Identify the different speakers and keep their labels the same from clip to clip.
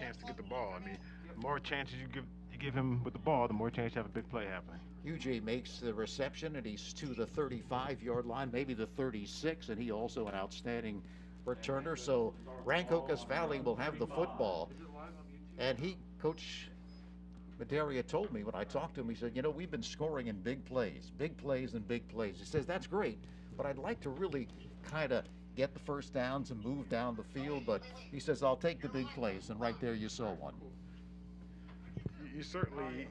Speaker 1: chance to get the ball. I mean, the more chances you give him with the ball, the more chance you have a big play happening.
Speaker 2: UJ makes the reception, and he's to the 35-yard line, maybe the 36, and he also an outstanding returner. So Rancocas Valley will have the football. And Coach Madaria told me when I talked to him, he said, we've been scoring in big plays and big plays. He says, that's great, but I'd like to really kind of get the first downs and move down the field. But he says, I'll take the big plays, and right there you saw one.
Speaker 1: You certainly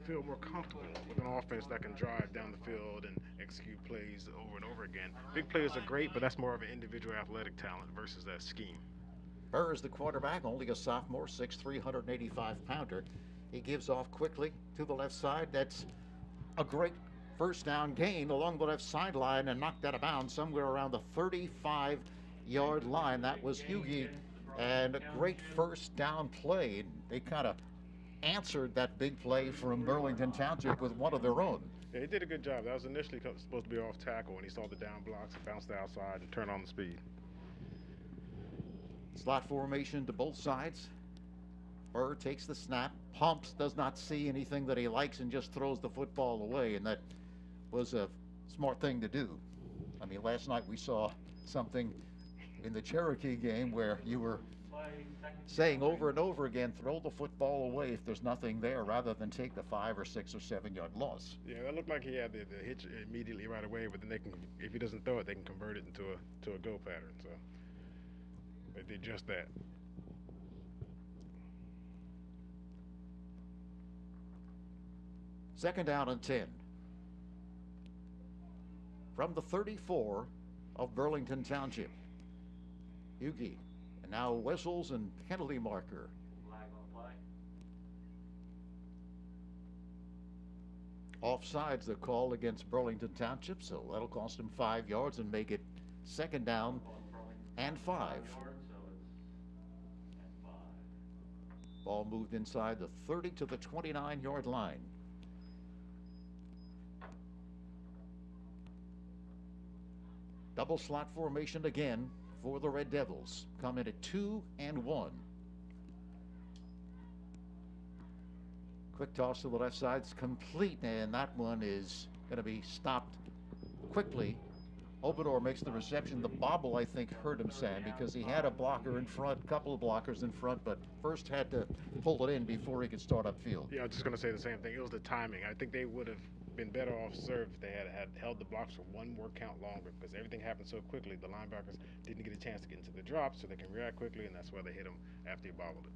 Speaker 1: feel more comfortable with an offense that can drive down the field and execute plays over and over again. Big plays are great, but that's more of an individual athletic talent versus that scheme.
Speaker 2: Burr is the quarterback, only a sophomore, 6'3", 185-pounder. He gives off quickly to the left side. That's a great first down gain along the left sideline and knocked out of bounds somewhere around the 35-yard line. That was Hughie, and a great first down play. They kind of answered that big play from Burlington Township with one of their own.
Speaker 1: Yeah, he did a good job. That was initially supposed to be off tackle, and he saw the down blocks, bounced outside, and turned on the speed.
Speaker 2: Slot formation to both sides. Burr takes the snap, pumps, does not see anything that he likes, and just throws the football away, and that was a smart thing to do. I mean, last night we saw something in the Cherokee game where you were saying over and over again, throw the football away if there's nothing there, rather than take the 5 or 6 or 7 yard loss.
Speaker 1: Yeah, that looked like he had the hitch immediately right away, but then if he doesn't throw it, they can convert it into a go pattern. So they did just that.
Speaker 2: Second down and 10. From the 34 of Burlington Township. Hughie. And now whistles and penalty marker. Offsides the call against Burlington Township, so that'll cost him 5 yards and make it second down and 5. Ball moved inside the 30 to the 29-yard line. Double slot formation again for the Red Devils. Come in at 2 and 1. Quick toss to the left side. It's complete, and that one is going to be stopped quickly. Obador makes the reception. The bobble, I think, hurt him, Sam, because he had a blocker in front, a couple of blockers in front, but first had to pull it in before he could start upfield.
Speaker 1: Yeah, I was just going to say the same thing. It was the timing. I think they would have been better off served if they had held the blocks for one more count longer, because everything happened so quickly. The linebackers didn't get a chance to get into the drop, so they can react quickly, and that's why they hit him after he bobbled it.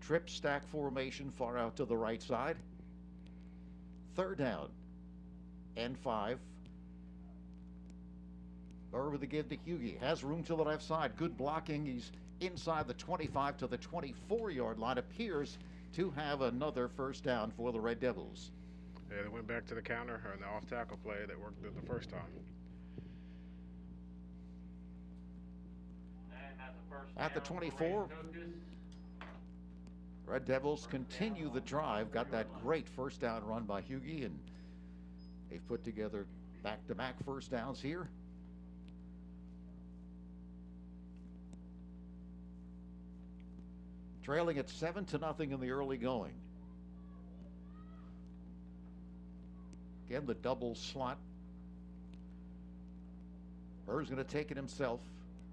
Speaker 2: Trip stack formation far out to the right side. Third down and 5. Burr with the give to Hughie. Has room to the left side. Good blocking. He's inside the 25 to the 24-yard line. Appears to have another first down for the Red Devils.
Speaker 1: Yeah, they went back to the counter and the off-tackle play that worked the first time.
Speaker 2: At the 24, Red Devils continue the drive. Got that great first down run by Hughie, and they've put together back-to-back first downs here. Trailing at 7-0 in the early going. Again, the double slot. Burr's going to take it himself.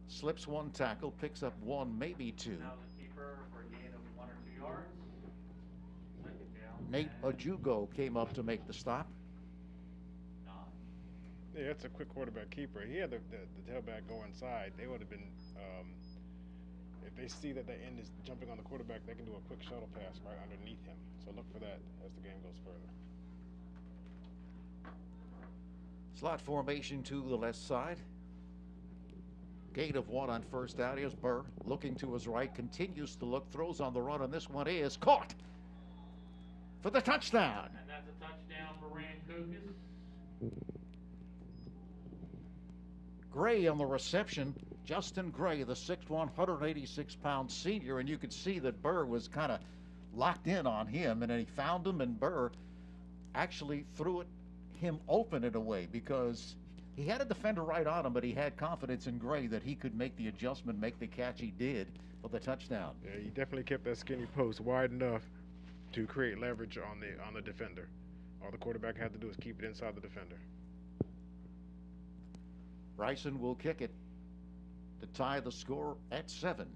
Speaker 2: Slips one tackle, picks up one, maybe two.
Speaker 3: Now the keeper for a gain of 1 or 2 yards. Second down.
Speaker 2: Nate Ajugo came up to make the stop.
Speaker 1: Yeah, it's a quick quarterback keeper. He had the tailback go inside. They would have been, if they see that the end is jumping on the quarterback, they can do a quick shuttle pass right underneath him. So look for that as the game goes further.
Speaker 2: Slot formation to the left side. Gain of 1 on first down. Here's Burr looking to his right, continues to look, throws on the run, and this one is caught for the touchdown.
Speaker 3: And that's a touchdown for Rancocas.
Speaker 2: Gray on the reception. Justin Gray, the 6'1", 186-pound senior, and you could see that Burr was kind of locked in on him, and then he found him, and Burr actually threw him open in a way because He had a defender right on him, but he had confidence in Gray that he could make the adjustment, make the catch. He did for the touchdown.
Speaker 1: Yeah, he definitely kept that skinny post wide enough to create leverage on the defender. All the quarterback had to do is keep it inside the defender.
Speaker 2: Bryson will kick it to tie the score at 7.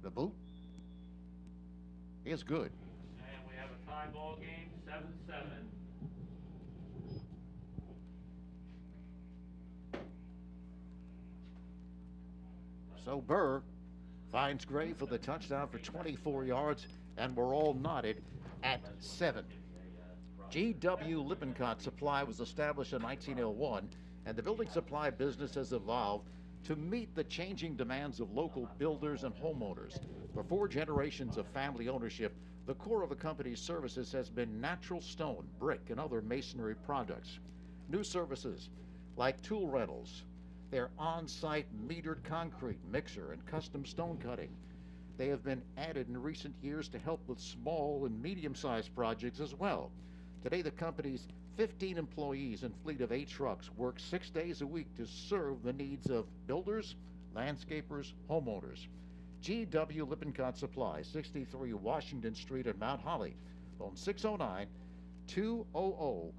Speaker 2: The boot is good.
Speaker 3: And we have a tie ball game, 7-7.
Speaker 2: So Burr finds Gray for the touchdown for 24 yards, and we're all knotted at 7. G.W. Lippincott Supply was established in 1901, and the building supply business has evolved to meet the changing demands of local builders and homeowners. For 4 generations of family ownership, the core of the company's services has been natural stone, brick, and other masonry products. New services like tool rentals, their on-site metered concrete mixer, and custom stone cutting. They have been added in recent years to help with small and medium-sized projects as well. Today, the company's 15 employees and fleet of 8 trucks work 6 days a week to serve the needs of builders, landscapers, homeowners. G.W. Lippincott Supply, 63 Washington Street in Mount Holly. Phone 609-200-5050.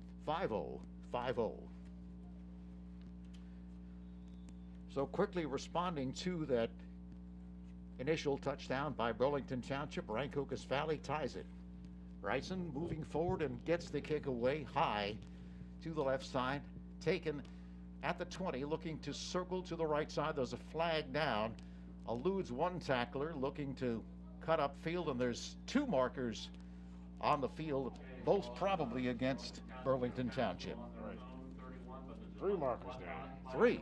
Speaker 2: So quickly responding to that initial touchdown by Burlington Township, Rancocas Valley ties it. Bryson moving forward and gets the kick away high to the left side, taken at the 20, looking to circle to the right side. There's a flag down, eludes one tackler looking to cut up field, and there's 2 markers on the field, both probably against Burlington Township.
Speaker 1: Right. 3 markers down.
Speaker 2: 3.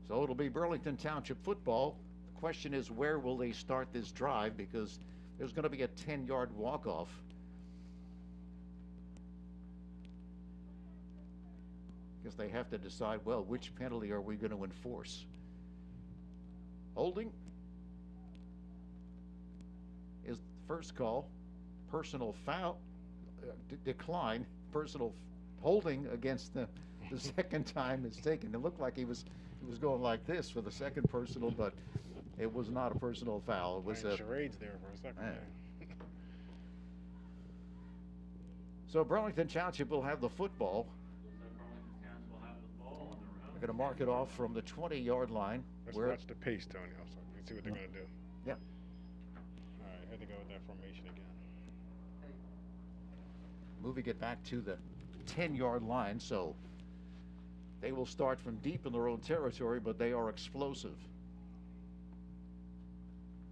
Speaker 2: So it'll be Burlington Township football. The question is, where will they start this drive? Because there's going to be a 10-yard walk-off. Because they have to decide, well, which penalty are we going to enforce? Holding is the first call. Personal foul, decline. Personal holding against the second time is taken. It looked like he was going like this for the second personal, but it was not a personal foul. It was a
Speaker 1: charades there for a second.
Speaker 2: So Burlington Township will have the football. They're going to mark it off from the 20-yard line.
Speaker 1: Let's watch the pace, Tony. Let's see what they're going to do.
Speaker 2: Yeah.
Speaker 1: All right, here they go with that formation again.
Speaker 2: Moving it back to the 10-yard line, so they will start from deep in their own territory, but they are explosive.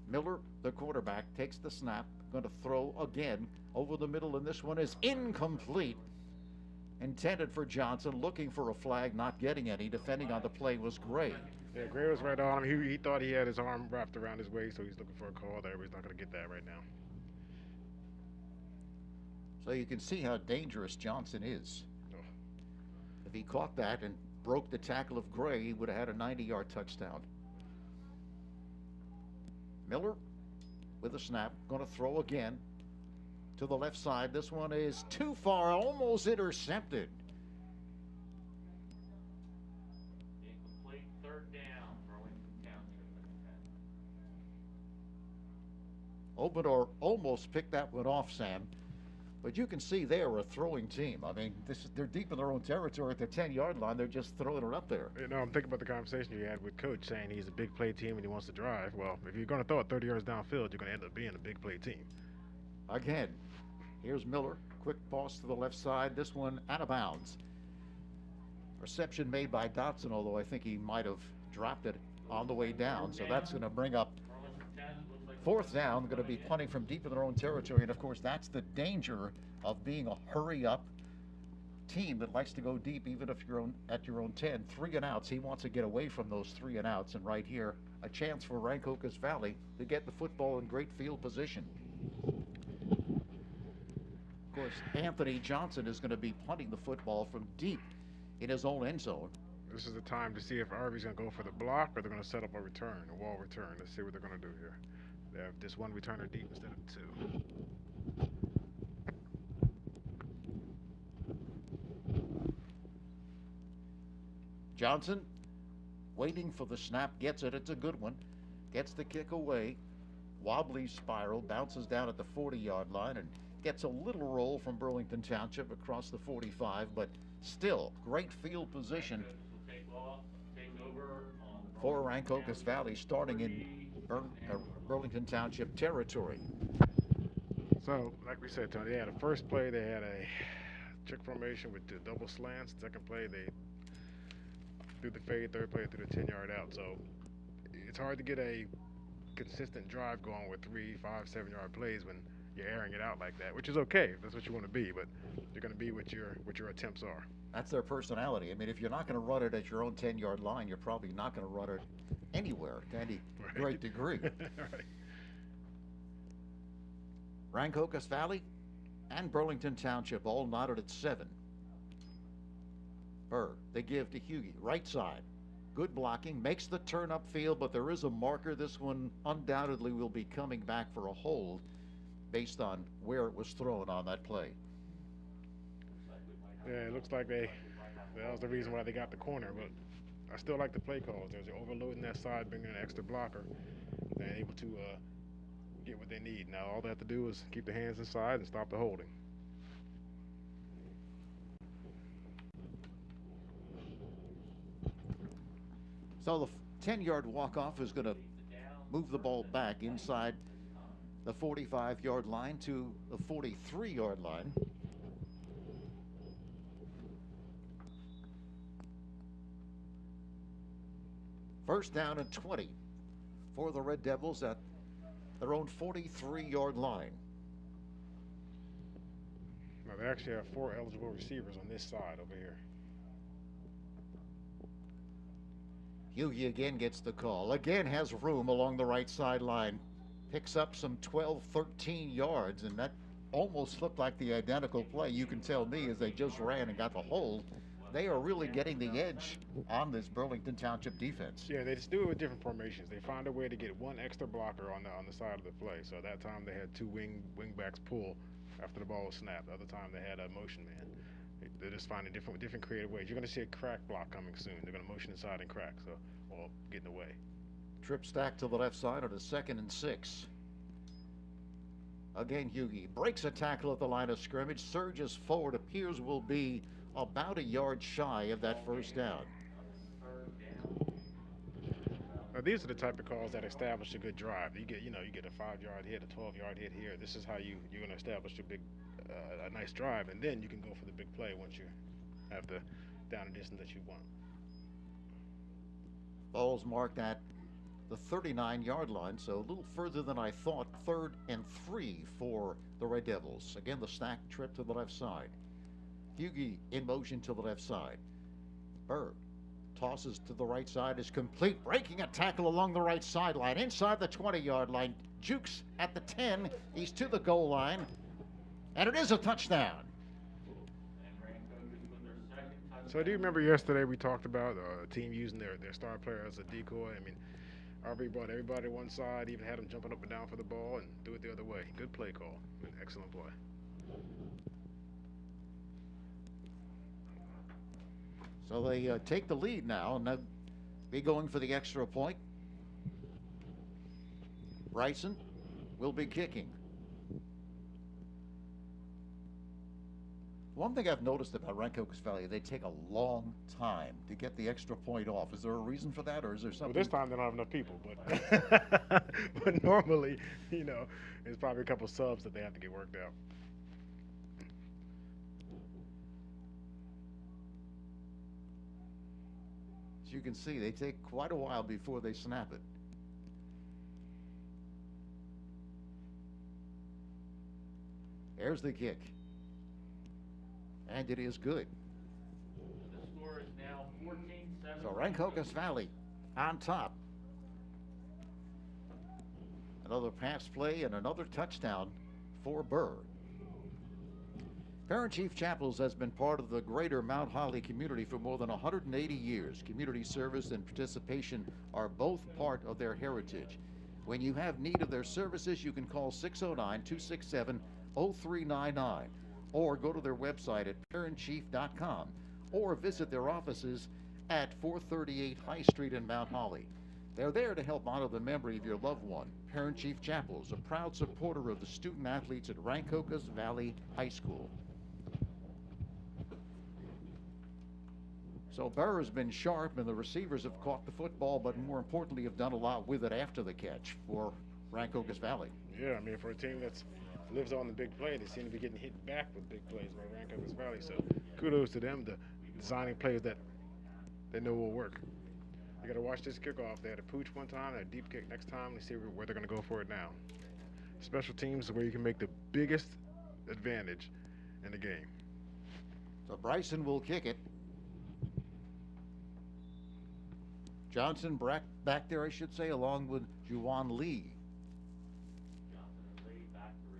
Speaker 2: Miller, the quarterback, takes the snap, going to throw again over the middle, and this one is incomplete. Intended for Johnson, looking for a flag, not getting any. Defending on the play was Gray.
Speaker 1: Yeah, Gray was right on him. He thought he had his arm wrapped around his waist, so he's looking for a call there, but he's not going to get that right now.
Speaker 2: So you can see how dangerous Johnson is.
Speaker 1: Oh.
Speaker 2: If he caught that and broke the tackle of Gray, he would have had a 90-yard touchdown. Miller with a snap, going to throw again to the left side. This one is too far, almost intercepted.
Speaker 3: Incomplete, 3rd down, Burlington Township.
Speaker 2: Obador almost picked that one off, Sam. But you can see they are a throwing team. I mean, they're deep in their own territory at the 10-yard line. They're just throwing it up there.
Speaker 1: You know, I'm thinking about the conversation you had with Coach saying he's a big play team and he wants to drive. Well, if you're going to throw it 30 yards downfield, you're going to end up being a big play team.
Speaker 2: Again, here's Miller. Quick pass to the left side. This one out of bounds. Reception made by Dotson, although I think he might have dropped it on the way down. So that's going to bring up 4th down. Going to be punting from deep in their own territory. And, of course, that's the danger of being a hurry-up team that likes to go deep even if you're at your own 10. 3 and outs. He wants to get away from those 3 and outs. And right here, a chance for Rancocas Valley to get the football in great field position. Of course, Anthony Johnson is going to be punting the football from deep in his own end zone.
Speaker 1: This is the time to see if Arby's going to go for the block or they're going to set up a return, a wall return. Let's see what they're going to do here. They have this one returner deep instead of two.
Speaker 2: Johnson waiting for the snap, gets it. It's a good one. Gets the kick away. Wobbly spiral, bounces down at the 40-yard line and gets a little roll from Burlington Township across the 45, but still great field position for Rancocas Valley, starting in Burlington Township territory.
Speaker 1: So, like we said, Tony, they had a first play, they had a trick formation with the double slants. Second play, they threw the fade. Third play, threw the 10-yard out. So, it's hard to get a consistent drive going with 3, 5, 7-yard plays when you're airing it out like that, which is okay if that's what you want to be, but you're going to be what your attempts are.
Speaker 2: That's their personality. I mean, if you're not going to run it at your own 10-yard line, you're probably not going to run it anywhere to any great degree.
Speaker 1: Right.
Speaker 2: Rancocas Valley and Burlington Township all knotted at 7. Burr, they give to Hughie, right side. Good blocking, makes the turn upfield, but there is a marker. This one undoubtedly will be coming back for a hold based on where it was thrown on that play.
Speaker 1: Yeah, it looks like that was the reason why they got the corner, but I still like the play calls. They're overloading that side, bringing an extra blocker. They're able to get what they need. Now all they have to do is keep the hands inside and stop the holding.
Speaker 2: So the 10-yard walk-off is going to move the ball back inside the 45-yard line to the 43-yard line. First down and 20 for the Red Devils at their own 43-yard line.
Speaker 1: Now they actually have 4 eligible receivers on this side over here.
Speaker 2: Hughie again gets the call. Again has room along the right sideline. Picks up some 12, 13 yards, and that almost looked like the identical play. You can tell me as they just ran and got the hold. They are really getting the edge on this Burlington Township defense.
Speaker 1: Yeah, they just do it with different formations. They find a way to get one extra blocker on the side of the play. So that time they had 2 wing backs pull after the ball was snapped. The other time they had a motion man. They're just finding different creative ways. You're going to see a crack block coming soon. They're going to motion inside and crack, so or get in the way.
Speaker 2: Trip stack to the left side on a 2nd and 6. Again, Hughie breaks a tackle at the line of scrimmage, surges forward, appears will be about a yard shy of that first down.
Speaker 1: Now, these are the type of calls that establish a good drive. You get a 5-yard hit, a 12-yard hit here. This is how you're going to establish a nice drive, and then you can go for the big play once you have the down and distance that you want.
Speaker 2: Ball's marked at the 39-yard line, so a little further than I thought. 3rd and 3 for the Red Devils. Again, the stack trip to the left side. Hughie in motion to the left side. Burr tosses to the right side, is complete, breaking a tackle along the right sideline, inside the 20-yard line, jukes at the 10, he's to the goal line, and it is a touchdown.
Speaker 1: So do you remember yesterday we talked about a team using their star player as a decoy? I mean, RB brought everybody to one side, even had them jumping up and down for the ball and do it the other way. Good play call, an excellent play.
Speaker 2: So they take the lead now, and they'll be going for the extra point. Bryson will be kicking. One thing I've noticed about Rancocas Valley, they take a long time to get the extra point off. Is there a reason for that, or is there something?
Speaker 1: Well, this time they don't have enough people, but but normally, there's probably a couple subs that they have to get worked out.
Speaker 2: As you can see, they take quite a while before they snap it. There's the kick. And it is good.
Speaker 3: The score is now 14-7.
Speaker 2: So Rancocas Valley on top. Another pass play and another touchdown for Burr. Parent Chief Chapels has been part of the greater Mount Holly community for more than 180 years. Community service and participation are both part of their heritage. When you have need of their services, you can call 609-267-0399 or go to their website at parentchief.com or visit their offices at 438 High Street in Mount Holly. They're there to help honor the memory of your loved one. Parent Chief Chapels, a proud supporter of the student athletes at Rancocas Valley High School. So Burr has been sharp, and the receivers have caught the football, but more importantly have done a lot with it after the catch for Rancocas Valley.
Speaker 1: Yeah, I mean, for a team that lives on the big play, they seem to be getting hit back with big plays by Rancocas Valley. So kudos to them, the designing plays that they know will work. You got to watch this kickoff. They had a pooch one time, a deep kick next time. Let's see where they're going to go for it now. Special teams is where you can make the biggest advantage in the game.
Speaker 2: So Bryson will kick it. Johnson back there, I should say, along with Juwan Lee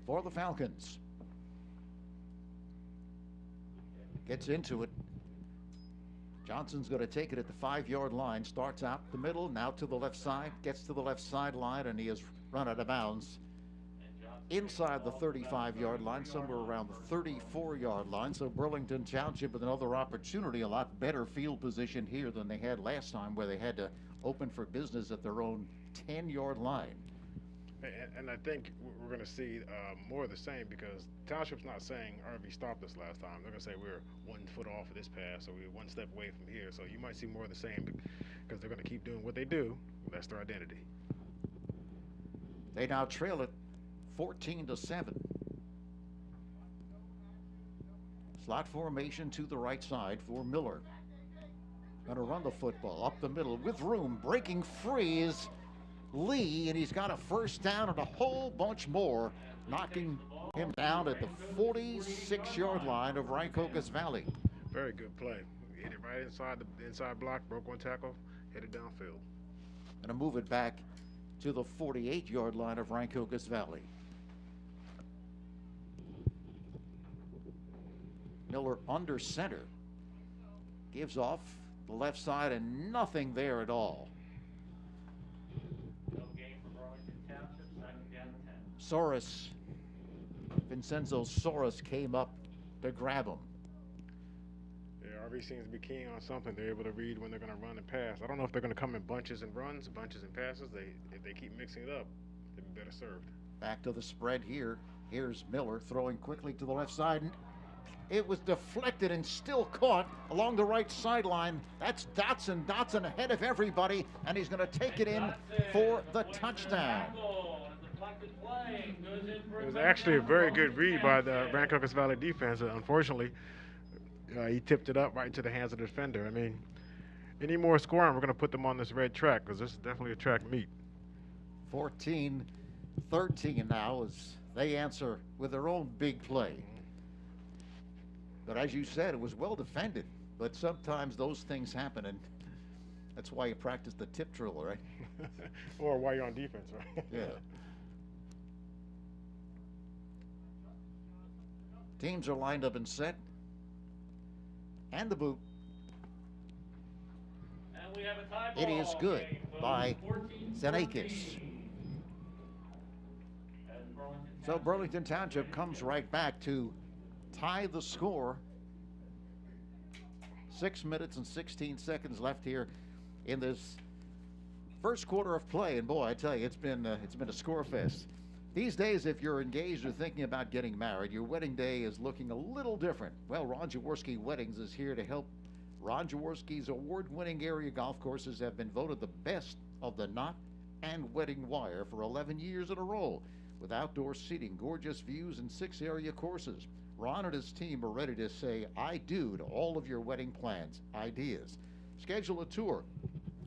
Speaker 2: for the Falcons. Gets into it. Johnson's going to take it at the 5-yard line. Starts out the middle, now to the left side. Gets to the left sideline, and he has run out of bounds inside the 35-yard line, somewhere around the 34-yard line. So Burlington Township with another opportunity, a lot better field position here than they had last time, where they had to open for business at their own 10-yard line.
Speaker 1: And I think we're going to see more of the same, because Township's not saying RV stopped us last time. They're going to say we're 1 foot off of this pass, or we're 1 step away from here. So you might see more of the same, because they're going to keep doing what they do. That's their identity.
Speaker 2: They now trail it 14-7. Slot formation to the right side for Miller. Going to run the football up the middle with room. Breaking free is Lee, and he's got a first down and a whole bunch more, knocking him down at the 46-yard line of Rancocas Valley.
Speaker 1: Very good play. Hit it right inside the inside block, broke 1 tackle, hit it downfield.
Speaker 2: Going to move it back to the 48-yard line of Rancocas Valley. Miller under center. Gives off the left side, and nothing there at all.
Speaker 3: No gain for Burlington Township, 2nd down and 10.
Speaker 2: Soros, Vincenzo Soros came up to grab him.
Speaker 1: Yeah, RV seems to be keen on something. They're able to read when they're going to run and pass. I don't know if they're going to come in bunches and runs, bunches and passes. If they keep mixing it up, they'd be better served.
Speaker 2: Back to the spread here. Here's Miller throwing quickly to the left side. It was deflected and still caught along the right sideline. That's Dotson. Dotson ahead of everybody, and he's going to take it in for the touchdown.
Speaker 1: It was actually a very good read by the Rancocas Valley defense. Unfortunately, he tipped it up right into the hands of the defender. I mean, any more scoring, we're going to put them on this red track, because this is definitely a track meet.
Speaker 2: 14-13 now as they answer with their own big play. But as you said, it was well defended. But sometimes those things happen, and that's why you practice the tip drill, right?
Speaker 1: Or while you're on defense, right?
Speaker 2: Yeah. Teams are lined up and set. And the boot.
Speaker 3: And we have a tie
Speaker 2: It is
Speaker 3: ball
Speaker 2: good
Speaker 3: game,
Speaker 2: by
Speaker 3: 14-13.
Speaker 2: Zenakis. So Burlington Township comes right back to tie the score. 6 minutes and 16 seconds left here in this first quarter of play, and boy, I tell you, it's been a score fest. These days, if you're engaged or thinking about getting married, your wedding day is looking a little different. Well, Ron Jaworski Weddings is here to help. Ron Jaworski's award-winning area golf courses have been voted the best of the knot and wedding wire for 11 years in a row, with outdoor seating, gorgeous views, and 6 area courses. Ron and his team are ready to say I do to all of your wedding plans, ideas. Schedule a tour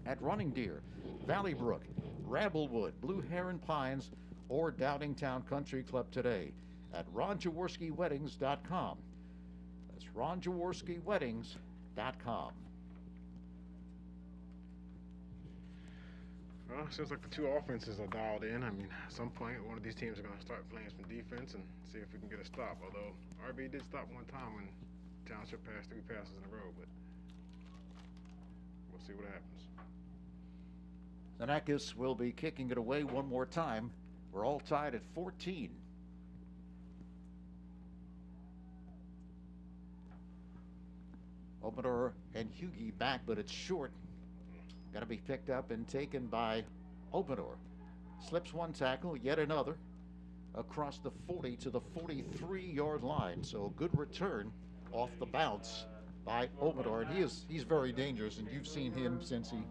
Speaker 2: at Running Deer, Valley Brook, Ramblewood, Blue Heron Pines, or Downingtown Country Club today at ronjaworskiweddings.com. That's ronjaworskiweddings.com.
Speaker 1: Well, it seems like the two offenses are dialed in. I mean, at some point, one of these teams are going to start playing some defense and see if we can get a stop. Although RV did stop one time when Township passed 3 passes in a row, but we'll see what happens.
Speaker 2: Zanakis will be kicking it away one more time. We're all tied at 14. Openor and Hughie back, but it's short. Got to be picked up and taken by Openor. Slips one tackle, yet another, across the 40 to the 43-yard line. So a good return off the bounce by Openor. And he's very dangerous, and you've seen him since he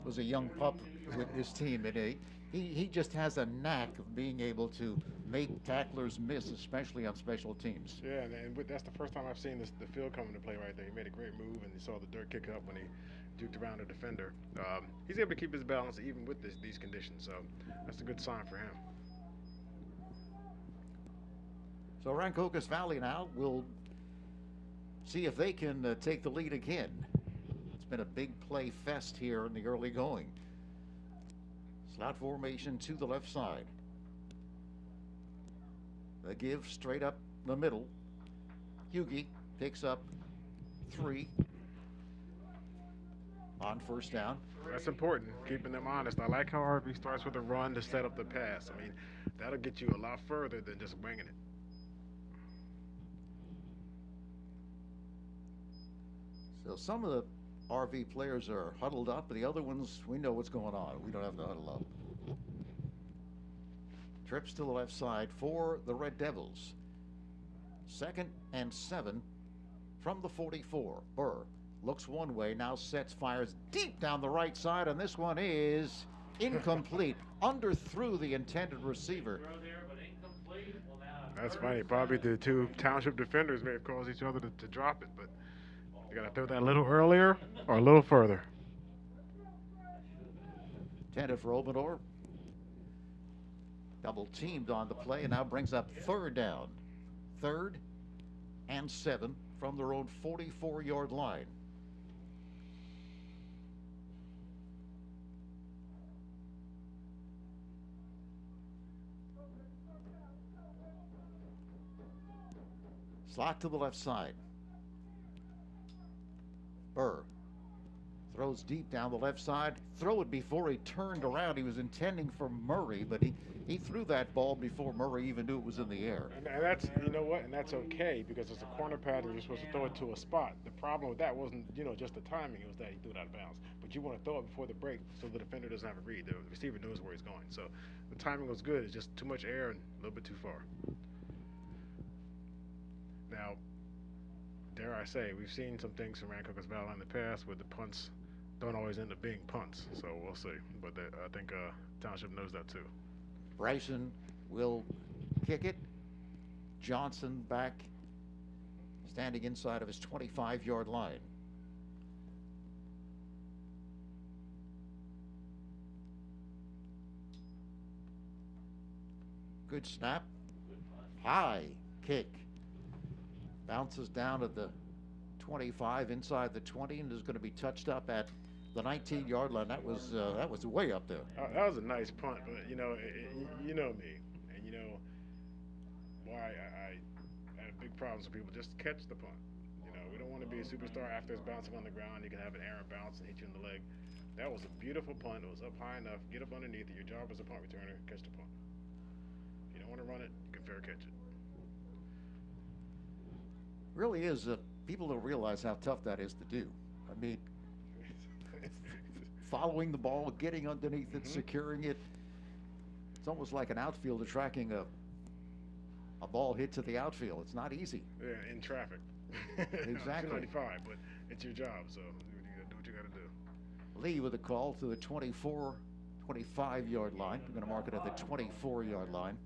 Speaker 2: was a young pup with his team. And he just has a knack of being able to make tacklers miss, especially on special teams.
Speaker 1: Yeah, and that's the first time I've seen the field come into play right there. He made a great move, and you saw the dirt kick up when he duked around a defender. He's able to keep his balance even with these conditions, so that's a good sign for him.
Speaker 2: So Rancocas Valley now will see if they can take the lead again. It's been a big play fest here in the early going. Slot formation to the left side. The give straight up the middle. Hughie picks up 3 on first down.
Speaker 1: That's important, keeping them honest. I like how RV starts with a run to set up the pass. I mean, that'll get you a lot further than just winging it.
Speaker 2: So some of the RV players are huddled up, but the other ones, we know what's going on. We don't have to huddle up. Trips to the left side for the Red Devils. 2nd and 7 from the 44. Burr looks one way, now sets, fires deep down the right side, and this one is incomplete. Underthrew the intended receiver.
Speaker 1: That's funny. Probably the two Township defenders may have caused each other to drop it, but you got to throw that a little earlier or a little further.
Speaker 2: Intended for Openor. Double teamed on the play, and now brings up 3rd down. 3rd and 7 from their own 44-yard line. Slot to the left side. Burr throws deep down the left side. Throw it before he turned around. He was intending for Murray, but he threw that ball before Murray even knew it was in the air.
Speaker 1: And that's, you know what, and that's okay because it's a corner pattern. You're supposed to throw it to a spot. The problem with that wasn't, just the timing. It was that he threw it out of bounds. But you want to throw it before the break so the defender doesn't have a read. The receiver knows where he's going. So the timing was good. It's just too much air and a little bit too far. Now, dare I say, we've seen some things from Rancocas Valley in the past where the punts don't always end up being punts. So we'll see. But I think Township knows that too.
Speaker 2: Bryson will kick it. Johnson back, standing inside of his 25-yard line. Good snap. High kick. Bounces down at the 25, inside the 20, and is going to be touched up at the 19-yard line. That was way up there.
Speaker 1: That was a nice punt, but you know me, and you know why I have big problems with people just catch the punt. We don't want to be a superstar after it's bouncing on the ground. You can have an errant bounce and hit you in the leg. That was a beautiful punt. It was up high enough. Get up underneath it. Your job as a punt returner, catch the punt. If you don't want to run it, you can fair catch it.
Speaker 2: Really is. People don't realize how tough that is to do. I mean, following the ball, getting underneath it, securing it. It's almost like an outfielder tracking a ball hit to the outfield. It's not easy.
Speaker 1: Yeah, in traffic.
Speaker 2: Exactly.
Speaker 1: 295, but it's your job, so you gotta do what you gotta do.
Speaker 2: Lee with a call to the 25-yard line. We're going to mark it at the 24-yard line.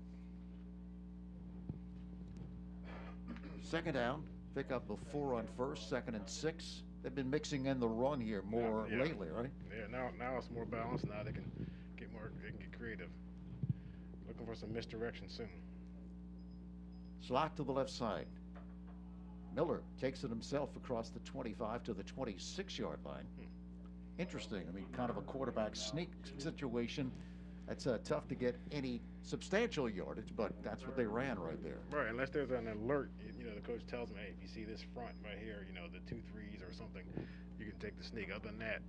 Speaker 2: 2nd down. Pick up a 4 on first, 2nd and 6. They've been mixing in the run here more lately, right?
Speaker 1: Yeah, now it's more balanced. Now they can get creative. Looking for some misdirection soon.
Speaker 2: Slot to the left side. Miller takes it himself across the 25 to the 26-yard line. interesting. I mean, kind of a quarterback sneak situation. That's tough to get any substantial yardage, but that's what they ran right there.
Speaker 1: Right, unless there's an alert, the coach tells them, hey, if you see this front right here, the 2 3s or something, you can take the sneak. Other than that,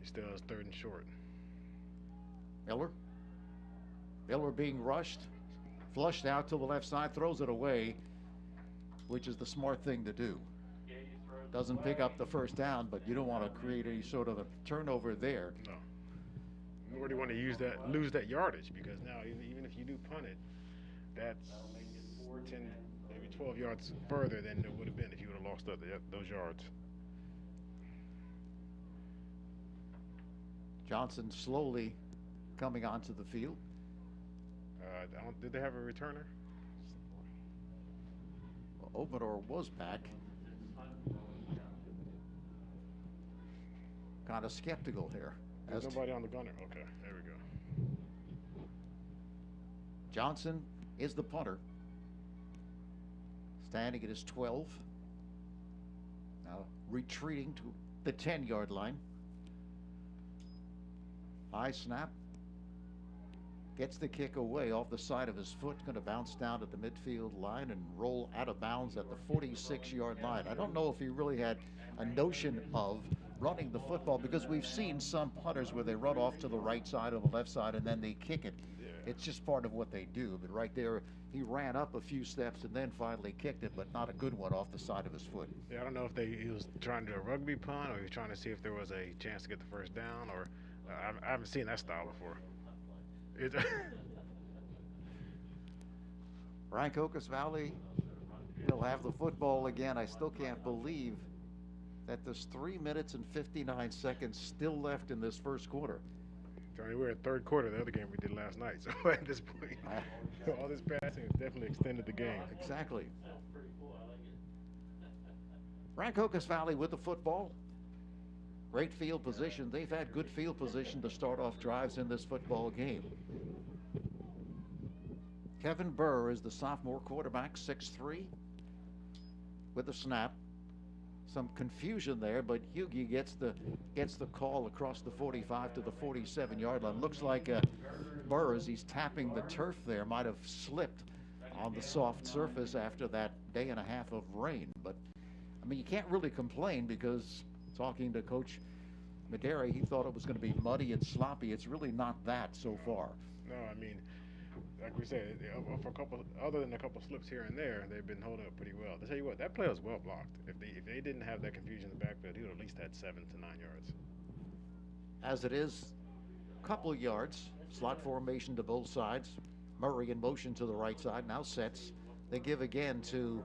Speaker 1: he still has 3rd and short.
Speaker 2: Miller being rushed, flushed out to the left side, throws it away, which is the smart thing to do. Doesn't pick up the first down, but you don't want to create any sort of a turnover there.
Speaker 1: No. Nor do you want to lose that yardage, because now even if you do punt it, that's 10, maybe 12 yards further than it would have been if you would have lost those yards.
Speaker 2: Johnson slowly coming onto the field.
Speaker 1: Did they have a returner?
Speaker 2: Well, Obador was back. Kind of skeptical here.
Speaker 1: There's nobody on the gunner. Okay, there we go.
Speaker 2: Johnson is the punter. Standing at his 12. Now retreating to the 10-yard line. High snap. Gets the kick away off the side of his foot. Going to bounce down at the midfield line and roll out of bounds at the 46-yard line. I don't know if he really had a notion of running the football, because we've seen some punters where they run off to the right side or the left side and then they kick it.
Speaker 1: Yeah.
Speaker 2: It's just part of what they do. But right there, he ran up a few steps and then finally kicked it, but not a good one off the side of his foot.
Speaker 1: Yeah, I don't know if he was trying to do a rugby punt, or he was trying to see if there was a chance to get the first down, or I haven't seen that style before.
Speaker 2: Rancocas Valley will have the football again. I still can't believe that there's 3 minutes and 59 seconds still left in this first quarter.
Speaker 1: Tony, we're at third quarter, the other game we did last night. So at this point, all this passing has definitely extended the game.
Speaker 2: Exactly. Rancocas Valley with the football. Great field position. They've had good field position to start off drives in this football game. Kevin Burr is the sophomore quarterback, 6'3", with the snap. Some confusion there, but Hughie gets the call across the 45 to the 47-yard line. Looks like Burr, as he's tapping the turf there, might have slipped on the soft surface after that day and a half of rain. But, I mean, you can't really complain, because talking to Coach Maderi, he thought it was going to be muddy and sloppy. It's really not that so far.
Speaker 1: No, I mean, like we said, other than a couple slips here and there, they've been holding up pretty well. To tell you what, that play was well blocked. If they didn't have that confusion in the backfield, he would have at least had 7 to 9 yards.
Speaker 2: As it is, a couple of yards, slot formation to both sides. Murray in motion to the right side, now sets. They give again to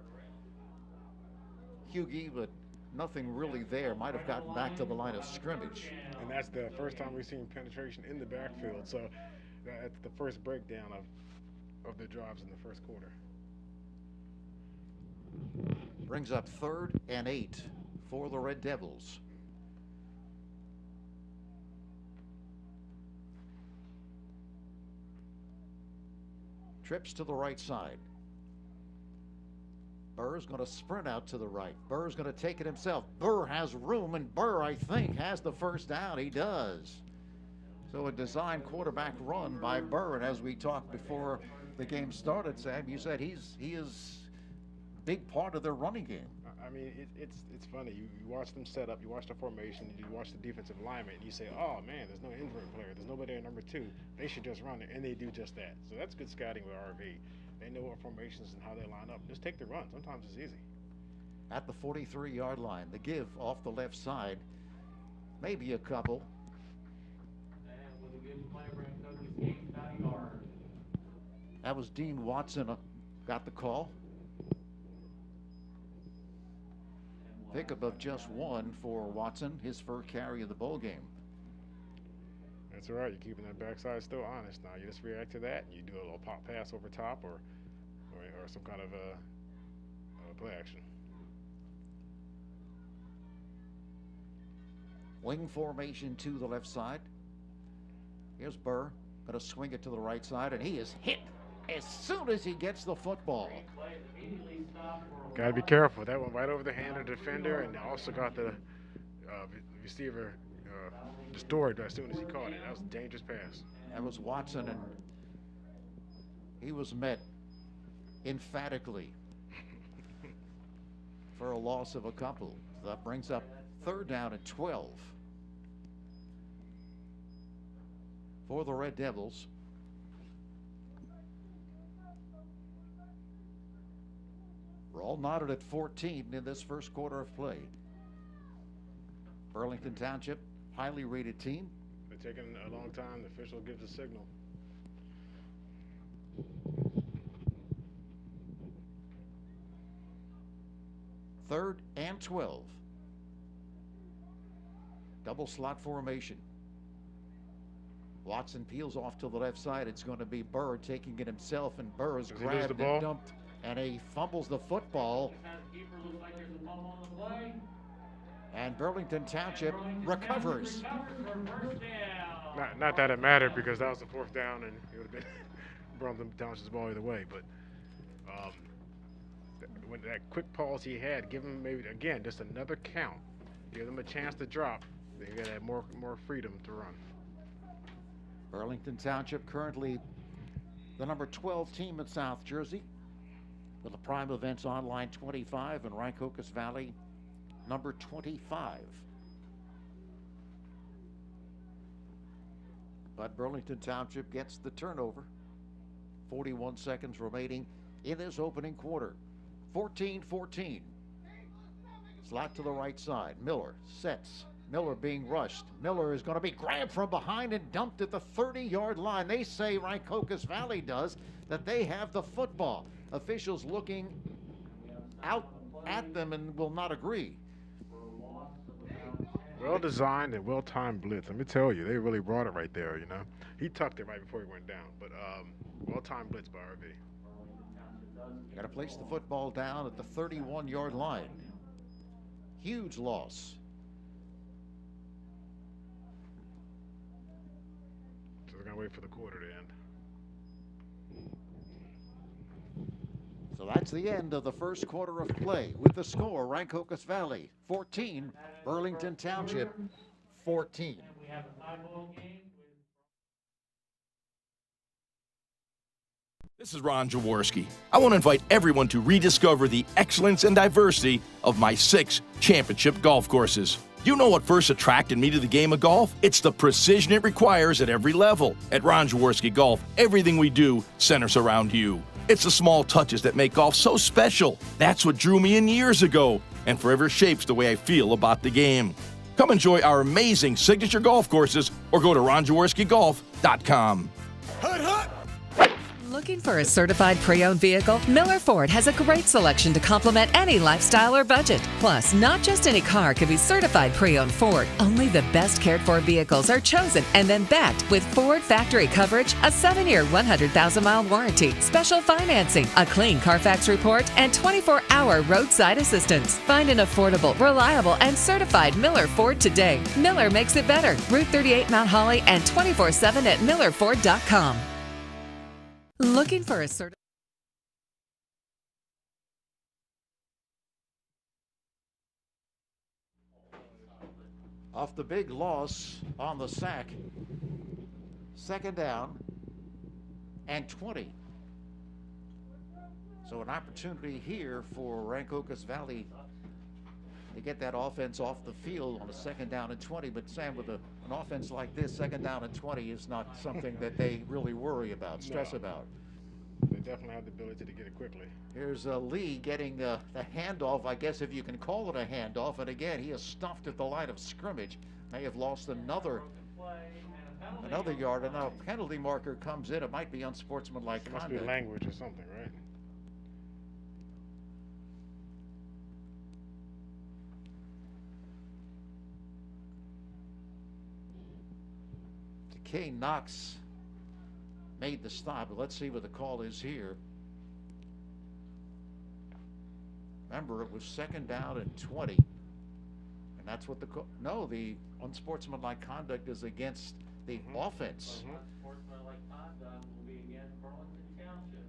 Speaker 2: Hughie, but nothing really there. Might have gotten back to the line of scrimmage.
Speaker 1: And that's the first time we've seen penetration in the backfield. So that's the first breakdown of the drives in the first quarter.
Speaker 2: Brings up 3rd and 8 for the Red Devils. Trips to the right side. Burr's going to sprint out to the right. Burr's going to take it himself. Burr has room, and Burr, I think, has the first down. He does. So a design quarterback run by Burr, and as we talked before the game started, Sam, you said he is a big part of their running game.
Speaker 1: I mean, it's funny. You watch them set up, you watch the formation, you watch the defensive alignment, and you say, oh, man, there's no inverted player. There's nobody at number 2. They should just run it, and they do just that. So that's good scouting with RV. They know what formations and how they line up. Just take the run. Sometimes it's easy.
Speaker 2: At the 43-yard line, the give off the left side, maybe a couple. That was Dean Watson got the call. Pickup of just 1 for Watson, his first carry of the bowl game.
Speaker 1: That's all right. You're keeping that backside still honest now. You just react to that, and you do a little pop pass over top or some kind of play action.
Speaker 2: Wing formation to the left side. Here's Burr, going to swing it to the right side, and he is hit as soon as he gets the football.
Speaker 1: Got to be careful. That went right over the hand of the defender, and also got the receiver destroyed as soon as he caught it. That was a dangerous pass.
Speaker 2: That was Watson, and he was met emphatically for a loss of a couple. So that brings up 3rd down and 12 for the Red Devils. We're all knotted at 14 in this first quarter of play. Burlington Township, highly rated team.
Speaker 1: They're taking a long time. The official gives a signal.
Speaker 2: Third and 12. Double slot formation. Watson peels off to the left side. It's going to be Burr taking it himself, and Burr is grabbed and dumped, and he fumbles the football. And Burlington Township recovers.
Speaker 1: Not that it mattered, because that was the 4th down, and it would have been Burlington Township's ball either way. But when that quick pause he had, give him maybe again just another count, give them a chance to drop. They got to have more freedom to run.
Speaker 2: Burlington Township currently the number 12 team in South Jersey, with the Prime Events Online 25 and Rancocas Valley number 25. But Burlington Township gets the turnover. 41 seconds remaining in this opening quarter. 14-14. Slot to the right side. Miller sets. Miller being rushed. Miller is going to be grabbed from behind and dumped at the 30-yard line. They say, Rancocas Valley does, that they have the football. Officials looking out at them and will not agree.
Speaker 1: Well designed and well timed blitz. Let me tell you, they really brought it right there. You know, he tucked it right before he went down. But well timed blitz by RV.
Speaker 2: Got to place the football down at the 31-yard line. Huge loss.
Speaker 1: So they're gonna wait for the quarter to end.
Speaker 2: So that's the end of the first quarter of play. With the score, Rancocas Valley 14, Burlington Township 14.
Speaker 3: We have a 5-ball game.
Speaker 4: This is Ron Jaworski. I want to invite everyone to rediscover the excellence and diversity of my 6 championship golf courses. You know what first attracted me to the game of golf? It's the precision it requires at every level. At Ron Jaworski Golf, everything we do centers around you. It's the small touches that make golf so special. That's what drew me in years ago and forever shapes the way I feel about the game. Come enjoy our amazing signature golf courses or go to ronjaworskigolf.com.
Speaker 5: Hut, hut!
Speaker 6: Looking for a certified pre-owned vehicle? Miller Ford has a great selection to complement any lifestyle or budget. Plus, not just any car can be certified pre-owned Ford. Only the best cared for vehicles are chosen and then backed with Ford factory coverage, a 7-year, 100,000-mile warranty, special financing, a clean Carfax report, and 24-hour roadside assistance. Find an affordable, reliable, and certified Miller Ford today. Miller makes it better. Route 38 Mount Holly and 24/7 at millerford.com. Looking for a certified
Speaker 2: Off the big loss on the sack. 2nd down and 20. So an opportunity here for Rancocas Valley to get that offense off the field on a 2nd down and 20. But Sam, with an offense like this, 2nd down and 20 is not something that they really worry about, stress about.
Speaker 1: They definitely have the ability to get it quickly.
Speaker 2: Here's Lee getting the handoff, I guess if you can call it a handoff. And again, he is stuffed at the line of scrimmage. May have lost another yard. And now a penalty marker comes in. It might be unsportsmanlike
Speaker 1: It must
Speaker 2: conduct.
Speaker 1: be language or something, right?
Speaker 2: Kay Knox made the stop, but let's see what the call is here. Remember, it was 2nd down and 20. And that's what the unsportsmanlike conduct is against the offense.
Speaker 3: Unsportsmanlike conduct will be against Burlington Township.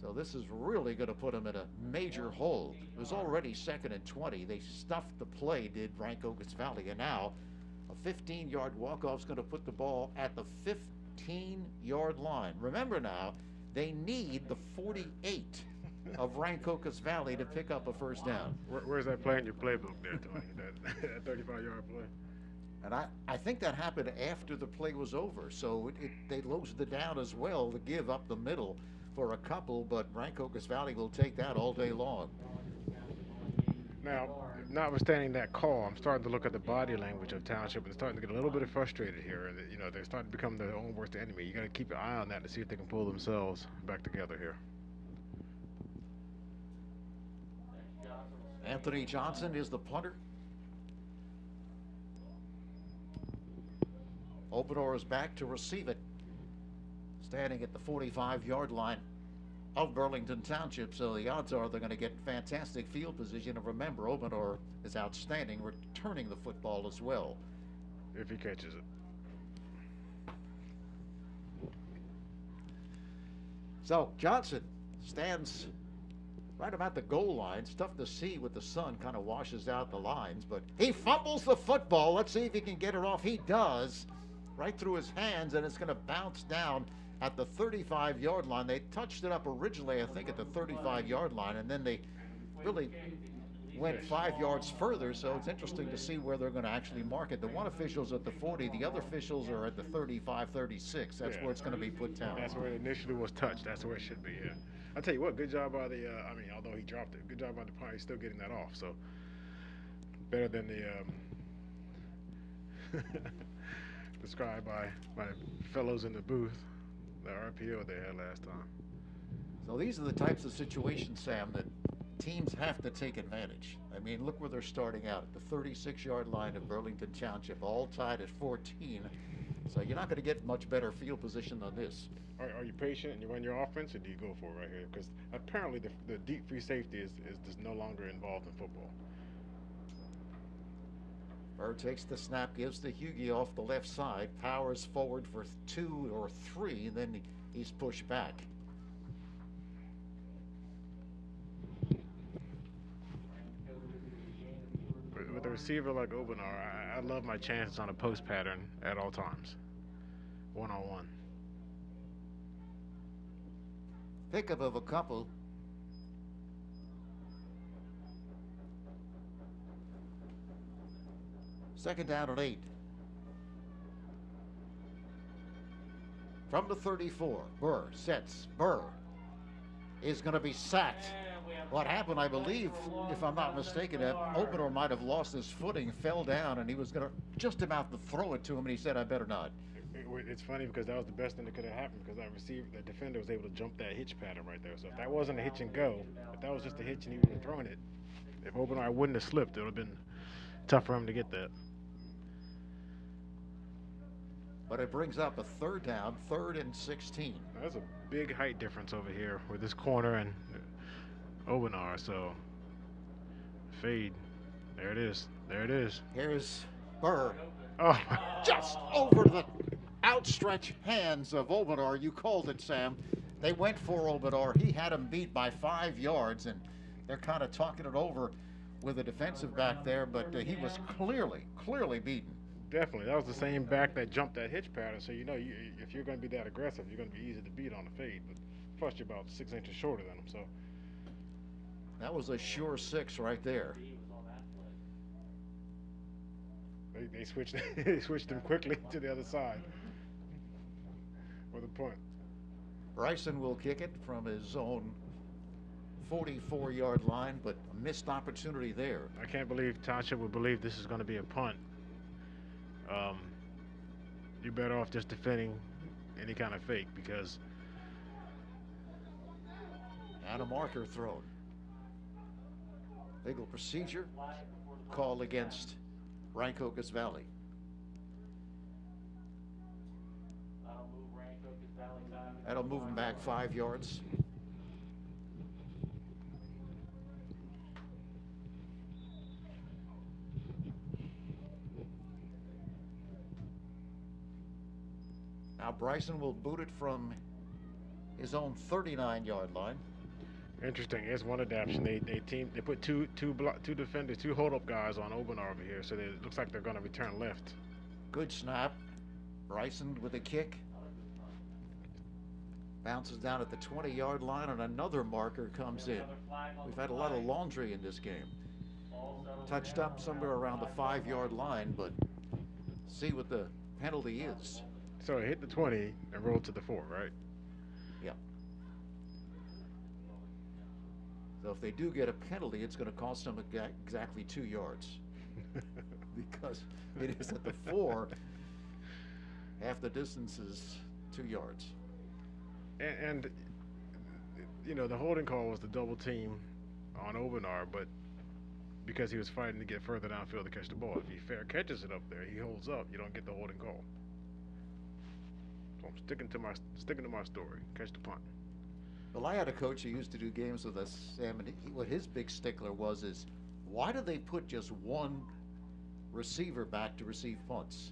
Speaker 2: So this is really going to put them in a major hole. It was already 2nd and 20. They stuffed the play, did Rancocas Valley, and now A 15-yard walk-off is going to put the ball at the 15-yard line. Remember now, they need the 48 of Rancocas Valley to pick up a first down.
Speaker 1: Where's that play in your playbook there, Tony? that 35-yard play?
Speaker 2: And I think that happened after the play was over, so they closed it down as well to give up the middle for a couple, but Rancocas Valley will take that all day long.
Speaker 1: Now, notwithstanding that call, I'm starting to look at the body language of Township and starting to get a little bit frustrated here. And you know, they're starting to become their own worst enemy. You got to keep your eye on that to see if they can pull themselves back together here.
Speaker 2: Anthony Johnson is the punter. Openor is back to receive it, standing at the 45-yard line of Burlington Township, so the odds are they're going to get fantastic field position. And remember, Openor is outstanding returning the football as well.
Speaker 1: If he catches it.
Speaker 2: So Johnson stands right about the goal line. It's tough to see with the sun kind of washes out the lines, but he fumbles the football. Let's see if he can get it off. He does, right through his hands, and it's going to bounce down at the 35-yard line. They touched it up originally, I think, at the 35-yard line, and then they really went 5 yards further, so it's interesting to see where they're going to actually mark it. The one official's at the 40, the other officials are at the 35, 36. That's where it's going to be put down.
Speaker 1: That's where it initially was touched. That's where it should be, yeah. I'll tell you what, good job by the, although he dropped it, good job by the punt. He's still getting that off, so better than the described by fellows in the booth, the RPO they had last time.
Speaker 2: So these are the types of situations, Sam, that teams have to take advantage. I mean, look where they're starting out, at the 36-yard line of Burlington Township, all tied at 14. So you're not going to get much better field position than this.
Speaker 1: Are you patient and you run your offense, or do you go for it right here? Because apparently the deep free safety is no longer involved in football.
Speaker 2: Bird takes the snap, gives to Hughie off the left side, powers forward for 2 or 3, and then he's pushed back.
Speaker 1: With a receiver like Obenar, I love my chances on a post pattern at all times, one-on-one.
Speaker 2: Pickup of a couple. Second down and 8. From the 34, Burr sets. Burr is going to be sacked. What happened, I believe, if I'm not mistaken, Opener might have lost his footing, fell down, and he was going to just about to throw it to him, and he said, I better not.
Speaker 1: It's funny because that was the best thing that could have happened, because the defender was able to jump that hitch pattern right there. So if that wasn't a hitch and go, if that was just a hitch and he would have thrown it, if Obenar wouldn't have slipped, it would have been tough for him to get that.
Speaker 2: But it brings up a third down, 3rd and 16.
Speaker 1: That's a big height difference over here with this corner and Obenar. So fade. There it is. There it is.
Speaker 2: Here's Burr.
Speaker 1: Oh,
Speaker 2: Just over the outstretched hands of Obenar. You called it, Sam. They went for Obenar. He had him beat by 5 yards, and they're kind of talking it over with a defensive back there, but he was clearly beaten.
Speaker 1: definitely. That was the same back that jumped that hitch pattern. So, if you're going to be that aggressive, you're going to be easy to beat on the fade. But plus, you're about 6 inches shorter than him. So
Speaker 2: that was a sure 6 right there.
Speaker 1: they switched they switched him quickly to the other side for the punt.
Speaker 2: Bryson will kick it from his own 44-yard line, but a missed opportunity there.
Speaker 1: I can't believe Township would believe this is going to be a punt. You're better off just defending any kind of fake, because
Speaker 2: and a marker thrown. Legal procedure called against Rancocas Valley. That'll move him back 5 yards. Now Bryson will boot it from his own 39-yard line.
Speaker 1: Interesting. It's one adaptation. They put two defenders, two hold-up guys on Obenar over here, so it looks like they're going to return left
Speaker 2: Good snap. Bryson with a kick. Bounces down at the 20-yard line, and another marker comes in. We've had a lot of laundry in this game. Touched up somewhere around the 5-yard line, but see what the penalty is.
Speaker 1: So it hit the 20 and rolled to the 4, right?
Speaker 2: Yeah. So if they do get a penalty, it's going to cost them exactly 2 yards. Because it is at the 4. Half the distance is 2 yards.
Speaker 1: And you know, the holding call was the double team on Obenar, but because he was fighting to get further downfield to catch the ball. If he fair catches it up there, he holds up, you don't get the holding call. So I'm sticking to my story. Catch the punt.
Speaker 2: Well, I had a coach who used to do games with us, Sam, and what his big stickler was is, why do they put just one receiver back to receive punts?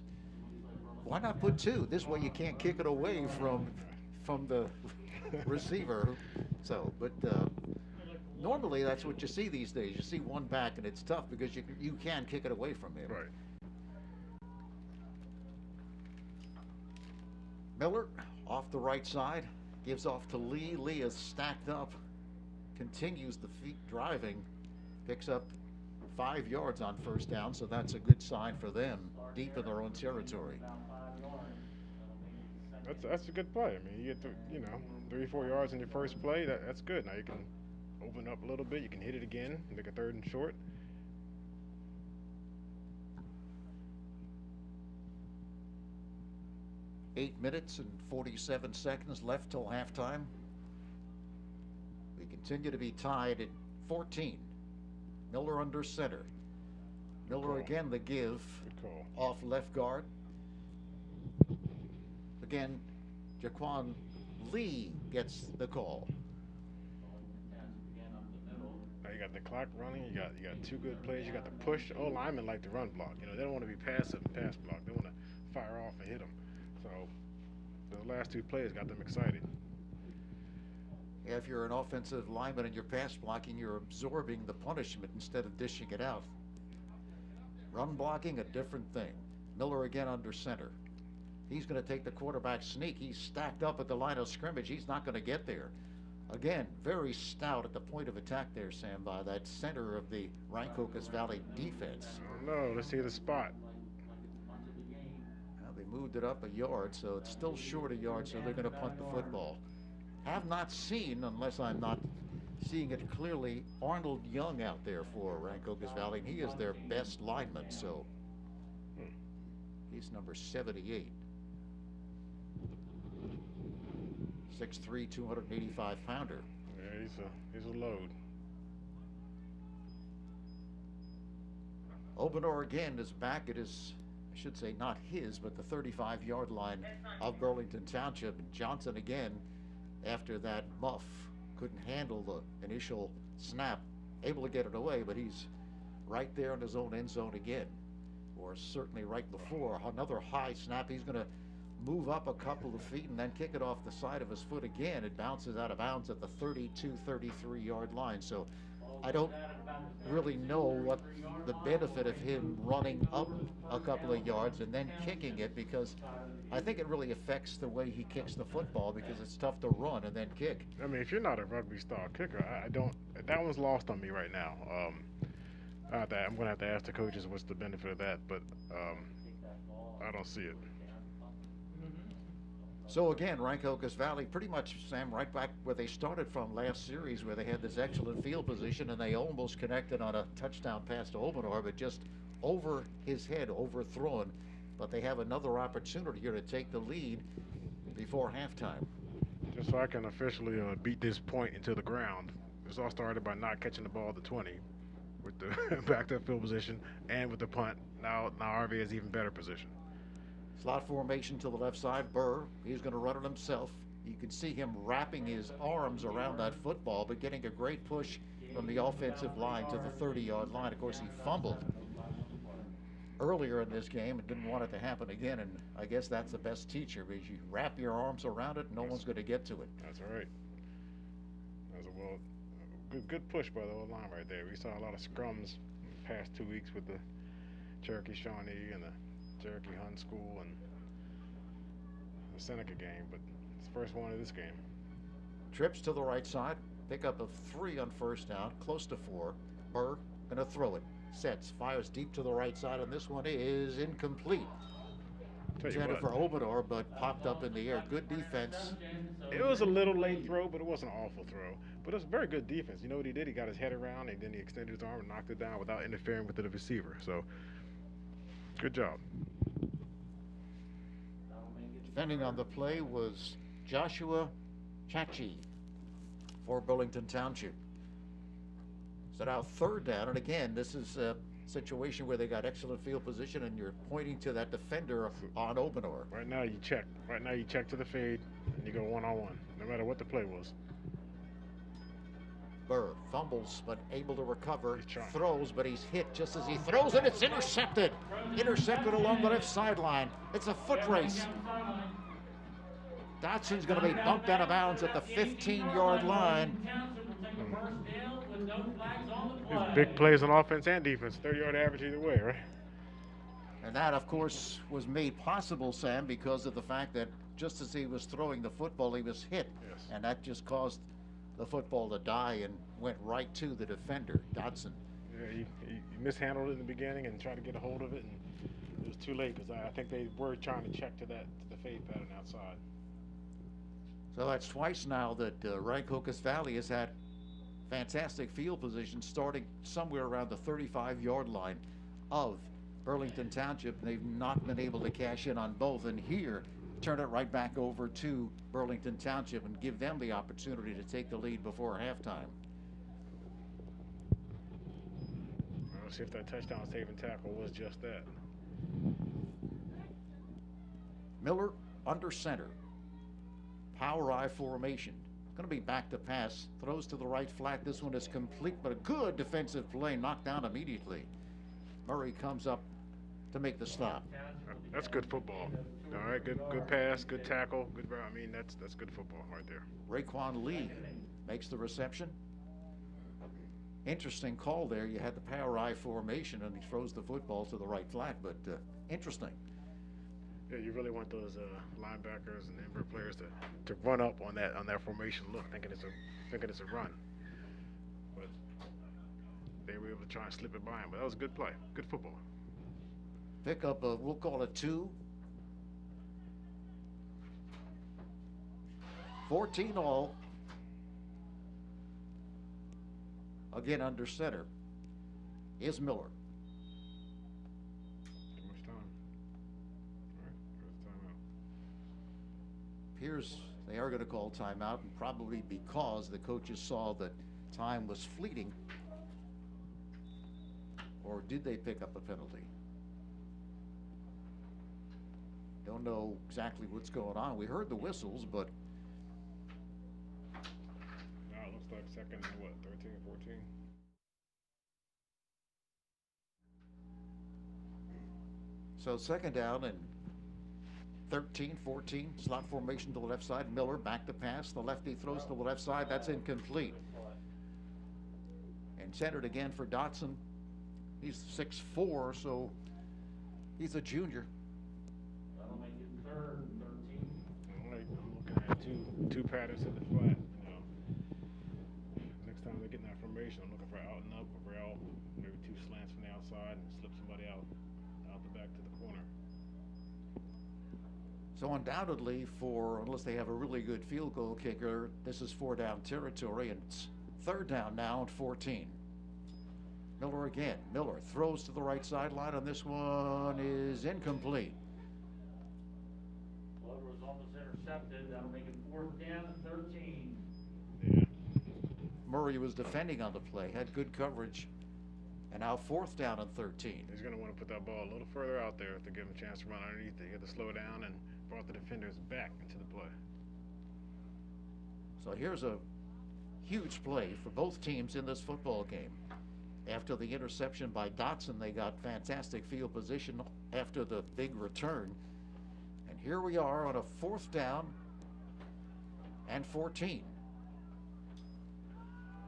Speaker 2: Why not put 2? This way you can't kick it away from the receiver. So, but normally that's what you see these days. You see one back, and it's tough because you can kick it away from him.
Speaker 1: Right.
Speaker 2: Miller off the right side, gives off to Lee. Lee is stacked up, continues the feet driving, picks up 5 yards on first down, so that's a good sign for them deep in their own territory.
Speaker 1: That's a good play. I mean, you get 3-4 yards in your first play. That's good. Now you can open up a little bit. You can hit it again, make a 3rd and short.
Speaker 2: Eight minutes and 47 seconds left till halftime. We continue to be tied at 14. Miller under center. Miller again the give.
Speaker 1: Good call.
Speaker 2: Off left guard. Again, Jaquan Lee gets the call.
Speaker 1: Now you got the clock running. You got 2 good plays. You got the push. Oh, linemen like to run block. You know, they don't want to be passive and pass block. They want to fire off and hit them. So the last 2 plays got them excited.
Speaker 2: Yeah, if you're an offensive lineman and you're pass blocking, you're absorbing the punishment instead of dishing it out. Run blocking, a different thing. Miller again under center. He's going to take the quarterback sneak. He's stacked up at the line of scrimmage. He's not going to get there. Again, very stout at the point of attack there, Sam, by that center of the Rancocas Valley defense.
Speaker 1: Oh no, let's see the spot.
Speaker 2: Now they moved it up a yard, so it's still short a yard, so they're going to punt the football. Have not seen, unless I'm not seeing it clearly, Arnold Young out there for Rancocas Valley, and he is their best lineman, so he's number 78. 6'3", 285-pounder.
Speaker 1: Yeah, he's a load.
Speaker 2: Obenar again is back at his, I should say not his, but the 35-yard line of Burlington Township. And Johnson again, after that muff, couldn't handle the initial snap, able to get it away, but he's right there in his own end zone again. Or certainly right before another high snap. He's going to move up a couple of feet and then kick it off the side of his foot again. It bounces out of bounds at the 32-33-yard line. So I don't really know what the benefit of him running up a couple of yards and then kicking it, because I think it really affects the way he kicks the football, because it's tough to run and then kick.
Speaker 1: I mean, if you're not a rugby style kicker, I don't. That one's lost on me right now. I'm going to have to ask the coaches what's the benefit of that, but I don't see it.
Speaker 2: So again, Rancocas Valley pretty much, Sam, right back where they started from last series, where they had this excellent field position and they almost connected on a touchdown pass to Obenar, but just over his head, overthrown. But they have another opportunity here to take the lead before halftime.
Speaker 1: Just so I can officially beat this point into the ground, this all started by not catching the ball at the 20 with the backed up field position and with the punt. Now RV is even better position.
Speaker 2: Slot formation to the left side. Burr, he's going to run it himself. You can see him wrapping his arms around that football, but getting a great push from the offensive line to the 30-yard line. Of course, he fumbled earlier in this game and didn't want it to happen again, and I guess that's the best teacher, because you wrap your arms around it, no one's going to get to it.
Speaker 1: That's all right. That was a good push by the old line right there. We saw a lot of scrums in the past 2 weeks with the Cherokee Shawnee and the Cherokee Hun School and the Seneca game, but it's the first one of this game.
Speaker 2: Trips to the right side. Pickup of 3 on first down. Close to 4. Burr going to throw it. Sets. Fires deep to the right side, and this one is incomplete. Intended for Obador, but popped up in the air. Good defense.
Speaker 1: It was a little late throw, but it wasn't an awful throw. But it was very good defense. You know what he did? He got his head around, and then he extended his arm and knocked it down without interfering with the receiver. So, good job.
Speaker 2: Defending on the play was Joshua Chachi for Burlington Township. So now 3rd down, and again, this is a situation where they got excellent field position, and you're pointing to that defender on Obador.
Speaker 1: Right now you check. Right now you check to the fade, and you go one-on-one, no matter what the play was.
Speaker 2: Burr fumbles, but able to recover. Throws, but he's hit just as he throws it. It's intercepted. Intercepted along the left sideline. It's a foot race. Dotson's going to be bumped out of bounds at the 15-yard line.
Speaker 1: These big plays on offense and defense, 30-yard average either way, right?
Speaker 2: And that, of course, was made possible, Sam, because of the fact that just as he was throwing the football, he was hit.
Speaker 1: Yes.
Speaker 2: And that just caused the football to die and went right to the defender, Dotson.
Speaker 1: Yeah, he mishandled it in the beginning and tried to get a hold of it, and it was too late because I think they were trying to check to the fade pattern outside.
Speaker 2: So that's twice now that Rancocas Valley has had fantastic field position, starting somewhere around the 35-yard line of Burlington Township. They've not been able to cash in on both, and here turn it right back over to Burlington Township and give them the opportunity to take the lead before halftime.
Speaker 1: We'll see if that touchdown saving tackle was just that.
Speaker 2: Miller under center. Power I formation. Going to be back to pass. Throws to the right flat. This one is complete, but a good defensive play, knocked down immediately. Murray comes up to make the stop.
Speaker 1: That's good football. All right, good pass, good tackle, good. I mean, that's good football right there.
Speaker 2: Raekwon Lee makes the reception. Interesting call there. You had the power I formation, and he throws the football to the right flat, but interesting.
Speaker 1: Yeah, you really want those linebackers and invert players to run up on that formation look, thinking it's a run. But they were able to try and slip it by him. But that was a good play, good football.
Speaker 2: Pick up a, we'll call it 2. 14 all. Again under center is Miller.
Speaker 1: Too much time. All right, first timeout.
Speaker 2: Appears they are going to call timeout, and probably because the coaches saw that time was fleeting. Or did they pick up a penalty? Don't know exactly what's going on. We heard the whistles, but
Speaker 1: Now it looks like second and what, 13, 14?
Speaker 2: so second down and 13, 14, slot formation to the left side. Miller back to pass. The lefty throws to the left side. That's incomplete. And centered again for Dotson. He's 6'4", so he's a junior.
Speaker 3: That'll make it 3rd and 13.
Speaker 1: All right, I'm looking at two patterns in the flat. Next time they're getting that formation, I'm looking for out and up, a rail, maybe 2 slants from the outside, and slip somebody out the back to the corner.
Speaker 2: So undoubtedly, unless they have a really good field goal kicker, this is 4-down territory, and it's 3rd down now and 14. Miller again. Miller throws to the right sideline, and this one is incomplete.
Speaker 3: Glover was almost intercepted. That'll make it 4th down and 13.
Speaker 1: Yeah.
Speaker 2: Murray was defending on the play, had good coverage, and now 4th down and 13.
Speaker 1: He's going to want to put that ball a little further out there to give him a chance to run underneath it. He had to slow down and brought the defenders back into the play.
Speaker 2: So here's a huge play for both teams in this football game. After the interception by Dotson, they got fantastic field position after the big return. And here we are on a 4th down and 14.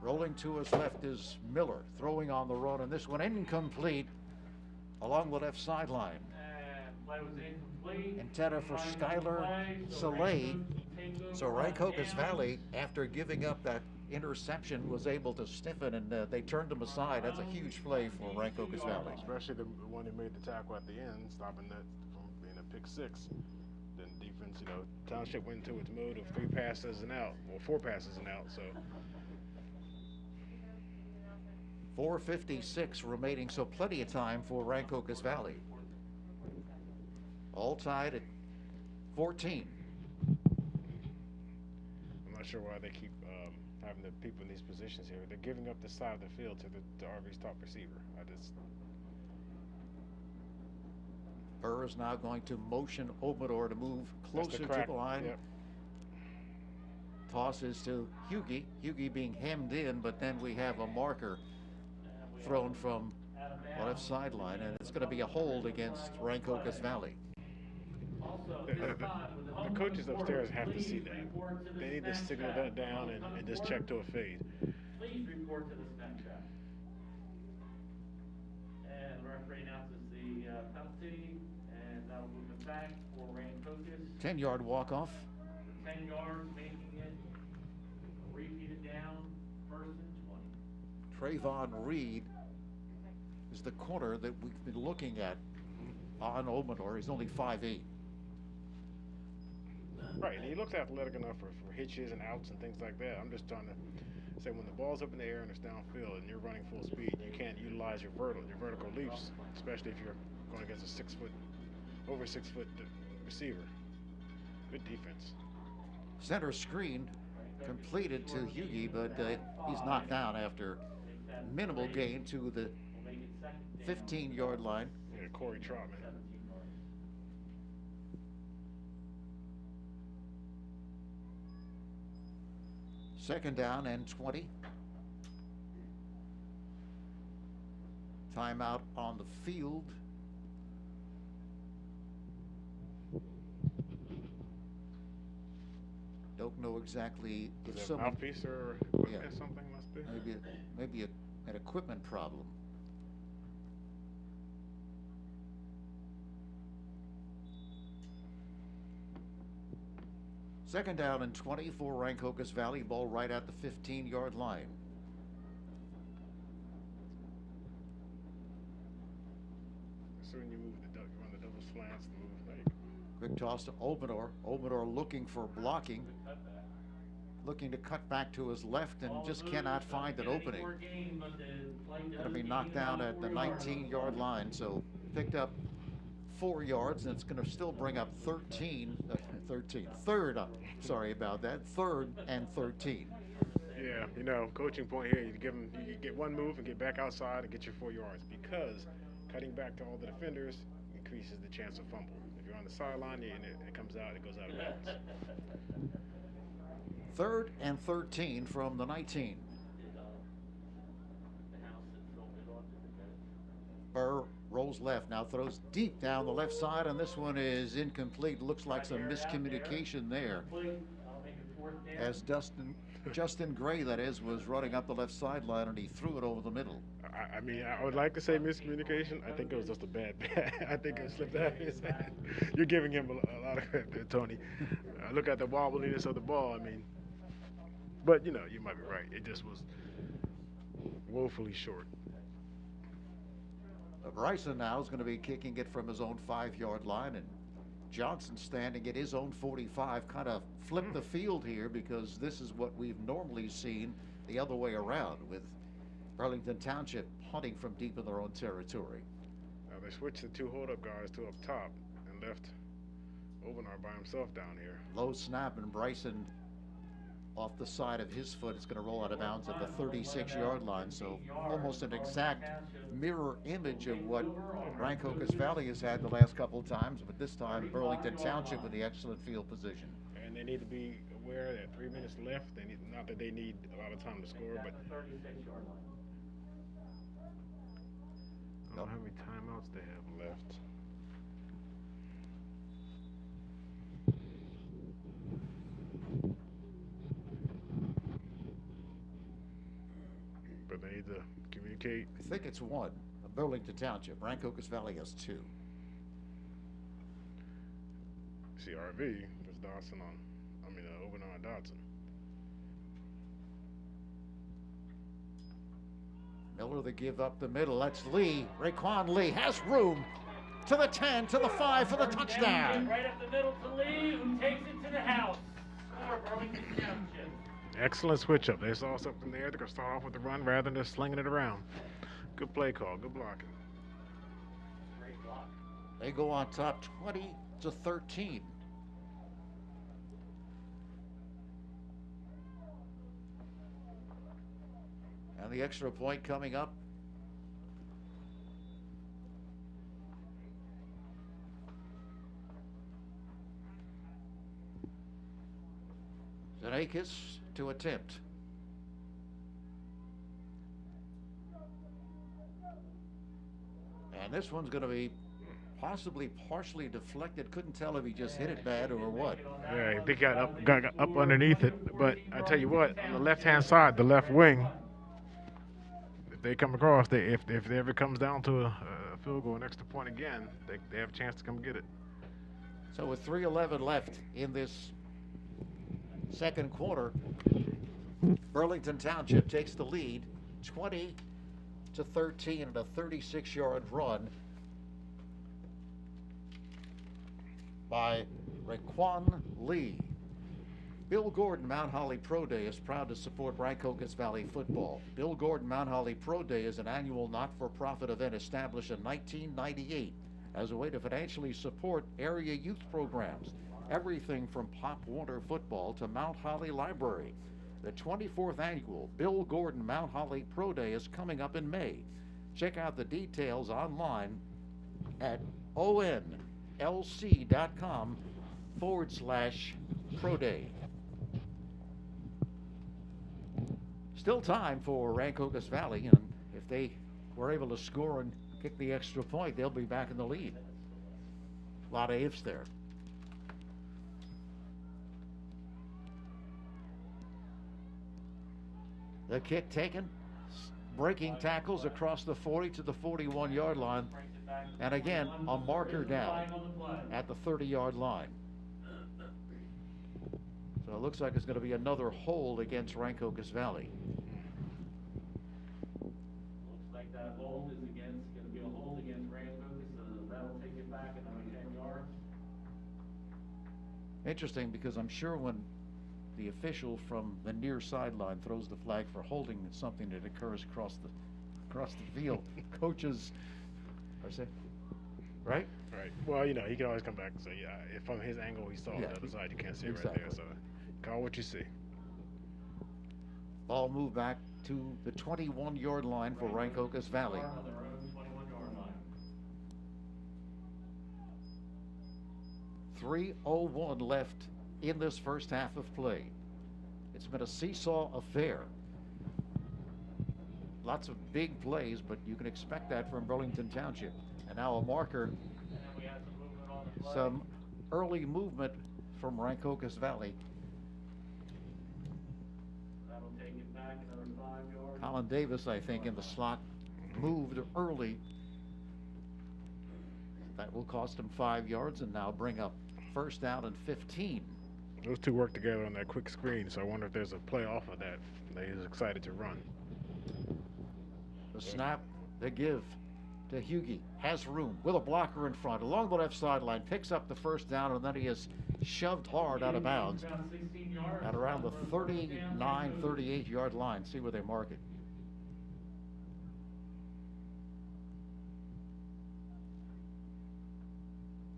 Speaker 2: Rolling to his left is Miller, throwing on the run, and this one incomplete along the left sideline.
Speaker 3: And Play was incomplete.
Speaker 2: Intended for
Speaker 3: Flag on the
Speaker 2: Skylar
Speaker 3: play, so
Speaker 2: Soleil.
Speaker 3: Rancocas take over
Speaker 2: So
Speaker 3: on
Speaker 2: Rancocas
Speaker 3: down.
Speaker 2: Valley, after giving up that interception, was able to stiffen, and they turned them aside. That's a huge play for Rancocas Valley.
Speaker 1: Especially the one who made the tackle at the end, stopping that from being a pick six. Then defense, Township went into its mode of 3 passes and out, or 4 passes and out. So
Speaker 2: 4:56 remaining, so plenty of time for Rancocas Valley. All tied at 14.
Speaker 1: I'm not sure why they keep having the people in these positions here. They're giving up the side of the field to RV's top receiver.
Speaker 2: Burr is now going to motion Omador to move closer to the line.
Speaker 1: Yep.
Speaker 2: Tosses to Hughie. Hughie being hemmed in, but then we have a marker thrown from the left sideline, and it's going to be a hold against Rancocas Valley.
Speaker 1: The coaches upstairs have to see that. They need to signal that down and just check to a fade.
Speaker 3: Please report to the snap track. And the referee announces the penalty, and that'll move it back for Rancocas.
Speaker 2: 10-yard walk-off.
Speaker 3: 10 yards, making it repeat it down, 1st and 20.
Speaker 2: Trayvon Reed is the corner that we've been looking at on Omador. He's only 5'8".
Speaker 1: Right, and he looks athletic enough for hitches and outs and things like that. I'm just trying to say when the ball's up in the air and it's downfield and you're running full speed, you can't utilize your vertical leaps, especially if you're going against a over 6 foot receiver. Good defense.
Speaker 2: Center screen completed to Hughie, but he's knocked down after minimal gain to the 15-yard line.
Speaker 1: Yeah, Corey Trotman.
Speaker 2: Second down and 20. Timeout on the field. Don't know exactly if
Speaker 1: Is it a
Speaker 2: someone,
Speaker 1: mouthpiece or equipment
Speaker 2: Yeah.
Speaker 1: or something must be?
Speaker 2: maybe an equipment problem. Second down and 20 for Rancocas Valley. Ball right at the 15-yard line.
Speaker 1: So when you run the double slants,
Speaker 2: Quick toss to Omador. Omador looking for blocking. Looking to cut back to his left and just cannot find an opening. Going to be knocked down at the 19-yard line. So picked up 4 yards, and it's going to still bring up third, sorry about that, 3rd and 13.
Speaker 1: Yeah, coaching point here, you get one move and get back outside and get your 4 yards, because cutting back to all the defenders increases the chance of fumble. If you're on the sideline and it comes out, it goes out of bounds.
Speaker 2: 3rd and 13 from the 19. Burr rolls left, now throws deep down the left side, and this one is incomplete. Looks like some miscommunication there, as Justin Gray, that is, was running up the left sideline, and he threw it over the middle.
Speaker 1: I would like to say miscommunication. I think it was just a bad pass. I think it slipped out of his hand. You're giving him a lot of credit there, Tony. Look at the wobbliness of the ball. But you might be right. It just was woefully short.
Speaker 2: Bryson now is going to be kicking it from his own 5-yard line, and Johnson standing at his own 45. Kind of flipped the field here, because this is what we've normally seen the other way around, with Burlington Township hunting from deep in their own territory.
Speaker 1: Now they switched the 2 hold-up guards to up top and left Obenar by himself down here.
Speaker 2: Low snap, and Bryson off the side of his foot is going to roll out of bounds at the 36-yard line. So almost an exact mirror image of what Rancocas Valley has had the last couple of times, but this time Burlington Township with the excellent field position.
Speaker 1: And they need to be aware that 3 minutes left. Not that they need a lot of time to score, but I don't know how many timeouts they have left. But they need to communicate.
Speaker 2: I think it's 1. Burlington Township. Rancocas Valley has 2.
Speaker 1: see RV. There's Dodson on. Open on Dodson.
Speaker 2: Miller the give up the middle. That's Lee. Raekwon Lee has room to the 10, to the 5 for the touchdown.
Speaker 3: Right up the middle to Lee, who takes it to the house. Score Burlington Township.
Speaker 1: Excellent switch up. They saw something there. They're going to start off with the run rather than just slinging it around. Good play call. Good blocking.
Speaker 3: Great block.
Speaker 2: They go on top 20-13. And the extra point coming up. Zanakis to attempt. And this one's going to be possibly partially deflected. Couldn't tell if he just hit it bad or what.
Speaker 1: Yeah, they got up underneath it. But I tell you what, on the left-hand side, the left wing, if they come across, if it ever comes down to a field goal, an extra point again, they have a chance to come get it.
Speaker 2: So with 3:11 left in this second quarter, Burlington Township takes the lead 20-13 in a 36-yard run by Raekwon Lee. Bill Gordon Mount Holly Pro Day is proud to support Rancocas Valley football. Bill Gordon Mount Holly Pro Day is an annual not-for-profit event established in 1998 as a way to financially support area youth programs. Everything from Pop Warner football to Mount Holly Library. The 24th annual Bill Gordon Mount Holly Pro Day is coming up in May. Check out the details online at onlc.com/Pro Day. Still time for Rancocas Valley, and if they were able to score and kick the extra point, they'll be back in the lead. A lot of ifs there. The kick taken, breaking tackles across the 40 to the 41-yard line, and again, a marker down at the 30-yard line. So it looks like it's going to be another hold against Rancocas Valley.
Speaker 3: Looks like that hold is going to be a hold against Rancocas, so that'll take it back another 10 yards.
Speaker 2: Interesting, because I'm sure when the official from the near sideline throws the flag for holding, it's something that occurs across the field. Coaches are saying, right?
Speaker 1: Right. Well, he can always come back and say, yeah, if from his angle he saw the other side, you can't see it right there. So call what you see.
Speaker 2: Ball moved back to the 21-yard line for Rancocas Valley.
Speaker 3: On their own 21-yard line.
Speaker 2: 3:01 left in this first half of play. It's been a seesaw affair. Lots of big plays, but you can expect that from Burlington Township. And now a marker.
Speaker 3: And then we had some movement on the play.
Speaker 2: Some early movement from Rancocas Valley.
Speaker 3: That'll take it back another 5 yards.
Speaker 2: Colin Davis, I think, in the slot, moved early. That will cost him 5 yards and now bring up first down and 15.
Speaker 1: Those two work together on that quick screen, so I wonder if there's a play off of that. He's excited to run.
Speaker 2: The snap, the give to Hughie, has room with a blocker in front along the left sideline, picks up the first down, and then he is shoved hard out of bounds
Speaker 3: About 16 yards.
Speaker 2: at around the 39, 38-yard line. See where they mark it.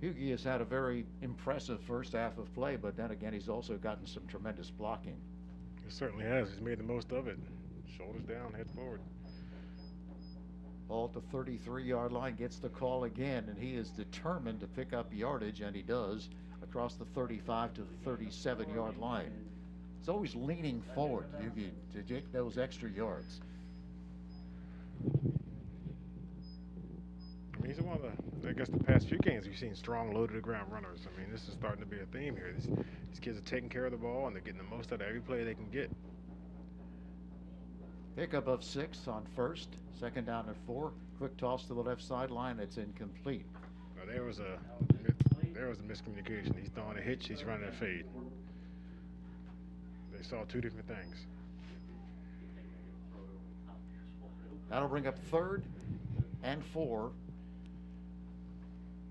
Speaker 2: Hughie has had a very impressive first half of play, but then again, he's also gotten some tremendous blocking.
Speaker 1: He certainly has. He's made the most of it. Shoulders down, head forward.
Speaker 2: Ball at the 33-yard line, gets the call again, and he is determined to pick up yardage, and he does, across the 35 to the 37-yard line. He's always leaning forward, Hughie, to get those extra yards.
Speaker 1: I mean, he's one of the, I guess, the past few games we've seen strong, low-to-the-ground runners. I mean, this is starting to be a theme here. These kids are taking care of the ball, and they're getting the most out of every play they can get.
Speaker 2: Pickup of 6 on first, second down and 4. Quick toss to the left sideline. It's incomplete.
Speaker 1: Now, there There was a miscommunication. He's throwing a hitch, he's running a fade. They saw two different things.
Speaker 2: That'll bring up 3rd and 4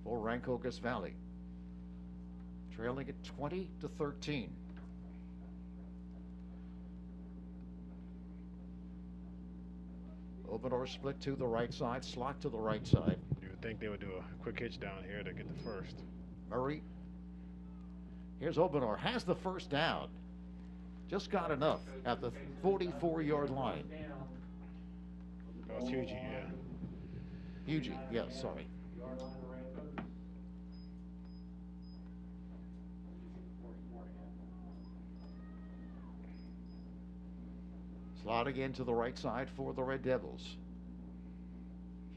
Speaker 2: for Rancocas Valley. Trailing at 20-13. Openor split to the right side, slot to the right side.
Speaker 1: You would think they would do a quick hitch down here to get the first.
Speaker 2: Murray. Here's Openor, has the first down. Just got enough at the 44-yard line.
Speaker 1: Oh, it's Hugie, yeah.
Speaker 2: Hugie, yeah, sorry. Slot again to the right side for the Red Devils.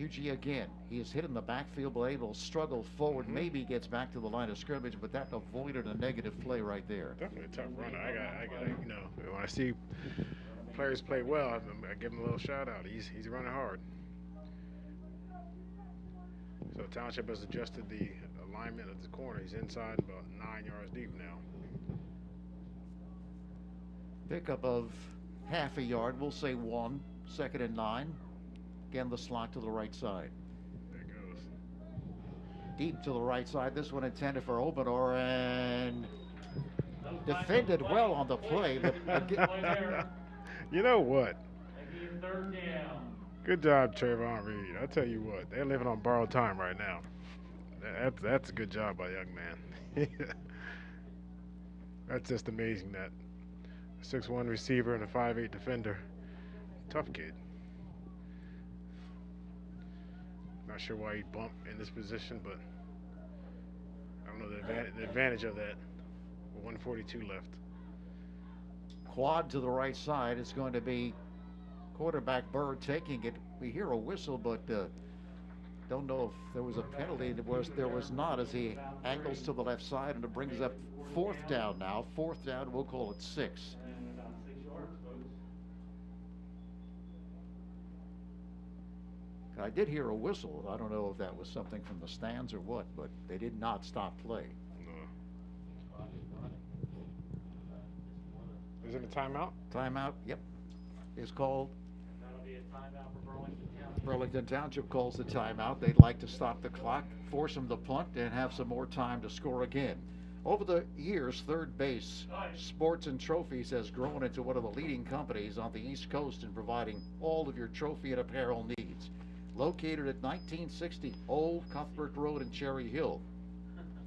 Speaker 2: Hugie again. He is hit in the backfield, but able to struggle forward. Maybe gets back to the line of scrimmage, but that avoided a negative play right there.
Speaker 1: Definitely a tough runner. I got, you know, when I see players play well, I give him a little shout out. He's running hard. So Township has adjusted the alignment of the corner. He's inside about 9 yards deep now.
Speaker 2: Pickup of half a yard. We'll say 1. 2nd and 9. Again, the slot to the right side.
Speaker 1: There it goes.
Speaker 2: Deep to the right side. This one intended for Openor and defended well on the play. But
Speaker 1: You know what? Good job, Trayvon Reed. I tell you what, they're living on borrowed time right now. That's a good job by young man. That's just amazing that a 6'1" receiver and a 5'8" defender. Tough kid. Not sure why he bumped in this position, but I don't know the advantage of that. 142 left.
Speaker 2: Quad to the right side. It's going to be quarterback Bird taking it. We hear a whistle, but don't know if there was a penalty. There was not, as he angles to the left side, and it brings up 4th down now. 4th down, we'll call it 6. I did hear a whistle. I don't know if that was something from the stands or what, but they did not stop play.
Speaker 1: No. Is it a timeout?
Speaker 2: Timeout, yep, is called.
Speaker 3: That'll be a timeout for Burlington Township.
Speaker 2: Burlington Township calls the timeout. They'd like to stop the clock, force them to punt, and have some more time to score again. Over the years, Third Base Sports and Trophies has grown into one of the leading companies on the East Coast in providing all of your trophy and apparel needs. Located at 1960 Old Cuthbert Road in Cherry Hill,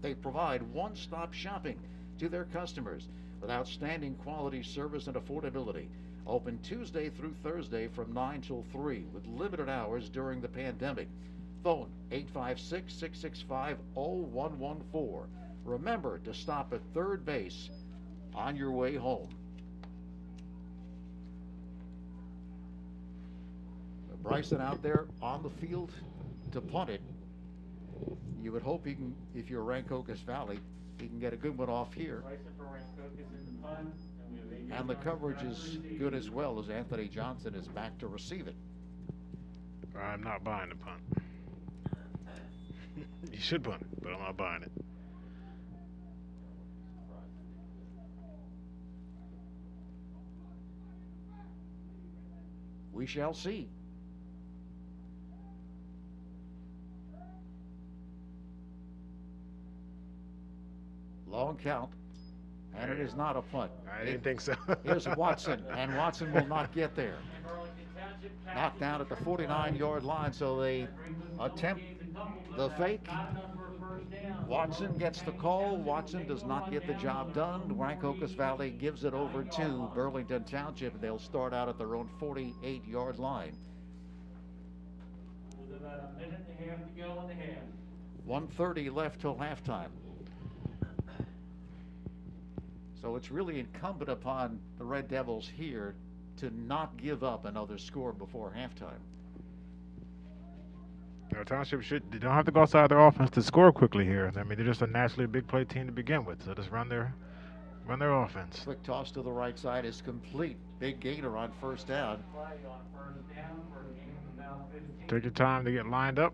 Speaker 2: they provide one-stop shopping to their customers with outstanding quality service and affordability. Open Tuesday through Thursday from 9 till 3 with limited hours during the pandemic. Phone 856-665-0114. Remember to stop at Third Base on your way home. Bryson out there on the field to punt it. You would hope he can, if you're Rancocas Valley, he can get a good one off here.
Speaker 3: Bryson for Rancocas in the punt, and we have 8
Speaker 2: And the
Speaker 3: yards
Speaker 2: coverage
Speaker 3: for
Speaker 2: is
Speaker 3: receiver.
Speaker 2: good as well, as Anthony Johnson is back to receive it.
Speaker 1: I'm not buying the punt. You should punt it, but I'm not buying it.
Speaker 2: We shall see. Long count, and it is not a punt.
Speaker 1: I didn't think so.
Speaker 2: Here's Watson, and Watson will not get there. Knocked down at the 49-yard line, so they attempt the fake. Watson gets the call. Watson does not get the job done. Rancocas Valley gives it over to Burlington Township. They'll start out at their own 48-yard line.
Speaker 3: With about a minute and a half to go in the half.
Speaker 2: 1:30 left till halftime. So it's really incumbent upon the Red Devils here to not give up another score before halftime.
Speaker 1: Township they don't have to go outside their offense to score quickly here. I mean, they're just a naturally big play team to begin with. So just run their offense.
Speaker 2: Quick toss to the right side is complete. Big gainer on first down.
Speaker 3: Play on first down for a gain of about 15.
Speaker 1: Take your time to get lined up.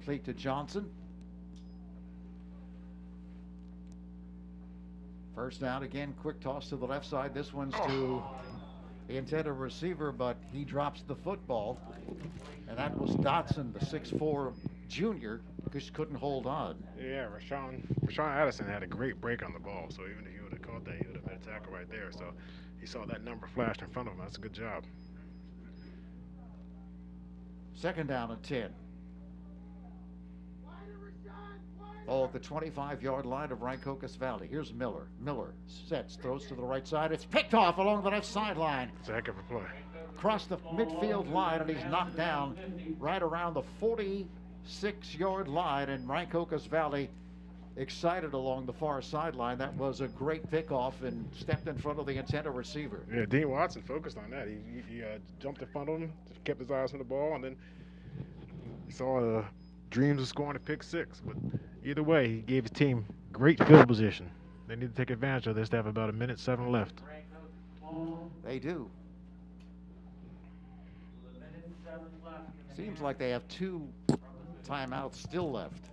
Speaker 2: complete to Johnson. First down again, quick toss to the left side. This one's to the intended receiver, but he drops the football. And that was Dotson, the 6'4" junior, just couldn't hold on.
Speaker 1: Yeah, Rashawn Addison had a great break on the ball, so even if he would have caught that, he would have been a tackle right there. So he saw that number flashed in front of him. That's a good job.
Speaker 2: Second down and 10. Oh, at the 25-yard line of Rancocas Valley. Here's Miller. Miller sets, throws to the right side. It's picked off along the left sideline.
Speaker 1: It's a heck of a play.
Speaker 2: Across the midfield line, and he's knocked down right around the 46-yard line. And Rancocas Valley excited along the far sideline. That was a great pickoff and stepped in front of the intended receiver.
Speaker 1: Yeah, Dean Watson focused on that. He jumped in front of him, kept his eyes on the ball, and then he saw dreams of scoring a pick six. But either way, he gave his team great field position. They need to take advantage of this. They have about 1:07 left.
Speaker 2: They do. Seems like they have 2 timeouts still left.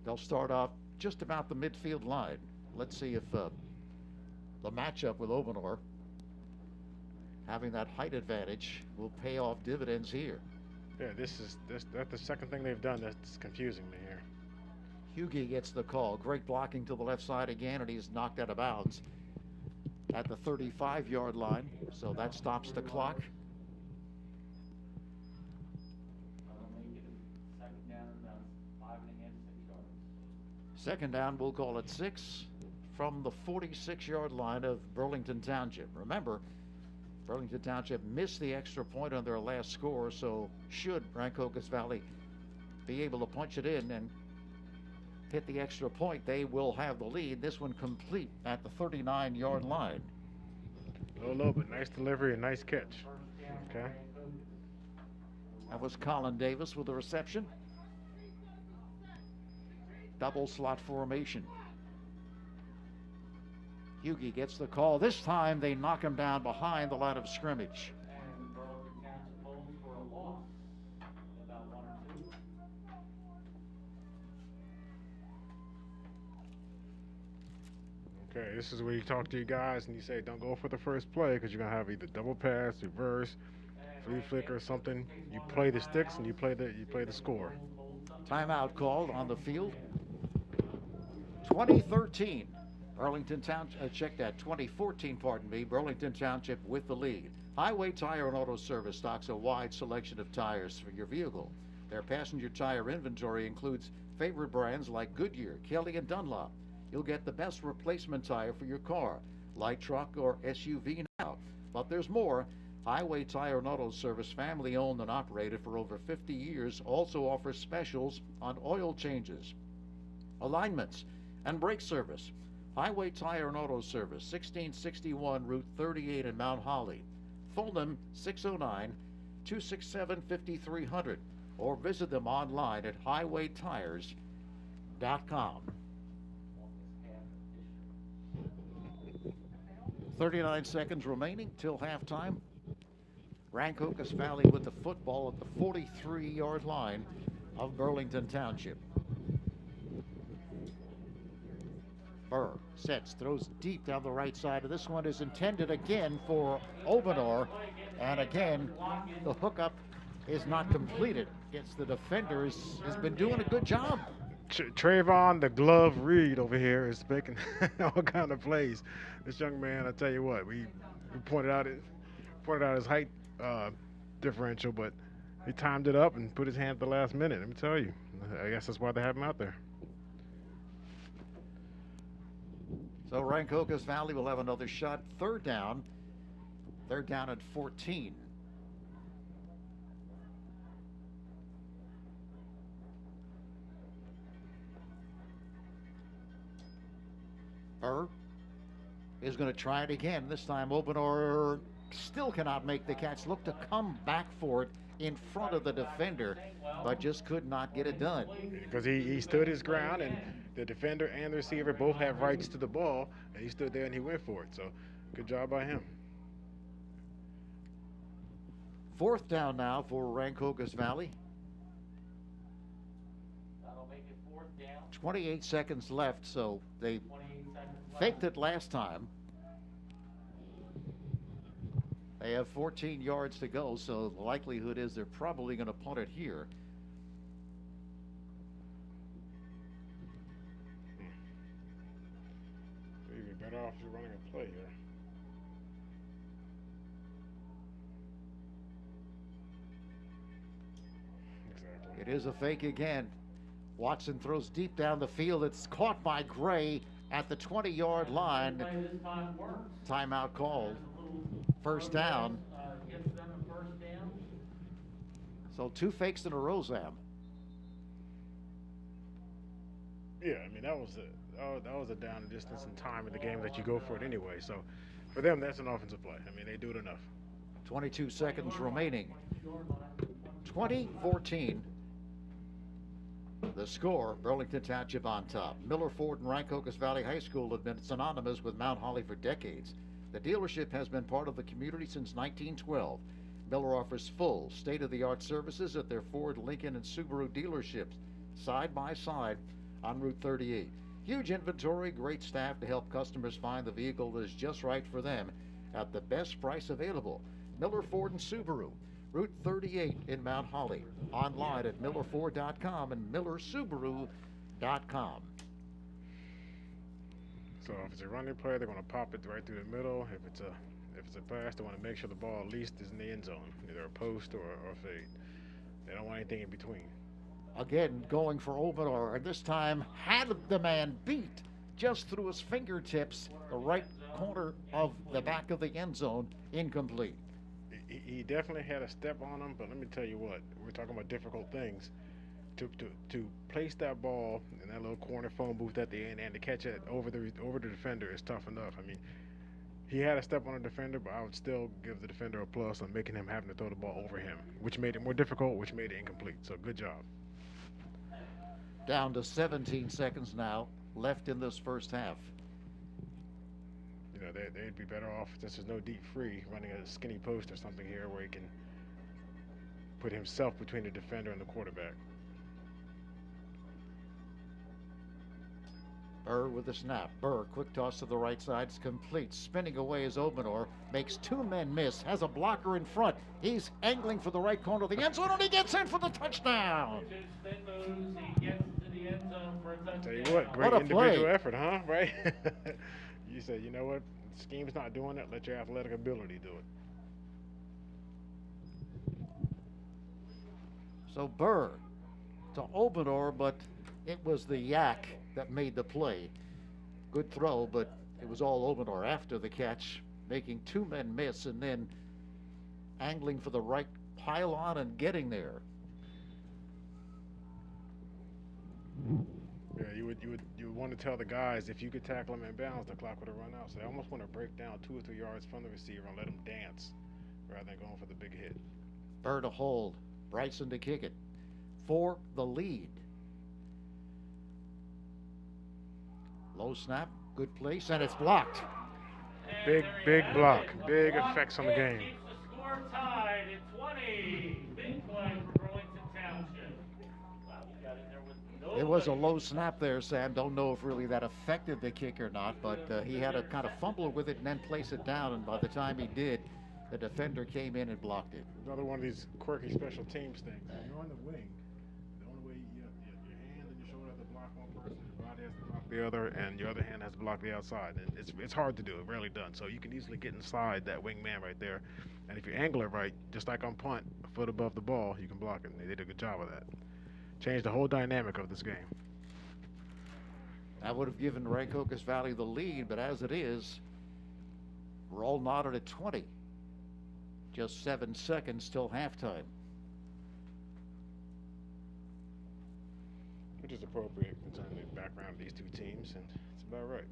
Speaker 2: They'll start off just about the midfield line. Let's see if the matchup with Obanor, having that height advantage, will pay off dividends here.
Speaker 1: Yeah, that's the second thing they've done that's confusing me here.
Speaker 2: Hughie gets the call. Great blocking to the left side again, and he's knocked out of bounds at the 35-yard line. So that stops the clock. Second down, we'll call it 6 from the 46-yard line of Burlington Township. Remember, Burlington Township missed the extra point on their last score, so should Rancocas Valley be able to punch it in and hit the extra point, they will have the lead. This one complete at the 39-yard line.
Speaker 1: Low, but nice delivery and nice catch. Okay.
Speaker 2: That was Colin Davis with the reception. Double slot formation. Hughie gets the call. This time they knock him down behind the line of scrimmage.
Speaker 3: And Burlington Township holds for a loss, about 1 or 2.
Speaker 1: Okay, this is where you talk to your guys and you say, don't go for the first play because you're going to have either double pass, reverse, flea flicker or something. You play the sticks and you play the score.
Speaker 2: Timeout called on the field. 2013. Burlington Township, check that, 2014, pardon me, Burlington Township with the lead. Highway Tire and Auto Service stocks a wide selection of tires for your vehicle. Their passenger tire inventory includes favorite brands like Goodyear, Kelly, and Dunlop. You'll get the best replacement tire for your car, light truck, or SUV now. But there's more. Highway Tire and Auto Service, family owned and operated for over 50 years, also offers specials on oil changes, alignments, and brake service. Highway Tire and Auto Service, 1661 Route 38 in Mount Holly. Phone them 609-267-5300 or visit them online at highwaytires.com. 39 seconds remaining till halftime. Rancocas Valley with the football at the 43-yard line of Burlington Township. Burr sets, throws deep down the right side. And this one is intended again for Obanor. And again, the hookup is not completed. Against the defenders, has been doing a good job.
Speaker 1: Trayvon, the glove Reed over here, is making all kind of plays. This young man, I tell you what, we pointed out his height differential, but he timed it up and put his hand at the last minute. Let me tell you, I guess that's why they have him out there.
Speaker 2: So Rancocas Valley will have another shot. Third down. They're down at 14. Burr is going to try it again. This time Obanor still cannot make the catch. Looked to come back for it in front of the defender, but just could not get it done.
Speaker 1: Because he stood his ground, and the defender and the receiver both have rights to the ball, and he stood there and he went for it. So good job by him.
Speaker 2: Fourth down now for Rancocas Valley.
Speaker 3: make it 4th down,
Speaker 2: 28 seconds left, so they
Speaker 3: 28 seconds left.
Speaker 2: faked it last time. They have 14 yards to go, so the likelihood is they're probably going to punt it here.
Speaker 1: You'd be better off just running a play here. Exactly.
Speaker 2: It is a fake again. Watson throws deep down the field. It's caught by Gray at the 20-yard line.
Speaker 3: Play this time works.
Speaker 2: Timeout called.
Speaker 3: There's a little
Speaker 2: First down.
Speaker 3: Gets them a 1st down.
Speaker 2: So 2 fakes in a row, Sam.
Speaker 1: Yeah, I mean that was a down and distance and time in the game that you go for it anyway. So for them, that's an offensive play. I mean they do it enough.
Speaker 2: 22 seconds remaining. 20-14. The score, Burlington Township on top. Miller Ford and Rancocas Valley High School have been synonymous with Mount Holly for decades. The dealership has been part of the community since 1912. Miller offers full, state-of-the-art services at their Ford, Lincoln, and Subaru dealerships, side by side on Route 38. Huge inventory, great staff to help customers find the vehicle that is just right for them at the best price available. Miller Ford and Subaru, Route 38 in Mount Holly. Online at millerford.com and millersubaru.com.
Speaker 1: So if it's a running play, they're going to pop it right through the middle. If it's a pass, they want to make sure the ball at least is in the end zone, either a post or fade. They don't want anything in between.
Speaker 2: Again, going for Obador, and this time had the man beat just through his fingertips, the right corner of the back of the end zone, incomplete.
Speaker 1: He definitely had a step on him, but let me tell you what, we're talking about difficult things. To place that ball in that little corner phone booth at the end and to catch it over the defender is tough enough. I mean, he had a step on the defender, but I would still give the defender a plus on making him having to throw the ball over him, which made it more difficult, which made it incomplete. So good job.
Speaker 2: Down to 17 seconds now left in this first half.
Speaker 1: You know, they'd be better off, since there's no deep free, running a skinny post or something here where he can put himself between the defender and the quarterback.
Speaker 2: Burr with the snap. Burr, quick toss to the right side. It's complete. Spinning away is Obenor. Makes 2 men miss. Has a blocker in front. He's angling for the right corner of the end zone, and he gets in for the touchdown.
Speaker 3: Then moves, he gets to the end zone for a touchdown.
Speaker 1: Tell you what, great
Speaker 2: What a
Speaker 1: individual
Speaker 2: play.
Speaker 1: effort, huh? Right? You said, you know what? The scheme's not doing it. Let your athletic ability do it.
Speaker 2: So Burr to Obenor, but it was the yak that made the play. Good throw, but it was all Obenor after the catch, making 2 men miss and then angling for the right pylon and getting there.
Speaker 1: Yeah, you would want to tell the guys, if you could tackle him in bounds, the clock would have run out. So they almost want to break down 2 or 3 yards from the receiver and let him dance rather than going for the big hit.
Speaker 2: Burr to hold. Bryson to kick it for the lead. Low snap, good place, and it's blocked.
Speaker 1: Big block, big effects on the game.
Speaker 3: Keeps the score tied at 20. Big play for Burlington Township. Wow, he got in there with no.
Speaker 2: It was a low snap there, Sam. Don't know if really that affected the kick or not, but he had to kind of fumble with it and then place it down, and by the time he did, the defender came in and blocked it.
Speaker 1: Another one of these quirky special teams things. When you're on the wing, the only way your hand and your shoulder have to block one person, your body has to block the other, and your other hand has to block the outside. And it's hard to do. It rarely done. So you can easily get inside that wing man right there. And if you angle it right, just like on punt, a foot above the ball, you can block it. And they did a good job of that. Changed the whole dynamic of this game.
Speaker 2: That would have given Rancocas Valley the lead, but as it is, we're all knotted at 20. Just 7 seconds till halftime.
Speaker 1: Which is appropriate considering the background of these 2 teams, and it's about right.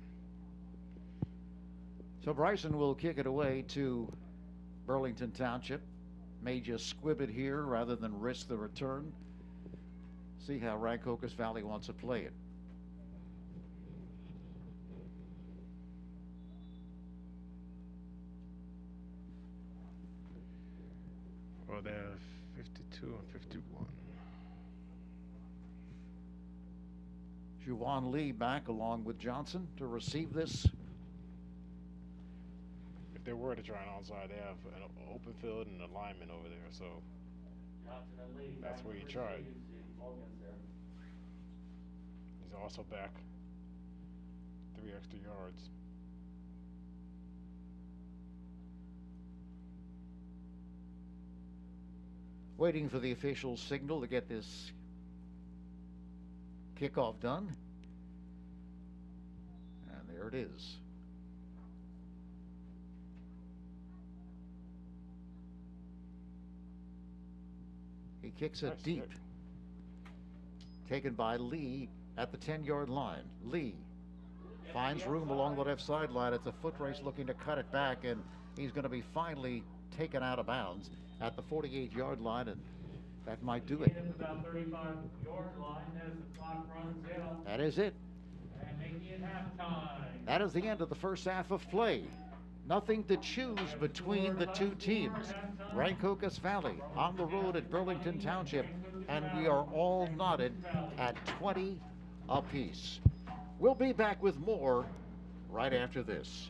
Speaker 2: So Bryson will kick it away to Burlington Township. May just squib it here rather than risk the return. See how Rancocas Valley wants to play it.
Speaker 1: Well, they have 52 and 51.
Speaker 2: Juwan Lee back along with Johnson to receive this.
Speaker 1: If they were to try an onside, they have an open field and a lineman over there, so that's where he tried. He's also back 3 extra yards.
Speaker 2: Waiting for the official signal to get this kickoff done. And there it is. He kicks it deep.
Speaker 1: Hit.
Speaker 2: Taken by Lee at the 10-yard line. Lee finds room along the left sideline. It's a foot race looking to cut it back, and he's going to be finally taken out of bounds at the 48-yard line, and that might do it.
Speaker 3: About 35-yard line as the clock runs out.
Speaker 2: That is it.
Speaker 3: And making it halftime.
Speaker 2: That is the end of the first half of play. Nothing to choose between the two teams. Rancocas Valley on the road at Burlington Township, and we are all knotted at 20 apiece. We'll be back with more right after this.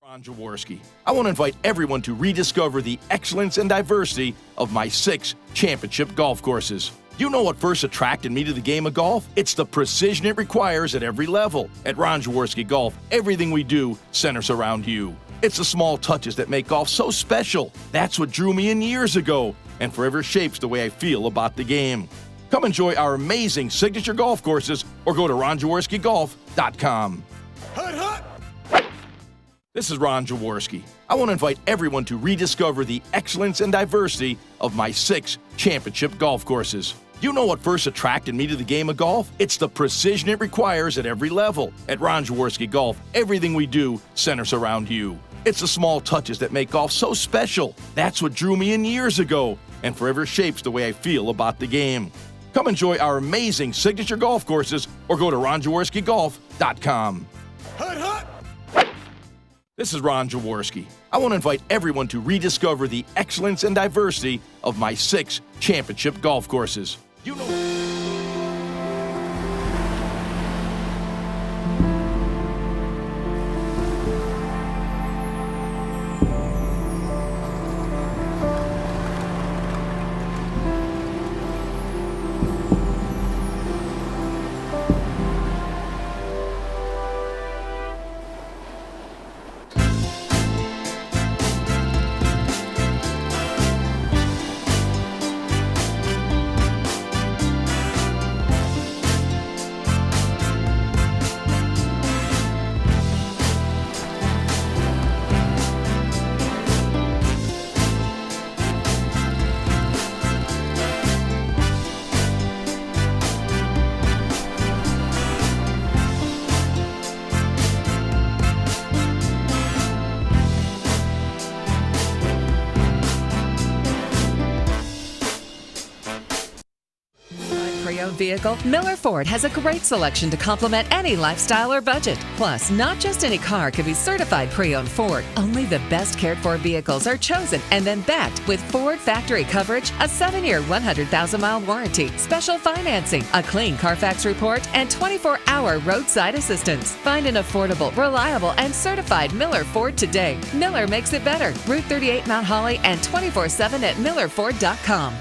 Speaker 4: Ron Jaworski. I want to invite everyone to rediscover the excellence and diversity of my 6 championship golf courses. You know what first attracted me to the game of golf? It's the precision it requires at every level. At Ron Jaworski Golf, everything we do centers around you. It's the small touches that make golf so special. That's what drew me in years ago and forever shapes the way I feel about the game. Come enjoy our amazing signature golf courses or go to ronjaworskigolf.com.
Speaker 5: Hut, hut!
Speaker 4: This is Ron Jaworski. I want to invite everyone to rediscover the excellence and diversity of my 6 championship golf courses. You know what first attracted me to the game of golf? It's the precision it requires at every level. At Ron Jaworski Golf, everything we do centers around you. It's the small touches that make golf so special. That's what drew me in years ago and forever shapes the way I feel about the game. Come enjoy our amazing signature golf courses or go to ronjaworskigolf.com.
Speaker 5: Hut, hut!
Speaker 4: This is Ron Jaworski. I want to invite everyone to rediscover the excellence and diversity of my 6 championship golf courses. You know.
Speaker 6: Pre-owned vehicle, Miller Ford has a great selection to complement any lifestyle or budget. Plus, not just any car can be certified pre-owned Ford. Only the best cared for vehicles are chosen and then backed with Ford factory coverage, a 7-year, 100,000-mile warranty, special financing, a clean Carfax report, and 24-hour roadside assistance. Find an affordable, reliable, and certified Miller Ford today. Miller makes it better. Route 38 Mount Holly and 24/7 at millerford.com.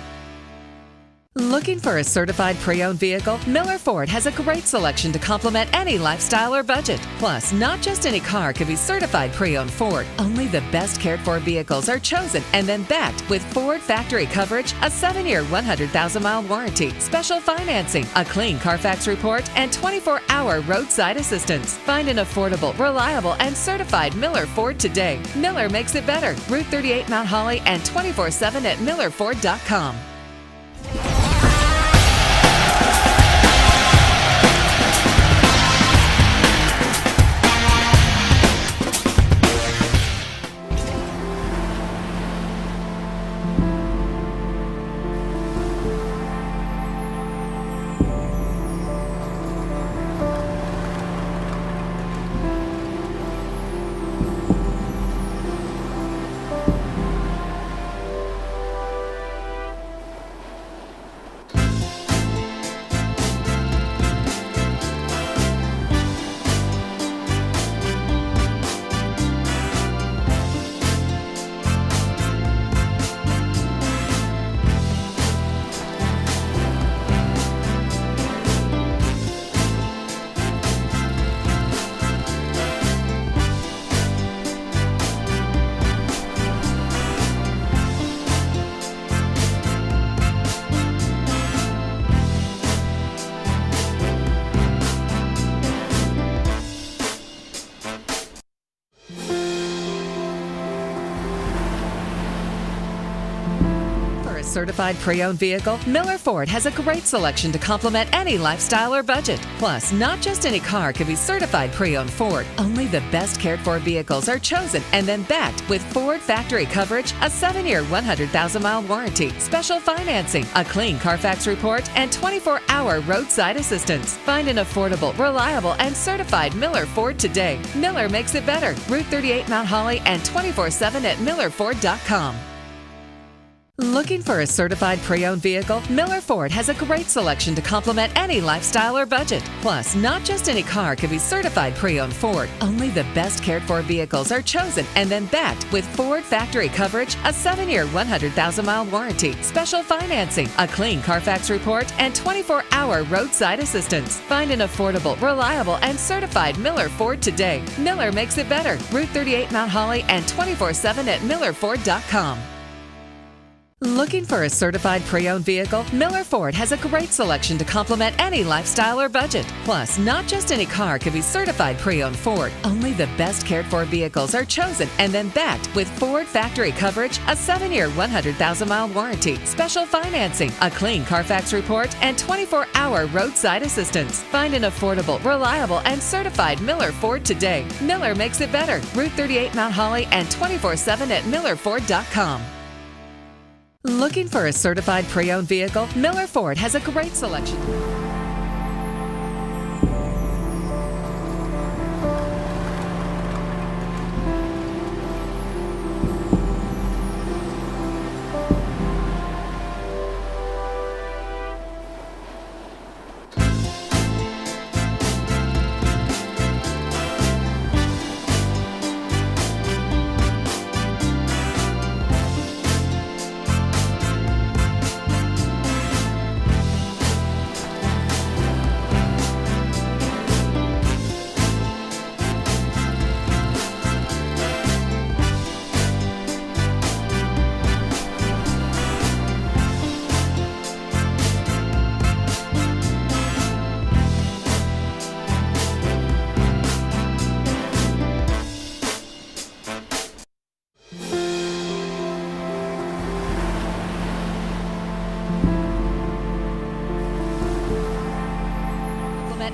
Speaker 6: Looking for a certified pre-owned vehicle? Miller Ford has a great selection to complement any lifestyle or budget. Plus, not just any car can be certified pre-owned Ford. Only the best cared for vehicles are chosen and then backed with Ford factory coverage, a 7-year, 100,000-mile warranty, special financing, a clean Carfax report, and 24-hour roadside assistance. Find an affordable, reliable, and certified Miller Ford today. Miller makes it better. Route 38 Mount Holly and 24/7 at millerford.com. For a certified pre-owned vehicle, Miller Ford has a great selection to complement any lifestyle or budget. Plus, not just any car can be certified pre-owned Ford. Only the best cared for vehicles are chosen and then backed with Ford factory coverage, a 7-year, 100,000-mile warranty, special financing, a clean Carfax report, and 24-hour roadside assistance. Find an affordable, reliable, and certified Miller Ford today. Miller makes it better. Route 38 Mount Holly and 24/7 at millerford.com. Looking for a certified pre-owned vehicle? Miller Ford has a great selection to complement any lifestyle or budget. Plus, not just any car can be certified pre-owned Ford. Only the best cared for vehicles are chosen and then backed with Ford factory coverage, a 7-year, 100,000-mile warranty, special financing, a clean Carfax report, and 24-hour roadside assistance. Find an affordable, reliable, and certified Miller Ford today. Miller makes it better. Route 38 Mount Holly and 24/7 at millerford.com. Looking for a certified pre-owned vehicle? Miller Ford has a great selection to complement any lifestyle or budget. Plus, not just any car can be certified pre-owned Ford. Only the best cared for vehicles are chosen and then backed with Ford factory coverage, a 7-year, 100,000-mile warranty, special financing, a clean Carfax report, and 24-hour roadside assistance. Find an affordable, reliable, and certified Miller Ford today. Miller makes it better. Route 38 Mount Holly and 24/7 at millerford.com. Looking for a certified pre-owned vehicle? Miller Ford has a great selection.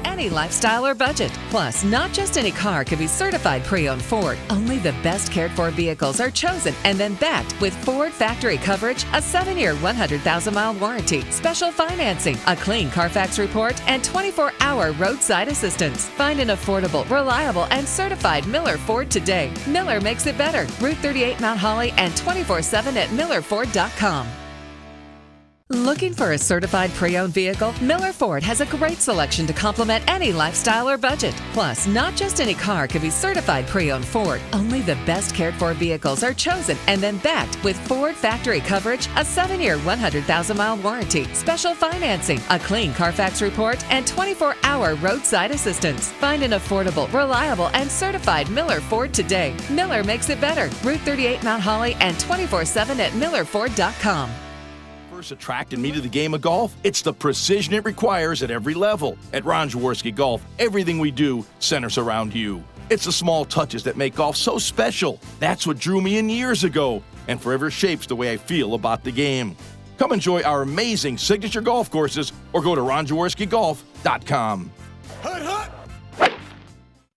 Speaker 6: Any lifestyle or budget. Plus, not just any car can be certified pre-owned Ford. Only the best cared for vehicles are chosen and then backed with Ford factory coverage, a 7-year, 100,000-mile warranty, special financing, a clean Carfax report, and 24-hour roadside assistance. Find an affordable, reliable, and certified Miller Ford today. Miller makes it better. Route 38 Mount Holly and 24/7 at millerford.com. Looking for a certified pre-owned vehicle? Miller Ford has a great selection to complement any lifestyle or budget. Plus, not just any car can be certified pre-owned Ford. Only the best cared for vehicles are chosen and then backed with Ford factory coverage, a 7-year, 100,000-mile warranty, special financing, a clean Carfax report, and 24-hour roadside assistance. Find an affordable, reliable, and certified Miller Ford today. Miller makes it better. Route 38 Mount Holly and 24/7 at millerford.com.
Speaker 4: First attracted me to the game of golf? It's the precision it requires at every level. At Ron Jaworski Golf, everything we do centers around you. It's the small touches that make golf so special. That's what drew me in years ago and forever shapes the way I feel about the game. Come enjoy our amazing signature golf courses or go to ronjaworskigolf.com.
Speaker 5: Hut, hut.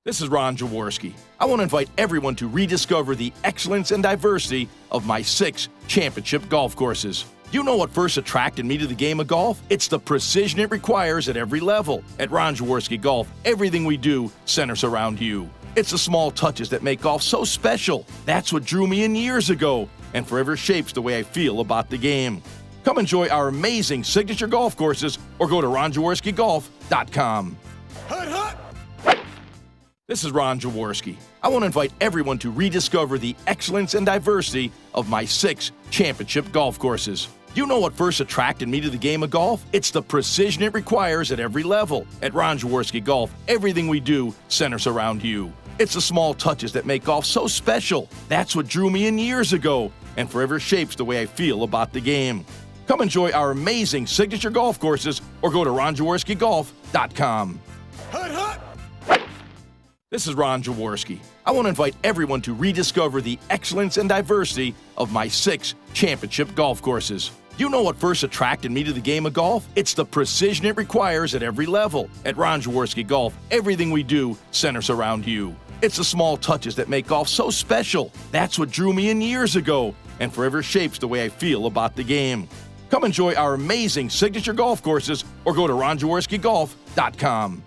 Speaker 4: This is Ron Jaworski. I want to invite everyone to rediscover the excellence and diversity of my 6 championship golf courses. You know what first attracted me to the game of golf? It's the precision it requires at every level. At Ron Jaworski Golf, everything we do centers around you. It's the small touches that make golf so special. That's what drew me in years ago and forever shapes the way I feel about the game. Come enjoy our amazing signature golf courses or go to ronjaworskigolf.com.
Speaker 5: Hut, hut.
Speaker 4: This is Ron Jaworski. I want to invite everyone to rediscover the excellence and diversity of my 6 championship golf courses. You know what first attracted me to the game of golf? It's the precision it requires at every level. At Ron Jaworski Golf, everything we do centers around you. It's the small touches that make golf so special. That's what drew me in years ago and forever shapes the way I feel about the game. Come enjoy our amazing signature golf courses or go to ronjaworskigolf.com.
Speaker 5: Hut, hut.
Speaker 4: This is Ron Jaworski. I want to invite everyone to rediscover the excellence and diversity of my 6 championship golf courses. You know what first attracted me to the game of golf? It's the precision it requires at every level. At Ron Jaworski Golf, everything we do centers around you. It's the small touches that make golf so special. That's what drew me in years ago and forever shapes the way I feel about the game. Come enjoy our amazing signature golf courses or go to ronjaworskigolf.com.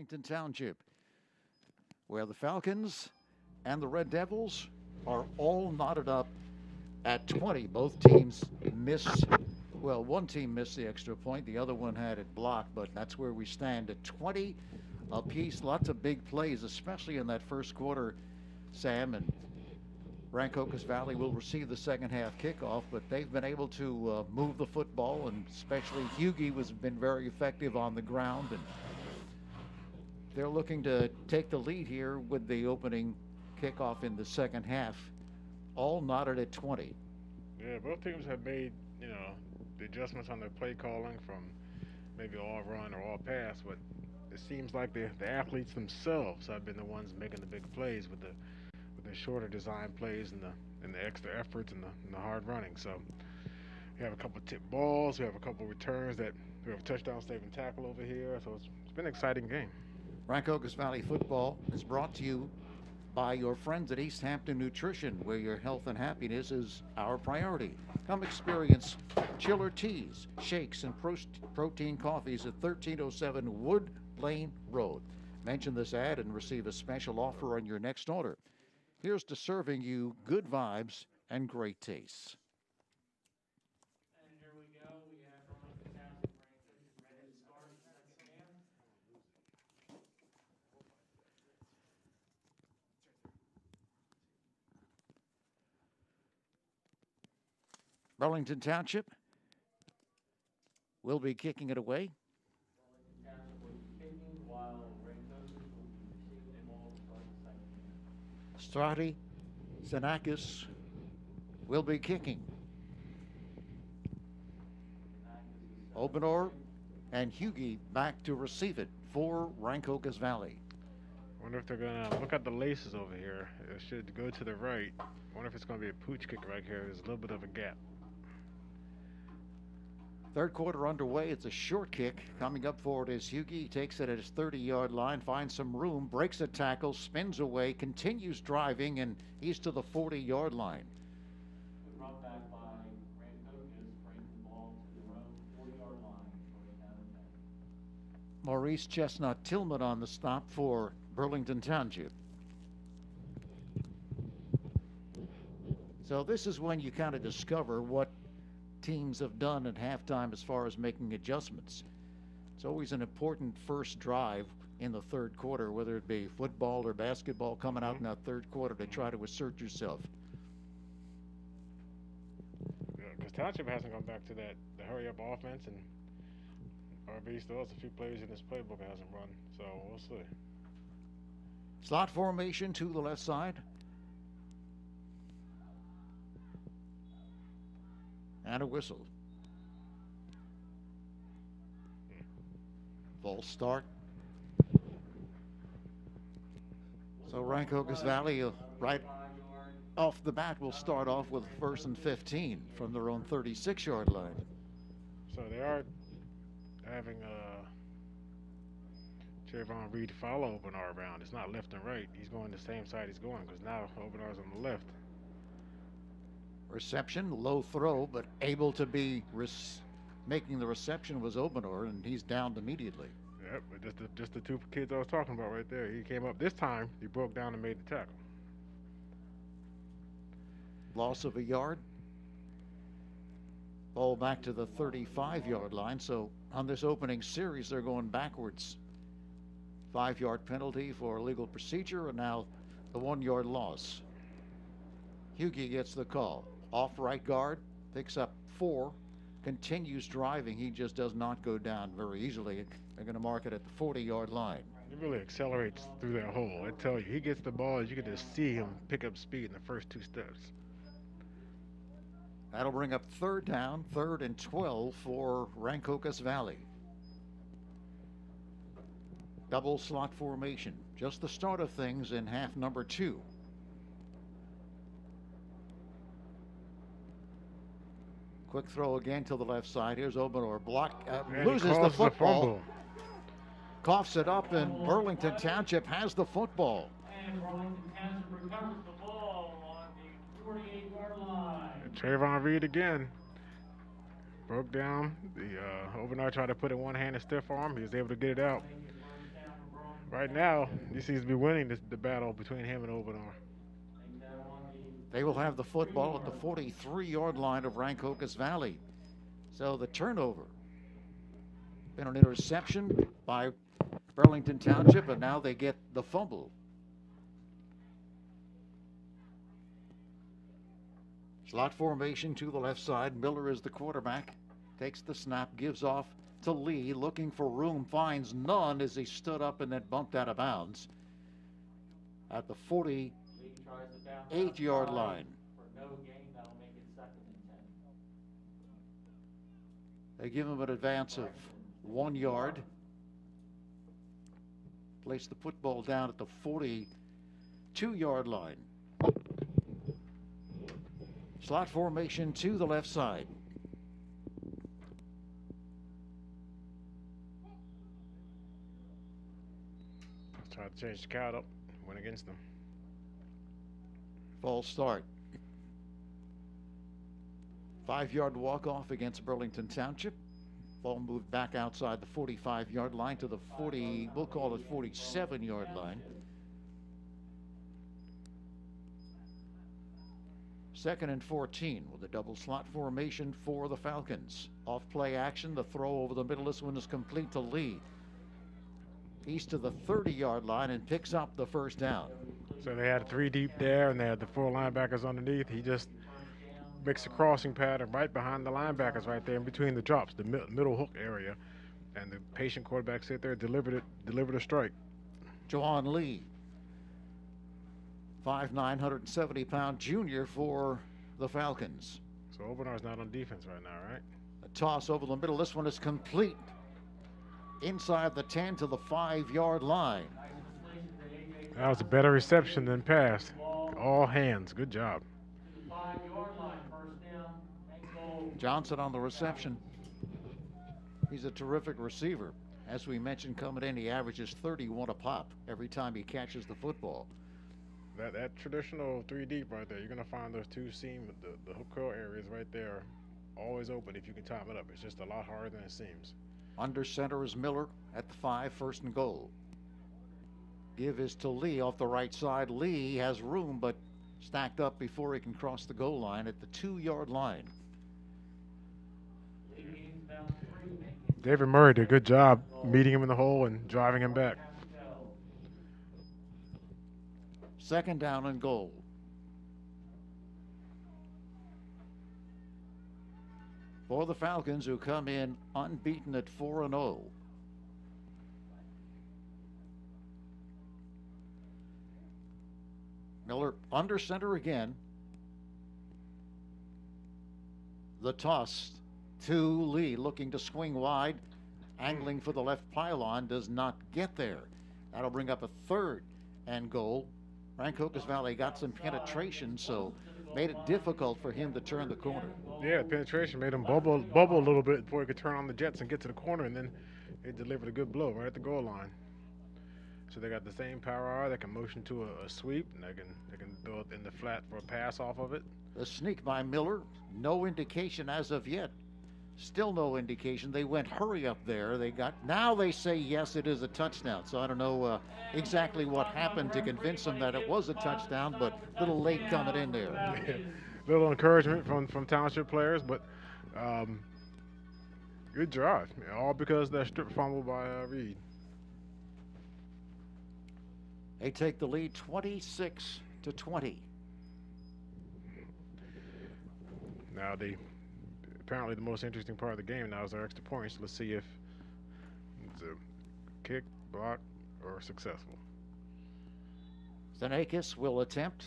Speaker 2: Burlington Township, where the Falcons and the Red Devils are all knotted up at 20. Both teams missed. Well, one team missed the extra point. The other one had it blocked, but that's where we stand at 20 apiece. Lots of big plays, especially in that first quarter, Sam. And Rancocas Valley will receive the second half kickoff, but they've been able to move the football, and especially Hughie has been very effective on the ground. And they're looking to take the lead here with the opening kickoff in the second half, all knotted at 20.
Speaker 1: Yeah, both teams have made, the adjustments on their play calling from maybe all run or all pass, but it seems like the athletes themselves have been the ones making the big plays with the shorter design plays and the extra efforts and the hard running. So we have a couple tipped balls, we have a couple returns we have a touchdown saving tackle over here. So it's been an exciting game.
Speaker 2: Rancocas Valley football is brought to you by your friends at East Hampton Nutrition, where your health and happiness is our priority. Come experience chiller teas, shakes, and protein coffees at 1307 Wood Lane Road. Mention this ad and receive a special offer on your next order. Here's to serving you good vibes and great tastes.
Speaker 3: And here we go. We have Burlington Township Rancocas ready to start the second half.
Speaker 2: Burlington Township will be kicking it away.
Speaker 3: Burlington Township will be kicking while Rancocas will be receiving the ball to start the second half.
Speaker 2: Strati Zanakis will be kicking. Obenor and Hughie back to receive it for Rancocas Valley.
Speaker 1: I wonder if they're going to look at the laces over here. It should go to the right. I wonder if it's going to be a pooch kick right here. There's a little bit of a gap.
Speaker 2: Third quarter underway. It's a short kick. Coming up for it is Hughie. He takes it at his 30-yard line, finds some room, breaks a tackle, spins away, continues driving, and he's to the 40-yard line.
Speaker 3: Good run back by Rancocas, brings the ball to their own 40-yard line, first down and 10.
Speaker 2: Maurice Chestnut Tillman on the stop for Burlington Township. So this is when you kind of discover what teams have done at halftime as far as making adjustments. It's always an important first drive in the third quarter, whether it be football or basketball, coming out in that third quarter to try to assert yourself.
Speaker 1: Yeah, because Township hasn't gone back to the hurry-up offense, and RV still has a few plays in this playbook that hasn't run, so we'll see.
Speaker 2: Slot formation to the left side. And a whistle. False start. So Rancocas Valley, right off the bat, will start off with 1st and 15 from their own 36-yard line.
Speaker 1: So they are having Trayvon Reed follow Obenar around. It's not left and right. He's going the same side he's going, because now Obenar's on the left.
Speaker 2: Reception, low throw, but able to be making the reception was Obenor, and he's downed immediately.
Speaker 1: Yep, but just the two kids I was talking about right there. He came up this time, he broke down and made the tackle.
Speaker 2: Loss of a yard. Ball back to the 35-yard line. So on this opening series, they're going backwards. 5-yard penalty for illegal procedure, and now the 1-yard loss. Hughie gets the call. Off right guard, picks up 4, continues driving. He just does not go down very easily. They're going to mark it at the 40-yard line.
Speaker 1: He really accelerates through that hole. I tell you, he gets the ball, you can just see him pick up speed in the first 2 steps.
Speaker 2: That'll bring up 3rd down, 3rd and 12 for Rancocas Valley. Double slot formation, just the start of things in half number 2. Quick throw again to the left side. Here's Obenor. Loses the football. Coughs it up, and Burlington Township has the football.
Speaker 3: And Burlington Township recovers the ball on the 48-yard line.
Speaker 1: And Trayvon Reed again. Broke down. The Obenar tried to put in one hand and stiff arm. He was able to get it out. Right now, he seems to be winning the battle between him and Obenar.
Speaker 2: They will have the football at the 43-yard line of Rancocas Valley. So the turnover. Been an interception by Burlington Township, and now they get the fumble. Slot formation to the left side. Miller is the quarterback. Takes the snap, gives off to Lee, looking for room, finds none as he stood up and then bumped out of bounds at the 48-yard line.
Speaker 3: For no gain, that'll make it 2nd and 10.
Speaker 2: They give him an advance of 1 yard. Place the football down at the 42-yard line. Slot formation to the left side.
Speaker 1: Tried to change the count up, went against them.
Speaker 2: False start. 5-yard walk-off against Burlington Township. Ball moved back outside the 45-yard line to the 40, we'll call it 47-yard line. 2nd and 14 with a double slot formation for the Falcons. Off play action, the throw over the middle. This one is complete to Lee. He's to the 30-yard line and picks up the first down.
Speaker 1: So they had 3 deep there, and they had the 4 linebackers underneath. He just makes a crossing pattern right behind the linebackers right there in between the drops, the middle hook area. And the patient quarterback sit there, delivered a strike.
Speaker 2: Jawan Lee, 5'9", 170-pound junior for the Falcons.
Speaker 1: So Obenar's not on defense right now, right?
Speaker 2: A toss over the middle. This one is complete. Inside the 10 to the 5-yard line.
Speaker 1: That was a better reception than pass. All hands. Good job.
Speaker 3: 5-yard line, 1st down, and goal.
Speaker 2: Johnson on the reception. He's a terrific receiver. As we mentioned, coming in, he averages 31 a pop every time he catches the football.
Speaker 1: That traditional 3 deep right there, you're going to find those 2 seam, the hook curl areas right there, always open if you can time it up. It's just a lot harder than it seems.
Speaker 2: Under center is Miller at the 5, 1st and goal. Give is to Lee off the right side. Lee has room, but stacked up before he can cross the goal line at the 2-yard line.
Speaker 1: David Murray did a good job meeting him in the hole and driving him back.
Speaker 2: 2nd down and goal. For the Falcons, who come in unbeaten at 4-0. Miller under center again. The toss to Lee, looking to swing wide, angling for the left pylon, does not get there. That'll bring up a 3rd and goal. Rancocas Valley got some penetration, so made it difficult for him to turn the corner.
Speaker 1: Yeah, penetration made him bubble a little bit before he could turn on the jets and get to the corner, and then they delivered a good blow right at the goal line. So they got the same power. They can motion to a sweep, and they can throw it in the flat for a pass off of it.
Speaker 2: The sneak by Miller, no indication as of yet. Still no indication. They went hurry up there. Now they say yes, it is a touchdown. So I don't know exactly what happened to convince them that it was a touchdown, but a little late coming in there.
Speaker 1: Little encouragement from Township players, but good drive. All because of that strip fumble by Reed.
Speaker 2: They take the lead 26-20.
Speaker 1: Now apparently the most interesting part of the game now is our extra points. Let's see if it's a kick, block, or successful.
Speaker 2: Zanakis will attempt.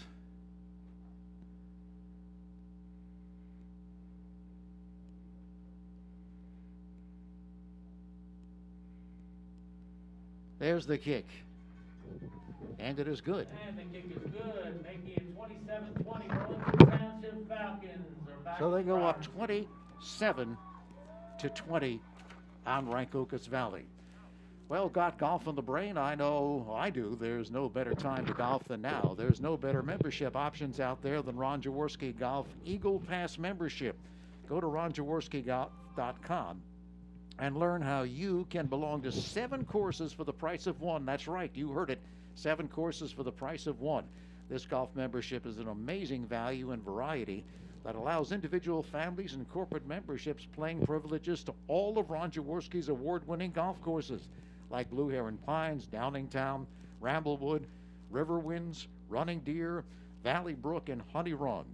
Speaker 2: There's the kick. And it is good.
Speaker 3: And the kick is good, making it 27-20. Burlington Township Falcons are back.
Speaker 2: So they go up 27-20 on Rancocas Valley. Well, got golf on the brain? I know I do. There's no better time to golf than now. There's no better membership options out there than Ron Jaworski Golf Eagle Pass membership. Go to ronjaworskigolf.com and learn how you can belong to 7 courses for the price of 1. That's right, you heard it. 7 courses for the price of 1. This golf membership is an amazing value and variety that allows individual families and corporate memberships playing privileges to all of Ron Jaworski's award-winning golf courses, like Blue Heron Pines, Downingtown, Ramblewood, Riverwinds, Running Deer, Valley Brook, and Honey Run.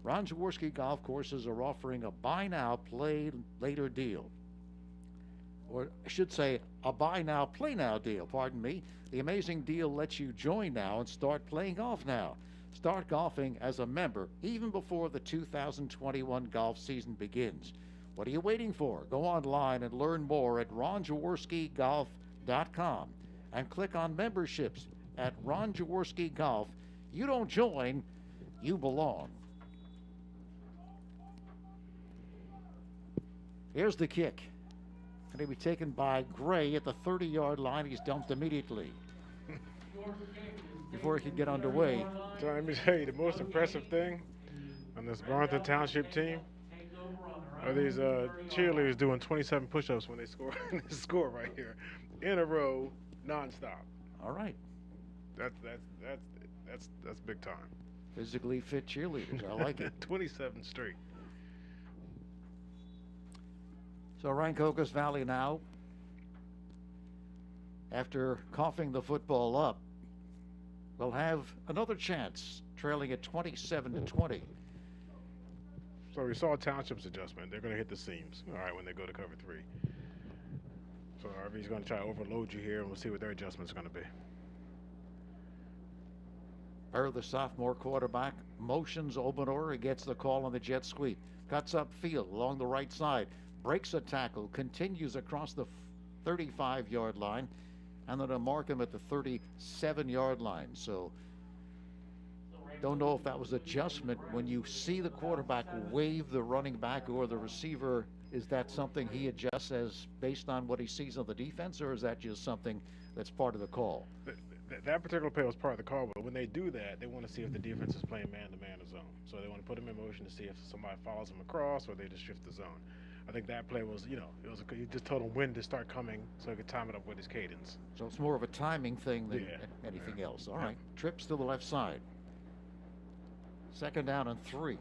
Speaker 2: Ron Jaworski golf courses are offering a buy now, play later deal. Or I should say, a buy now, play now deal, pardon me. The amazing deal lets you join now and start playing golf now. Start golfing as a member even before the 2021 golf season begins. What are you waiting for? Go online and learn more at ronjaworskigolf.com and click on memberships at Ron Jaworski Golf. You don't join, you belong. Here's the kick. Going to be taken by Gray at the 30-yard line. He's dumped immediately before he could get underway.
Speaker 1: So let me tell you, the most impressive thing on this Burlington Township team are these cheerleaders doing 27 push-ups when they score. This score right here, in a row, nonstop.
Speaker 2: All right.
Speaker 1: That's big time.
Speaker 2: Physically fit cheerleaders. I like it.
Speaker 1: 27 straight.
Speaker 2: So Rancocas Valley now, after coughing the football up, will have another chance, trailing at 27-20.
Speaker 1: So we saw Township's adjustment. They're going to hit the seams, all right, when they go to cover 3. So RV's going to try to overload you here, and we'll see what their adjustment's going to be.
Speaker 2: The sophomore quarterback motions Obenor. He gets the call on the jet sweep. Cuts upfield along the right side. Breaks a tackle. Continues across the 35-yard line. And then to mark him at the 37-yard line. So don't know if that was adjustment. When you see the quarterback wave the running back or the receiver, is that something he adjusts as based on what he sees on the defense, or is that just something that's part of the call?
Speaker 1: That particular play was part of the call, but when they do that, they want to see if the defense is playing man-to-man or zone. So they want to put him in motion to see if somebody follows him across or they just shift the zone. I think that play was, you just told him when to start coming so he could time it up with his cadence.
Speaker 2: So it's more of a timing thing than anything else. All right, trips to the left side. 2nd down and 3.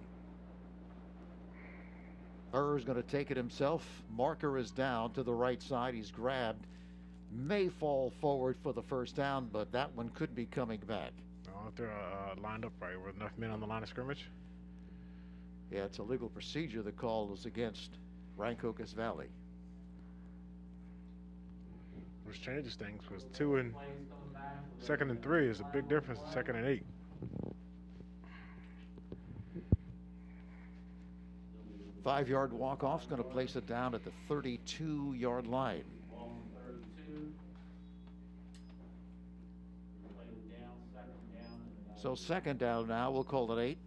Speaker 2: Burr's going to take it himself. Marker is down to the right side. He's grabbed. May fall forward for the 1st down, but that one could be coming back.
Speaker 1: I don't know if they're lined up right with enough men on the line of scrimmage.
Speaker 2: Yeah, it's a legal procedure. The call is against Rancocas Valley.
Speaker 1: Which changes things, because 2nd and 3 is a big difference in 2nd and 8.
Speaker 2: Five-yard walk-off is going to place it down at the 32-yard line. So 2nd down now, we'll call it 8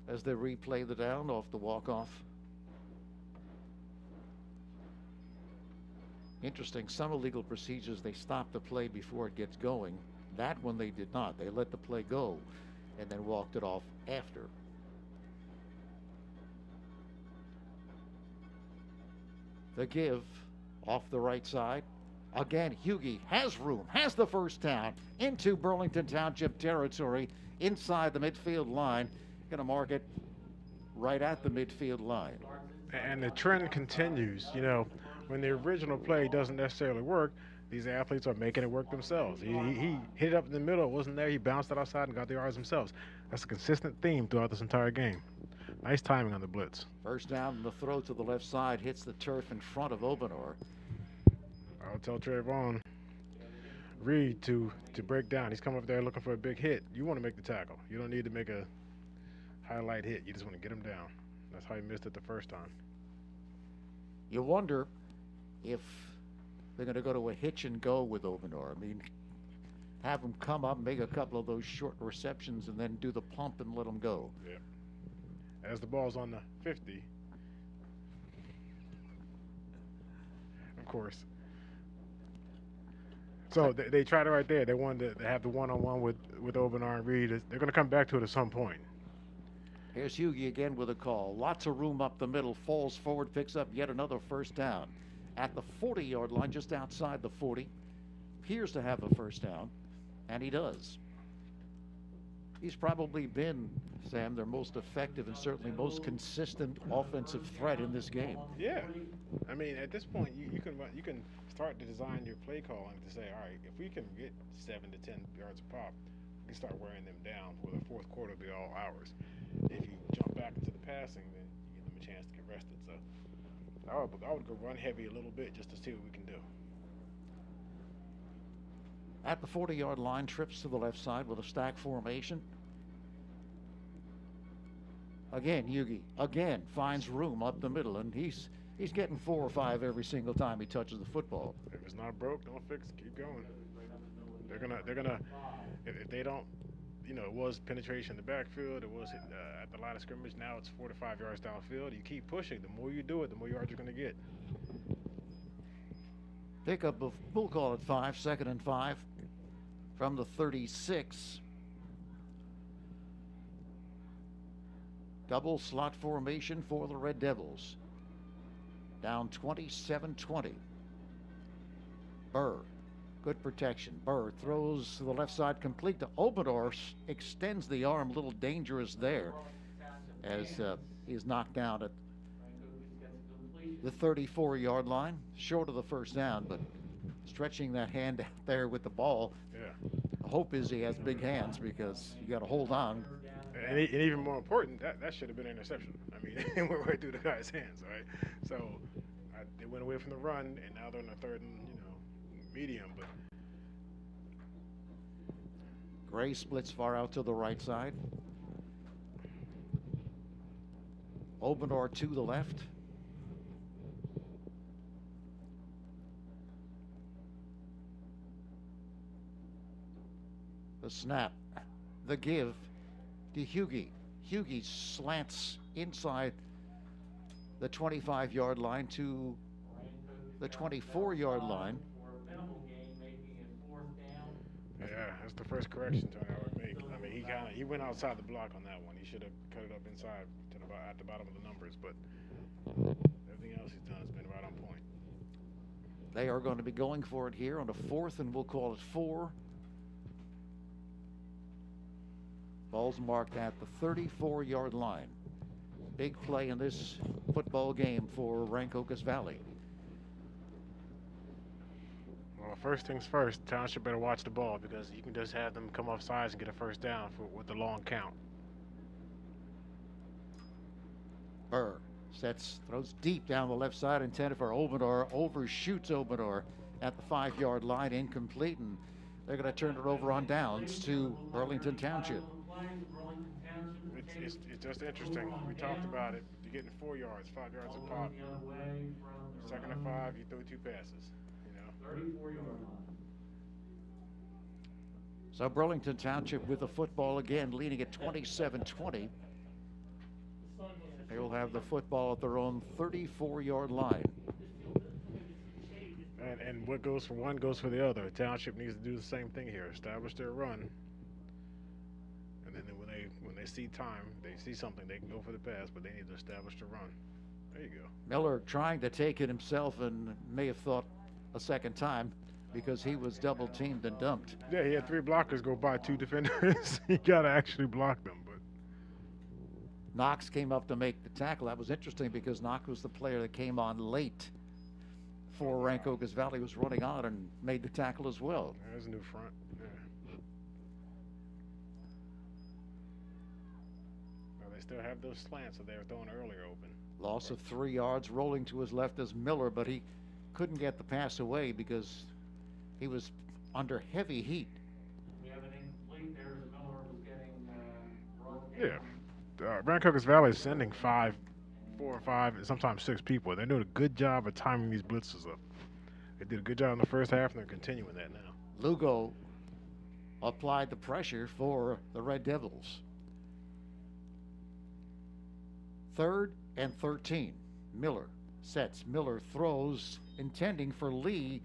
Speaker 2: as they replay the down off the walk-off. Interesting, some illegal procedures, they stop the play before it gets going. That one they did not. They let the play go and then walked it off after. The give off the right side. Again, Hughie has room, has the 1st down into Burlington Township territory inside the midfield line. Going to mark it right at the midfield line.
Speaker 1: And the trend continues. When the original play doesn't necessarily work, these athletes are making it work themselves. He hit it up in the middle, it wasn't there, he bounced it outside and got the yards themselves. That's a consistent theme throughout this entire game. Nice timing on the blitz.
Speaker 2: 1st down, the throw to the left side hits the turf in front of Obenor.
Speaker 1: I'll tell Trayvon Reed to break down. He's coming up there looking for a big hit. You want to make the tackle. You don't need to make a highlight hit. You just want to get him down. That's how he missed it the 1st time.
Speaker 2: You wonder if they're going to go to a hitch and go with Obenor. I mean, have him come up, make a couple of those short receptions, and then do the pump and let him go.
Speaker 1: Yeah. As the ball's on the 50, of course. So they tried it right there. They wanted to have the one-on-one with Obenor and Reed. They're going to come back to it at some point.
Speaker 2: Here's Hughie again with a call. Lots of room up the middle. Falls forward, picks up yet another 1st down. at the 40-yard line, just outside the 40. Appears to have a first down, and he does. He's probably been, Sam, their most effective and certainly most consistent offensive threat in this game.
Speaker 1: Yeah, I mean, at this point, you can start to design your play calling to say, all right, if we can get 7 to 10 yards a pop, we can start wearing them down for the fourth quarter will be all ours. If you jump back into the passing, then you give them a chance to get rested. So I would go run heavy a little bit just to see what we can do.
Speaker 2: At the 40-yard line, trips to the left side with a stack formation. Again, Yugi finds room up the middle, and he's getting 4 or 5 every single time he touches the football.
Speaker 1: If it's not broke, don't fix it. Keep going. They're gonna if they don't, it was penetration in the backfield. It was at the line of scrimmage. Now it's 4 to 5 yards downfield. You keep pushing. The more you do it, the more yards you're gonna get.
Speaker 2: Pickup of, we'll call it 5, 2nd and 5 from the 36. Double slot formation for the Red Devils. Down 27-20. Burr, good protection. Burr throws to the left side complete to Obador, extends the arm, a little dangerous there as he's knocked down at the 34-yard line, short of the first down, but stretching that hand out there with the ball.
Speaker 1: Yeah.
Speaker 2: The hope is he has big hands because you got to hold on.
Speaker 1: And even more important, that should have been an interception. I mean, it went right through the guy's hands, right? So they went away from the run, and now they're in the 3rd and medium. But
Speaker 2: Gray splits far out to the right side. Obador to the left. The snap, the give to Hughie. Hughie slants inside the 25-yard line to the 24-yard line.
Speaker 1: yeah, that's the first correction Tony I would make. I mean, he went outside the block on that one. He should have cut it up inside to at the bottom of the numbers, but everything else he's done has been right on point.
Speaker 2: They are going to be going for it here on a 4th, and we'll call it 4. Ball's marked at the 34-yard line. Big play in this football game for Rancocas Valley.
Speaker 1: Well, first things first, Township better watch the ball because you can just have them come off sides and get a first down with the long count.
Speaker 2: Burr throws deep down the left side, intended for Obador, overshoots Obador at the 5-yard line, incomplete, and they're going to turn it over on downs to Burlington Township.
Speaker 1: It's just interesting. We talked about it. You're getting 4 yards, 5 yards a pop. 2nd and 5, you throw 2 passes.
Speaker 3: 34-yard line.
Speaker 2: So Burlington Township with the football again, leading at 27-20. They will have the football at their own 34-yard line.
Speaker 1: And what goes for one goes for the other. Township needs to do the same thing here. Establish their run. And then when they see time, they see something, they can go for the pass, but they need to establish the run. There you go.
Speaker 2: Miller trying to take it himself and may have thought a second time because he was double teamed and dumped.
Speaker 1: Yeah, he had 3 blockers go by 2 defenders. He got to actually block them. But
Speaker 2: Knox came up to make the tackle. That was interesting because Knox was the player that came on late for Rancocas Valley, was running on and made the tackle as well.
Speaker 1: There's a new front. Yeah. Well, they still have those slants that they were throwing earlier open.
Speaker 2: Loss of 3 yards, rolling to his left as Miller, but he couldn't get the pass away because he was under heavy heat.
Speaker 3: We have an incomplete there as Miller was getting
Speaker 1: Yeah. Rancocas Valley is sending 4 or 5, and sometimes 6 people. They're doing a good job of timing these blitzes up. They did a good job in the first half, and they're continuing that now.
Speaker 2: Lugo applied the pressure for the Red Devils. 3rd and 13. Miller sets. Miller throws, intending for Lee.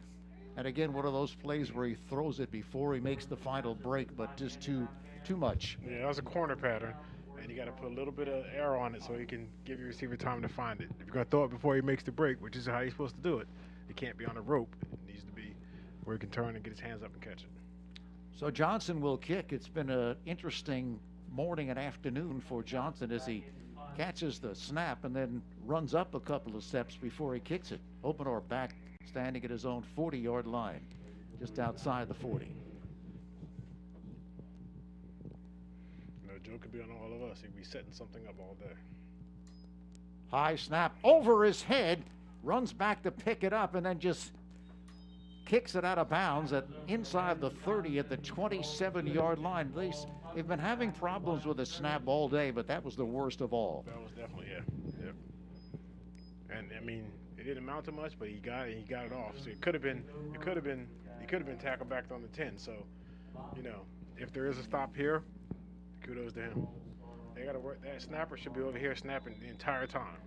Speaker 2: And again, one of those plays where he throws it before he makes the final break, but just too much.
Speaker 1: Yeah, that was a corner pattern. And you got to put a little bit of air on it so he can give your receiver time to find it. If you're going to throw it before he makes the break, which is how you're supposed to do it, He can't be on a rope. It needs to be where he can turn and get his hands up and catch it.
Speaker 2: So Johnson will kick. It's been an interesting morning and afternoon for Johnson as he catches the snap and then runs up a couple of steps before he kicks it. Openor back, standing at his own 40-yard line, just outside the 40.
Speaker 1: You know, Joe could be on all of us. He'd be setting something up all day.
Speaker 2: High snap over his head, runs back to pick it up, and then just kicks it out of bounds at inside the 30 at the 27-yard line. They've been having problems with the snap all day, but that was the worst of all.
Speaker 1: That was definitely, yeah. And I mean, it didn't amount to much, but he got it off. So he could have been tackled back on the 10. So, you know, if there is a stop here, kudos to him. They got to work. That snapper should be over here snapping the entire time.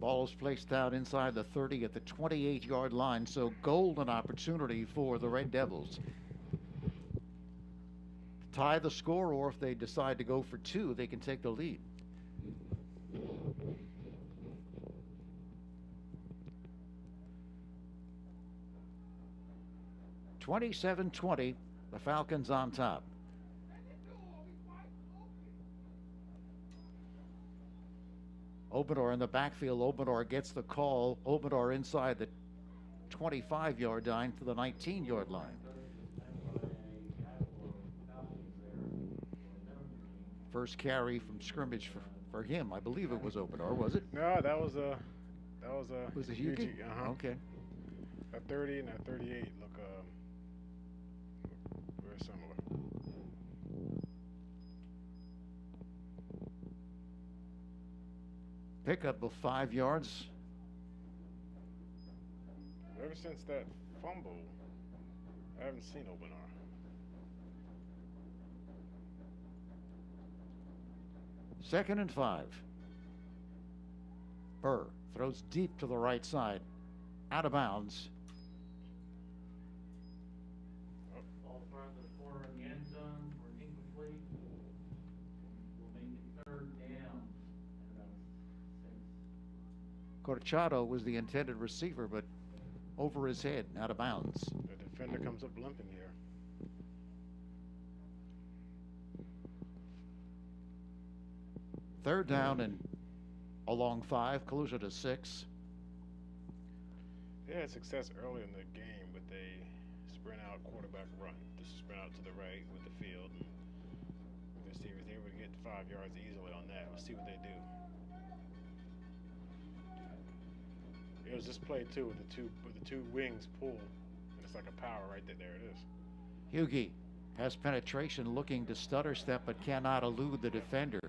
Speaker 2: Ball is placed out inside the 30 at the 28-yard line, so golden opportunity for the Red Devils. Tie the score, or if they decide to go for two, they can take the lead. (27-20), the Falcons on top. Openor in the backfield. Openor gets the call. Openor inside the 25-yard line to the 19-yard line. First carry from scrimmage for him. I believe it was Openor, was it?
Speaker 1: No, that was
Speaker 2: Was it Hugie?
Speaker 1: Uh-huh.
Speaker 2: Okay.
Speaker 1: That 30 and that 38 look very similar.
Speaker 2: Pickup of 5 yards.
Speaker 1: Ever since that fumble, I haven't seen Openor.
Speaker 2: Second and 5. Burr throws deep to the right side. Out of bounds.
Speaker 3: Ball front of the corner in the end zone for an incomplete. Will make it third down at about 6.
Speaker 2: Corchado was the intended receiver, but over his head, out of bounds.
Speaker 1: The defender comes up limping here.
Speaker 2: Third down and along 5, closer to 6.
Speaker 1: They had success early in the game with a sprint out quarterback run. Just sprint out to the right with the field. Let's see if they were able to get 5 yards easily on that. Let's see what they do. It was this play too with the two wings pull, and it's like a power right there. There it is.
Speaker 2: Hugie has penetration, looking to stutter step, but cannot elude the defender.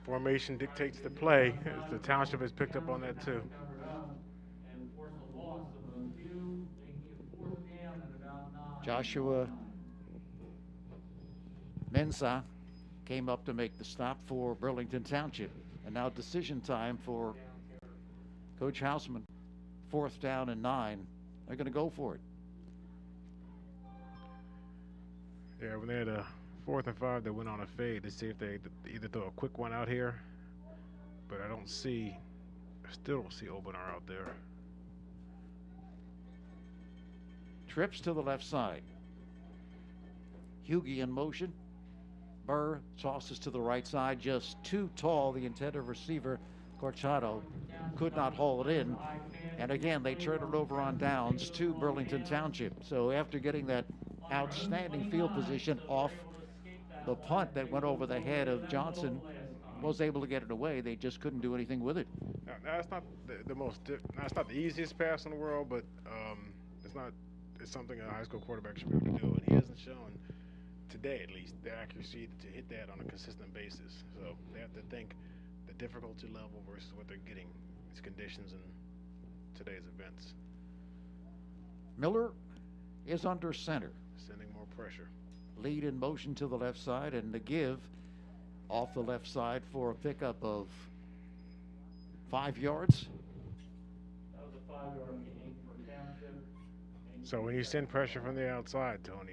Speaker 1: Formation dictates the play. The township has picked up on that too.
Speaker 3: And force a loss of a few, making it fourth down at about 9.
Speaker 2: Joshua Mensah came up to make the stop for Burlington Township. And now decision time for Coach Houseman. 4th down and 9. They're going to go for it.
Speaker 1: Yeah, when they had a 4th and 5, they went on a fade to see if they either throw a quick one out here, but I still don't see Openor out there.
Speaker 2: Trips to the left side. Hugie in motion. Burr tosses to the right side, just too tall. The intended receiver, Corchado, could not haul it in. And again, they turn it over on downs to Burlington Township. So after getting that outstanding field position off the punt that went over the head of Johnson, was able to get it away. They just couldn't do anything with it.
Speaker 1: Now that's not that's not the easiest pass in the world, but it's something a high school quarterback should be able to do, and he hasn't shown today, at least, the accuracy to hit that on a consistent basis. So they have to think the difficulty level versus what they're getting, these conditions in today's events.
Speaker 2: Miller is under center.
Speaker 1: Sending more pressure.
Speaker 2: Lead in motion to the left side, and the give off the left side for a pickup of 5 yards.
Speaker 3: That was a 5-yard gain for Township.
Speaker 1: So when you send pressure from the outside, Tony,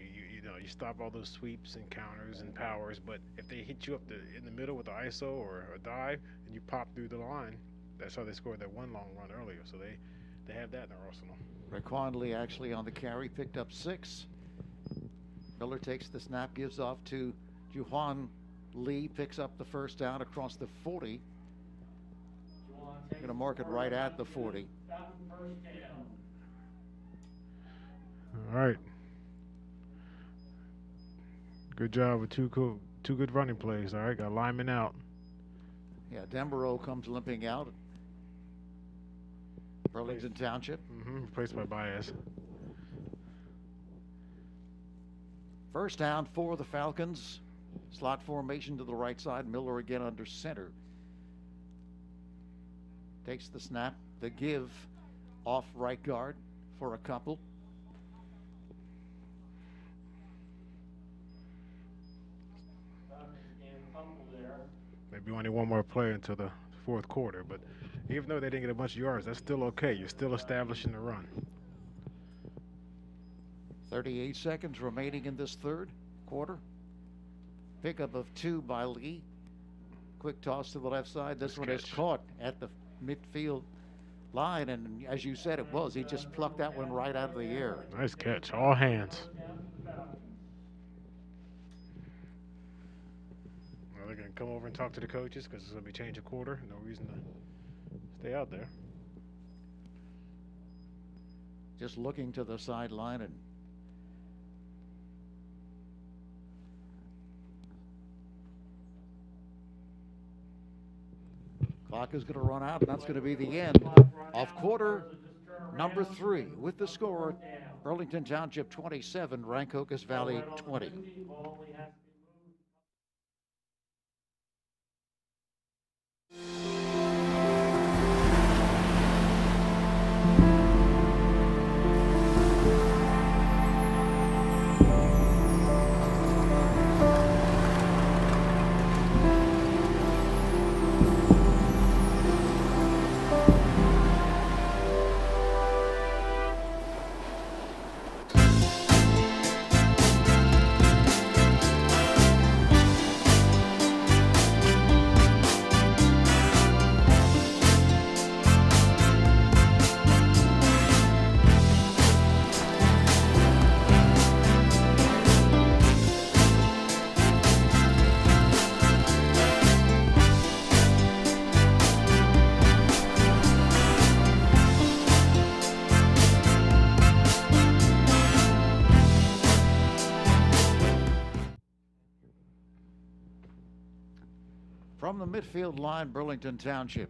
Speaker 1: you stop all those sweeps and counters and powers, but if they hit you up in the middle with the ISO or a dive and you pop through the line, that's how they scored that one long run earlier. So they have that in their arsenal.
Speaker 2: Raquan Lee actually on the carry, picked up 6. Miller takes the snap, gives off to Juwan Lee, picks up the first down across the 40. Going to mark it right at the 40.
Speaker 1: All right. Good job with two good running plays. All right, got linemen out.
Speaker 2: Yeah, Denborough comes limping out. Burlington Township.
Speaker 1: Replaced by Baez.
Speaker 2: First down for the Falcons. Slot formation to the right side. Miller again under center. Takes the snap. The give off right guard for a couple.
Speaker 1: Maybe only one more play until the fourth quarter, but even though they didn't get a bunch of yards, that's still okay. You're still establishing the run.
Speaker 2: 38 seconds remaining in this third quarter. Pickup of 2 by Lee. Quick toss to the left side. This one is caught at the midfield line, and as you said it was, he just plucked that one right out of the air.
Speaker 1: Nice catch. All hands. They're going to come over and talk to the coaches because it's going to be change of quarter. No reason to stay out there.
Speaker 2: Just looking to the sideline, and clock is going to run out, and that's going to be the end of quarter number 3 with the score Burlington Township 27, Rancocas Valley 20. From the midfield line, Burlington Township.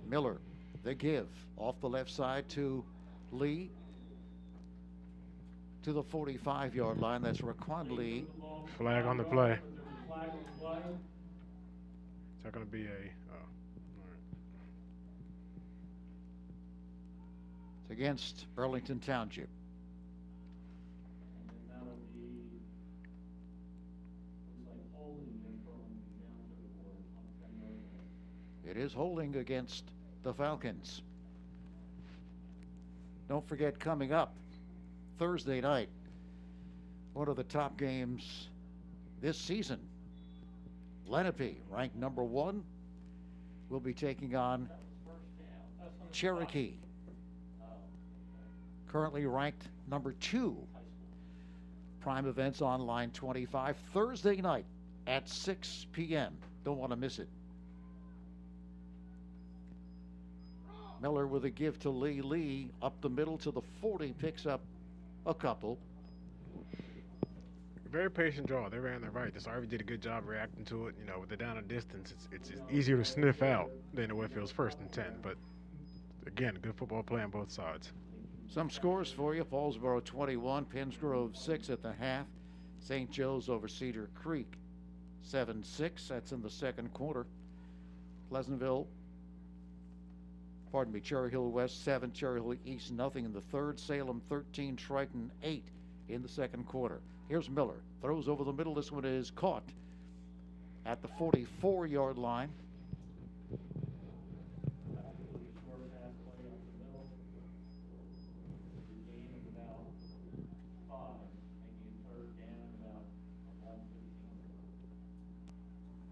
Speaker 2: Miller, the give, off the left side to Lee. To the 45-yard line, that's Raquan Lee.
Speaker 1: Flag on the play. Is that going to be a... all right.
Speaker 2: It's against Burlington Township. It is holding against the Falcons. Don't forget, coming up Thursday night, one of the top games this season. Lenape, ranked number 1, will be taking on Cherokee, currently ranked number 2. Prime Events Online 25, Thursday night at 6 p.m. Don't want to miss it. Miller with a give to Lee. Lee up the middle to the 40, picks up a couple.
Speaker 1: Very patient draw. They ran the right. The Sarvi did a good job reacting to it. You know, with the down and distance, it's easier to sniff out than when it feels 1st and 10. But again, good football play on both sides.
Speaker 2: Some scores for you. Paulsboro 21, Pensgrove 6 at the half. St. Joe's over Cedar Creek 7-6. That's in the second quarter. Cherry Hill West 7, Cherry Hill East nothing in the third. Salem 13, Triton 8 in the second quarter. Here's Miller, throws over the middle. This one is caught at the 44-yard line.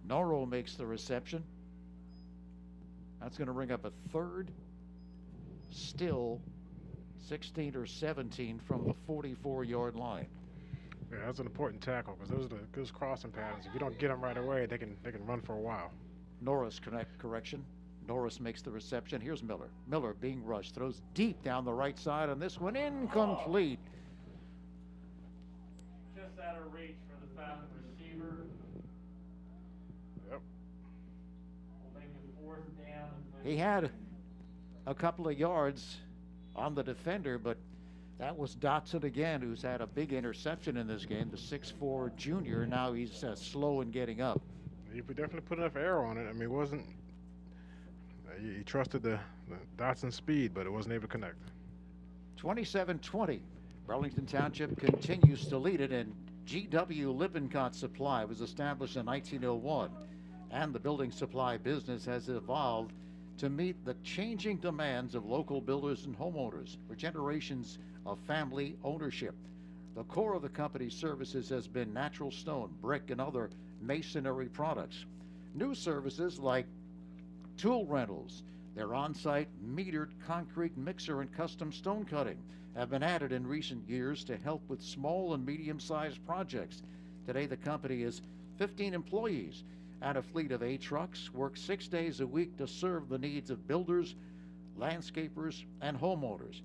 Speaker 2: Norro makes the reception. That's going to bring up a 3rd still 16 or 17 from the 44-yard line.
Speaker 1: Yeah, that's an important tackle because those are those crossing patterns. If you don't get them right away, they can run for a while.
Speaker 2: Norris correction. Norris makes the reception. Here's Miller. Miller being rushed, throws deep down the right side on this one, incomplete.
Speaker 3: Just out of reach for the Falcon receiver.
Speaker 1: Yep.
Speaker 3: Will make it 4th down.
Speaker 2: He had a couple of yards on the defender, but that was Dotson again, who's had a big interception in this game, the 6'4 junior. Now he's slow in getting up.
Speaker 1: He definitely put enough air on it. I mean, it wasn't. He trusted the Dotson speed, but it wasn't able to connect.
Speaker 2: 27-20. Burlington Township continues to lead it, and G.W. Lippincott Supply was established in 1901, and the building supply business has evolved to meet the changing demands of local builders and homeowners for generations of family ownership. The core of the company's services has been natural stone, brick, and other masonry products. New services like tool rentals, their on-site metered concrete mixer and custom stone cutting have been added in recent years to help with small and medium-sized projects. Today the company has 15 employees and a fleet of 8 trucks, works 6 days a week to serve the needs of builders, landscapers, and homeowners.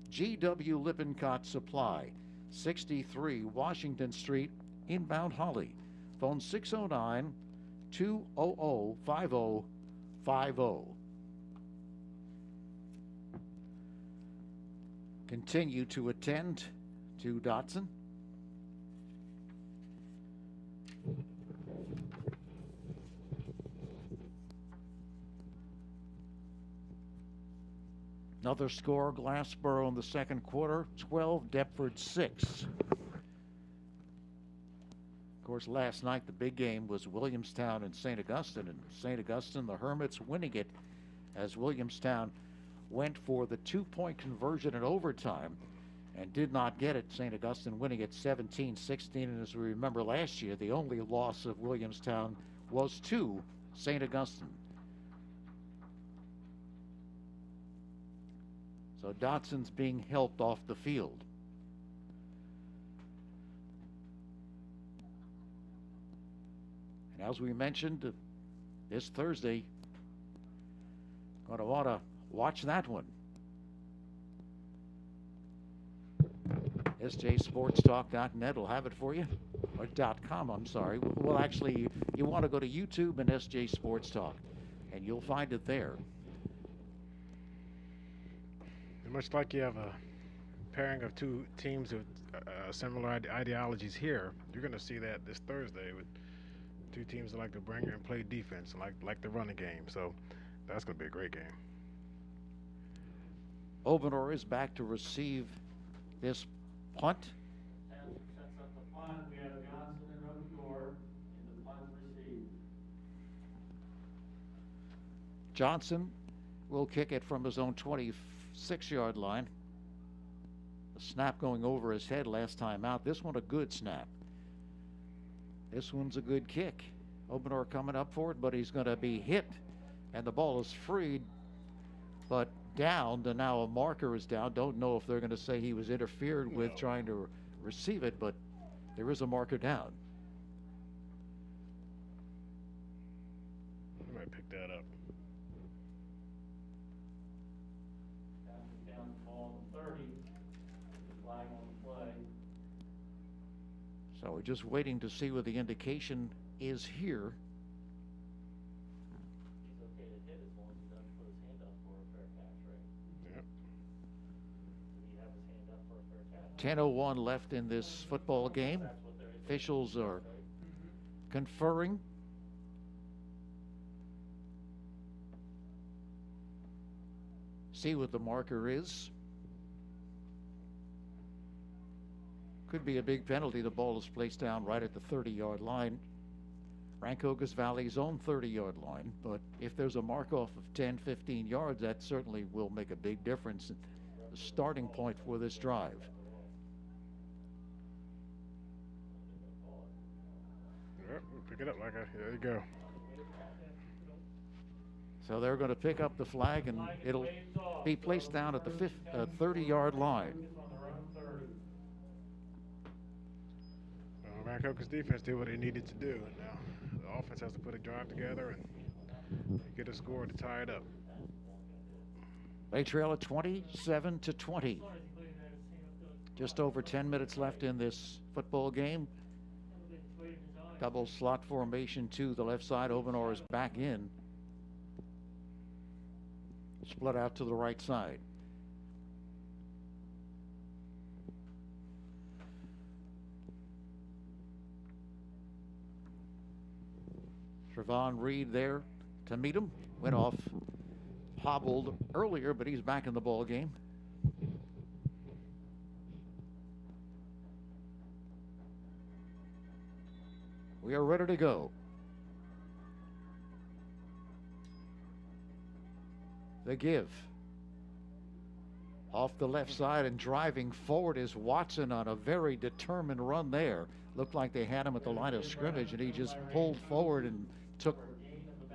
Speaker 2: G.W. Lippincott Supply, 63 Washington Street, inbound Holly. Phone 609-200-5050. Continue to attend to Dotson. Another score, Glassboro in the second quarter, 12, Deptford 6. Of course, last night the big game was Williamstown and St. Augustine, and St. Augustine, the Hermits, winning it as Williamstown went for the 2-point conversion in overtime and did not get it. St. Augustine winning it 17-16, and as we remember last year, the only loss of Williamstown was to St. Augustine. So Dotson's being helped off the field. And as we mentioned, this Thursday, going to want to watch that one. SJSportsTalk.net will have it for you, or .com, I'm sorry. Well, actually, you want to go to YouTube and SJ Sports Talk, and you'll find it there.
Speaker 1: Much like you have a pairing of two teams with similar ideologies here, you're going to see that this Thursday with two teams that like to bring and play defense and like the running game. So that's going to be a great game.
Speaker 2: Obenor is back to receive this punt.
Speaker 3: Sets up the punt. We have Johnson and Obenor in the punt receive.
Speaker 2: Johnson will kick it from his own 26-yard line. The snap going over his head last time out. This one a good snap. This one's a good kick. Obenor coming up for it, but he's going to be hit, and the ball is freed, but down, and now a marker is down. Don't know if they're going to say he was interfered with trying to receive it, but there is a marker down.
Speaker 1: I might pick that up.
Speaker 3: Down the ball to 30. Flag on the play.
Speaker 2: So we're just waiting to see what the indication is here.
Speaker 3: He's okay to hit as long as he doesn't put his hand up for a fair catch, right?
Speaker 1: Yep.
Speaker 3: Did he have his hand up for a fair catch?
Speaker 2: 10:01 left in this football game. Officials are conferring. See what the marker is. Could be a big penalty. The ball is placed down right at the 30-yard line. Rancocas Valley's own 30-yard line. But if there's a mark off of 10, 15 yards, that certainly will make a big difference. The starting point for this drive.
Speaker 1: Yep, we'll pick it up there you go.
Speaker 2: So they're going to pick up the flag, and it'll be placed down at the 30-yard line.
Speaker 1: Rancocas defense did what they needed to do. Now the offense has to put a drive together and get a score to tie it up.
Speaker 2: They trail at 27-20. Just over 10 minutes left in this football game. Double slot formation to the left side. Obanor is back in. Split out to the right side. Trevon Reed there to meet him. Went off hobbled earlier, but he's back in the ball game. We are ready to go. The give. Off the left side and driving forward is Watson on a very determined run there. Looked like they had him at the line of scrimmage, and he just pulled forward and took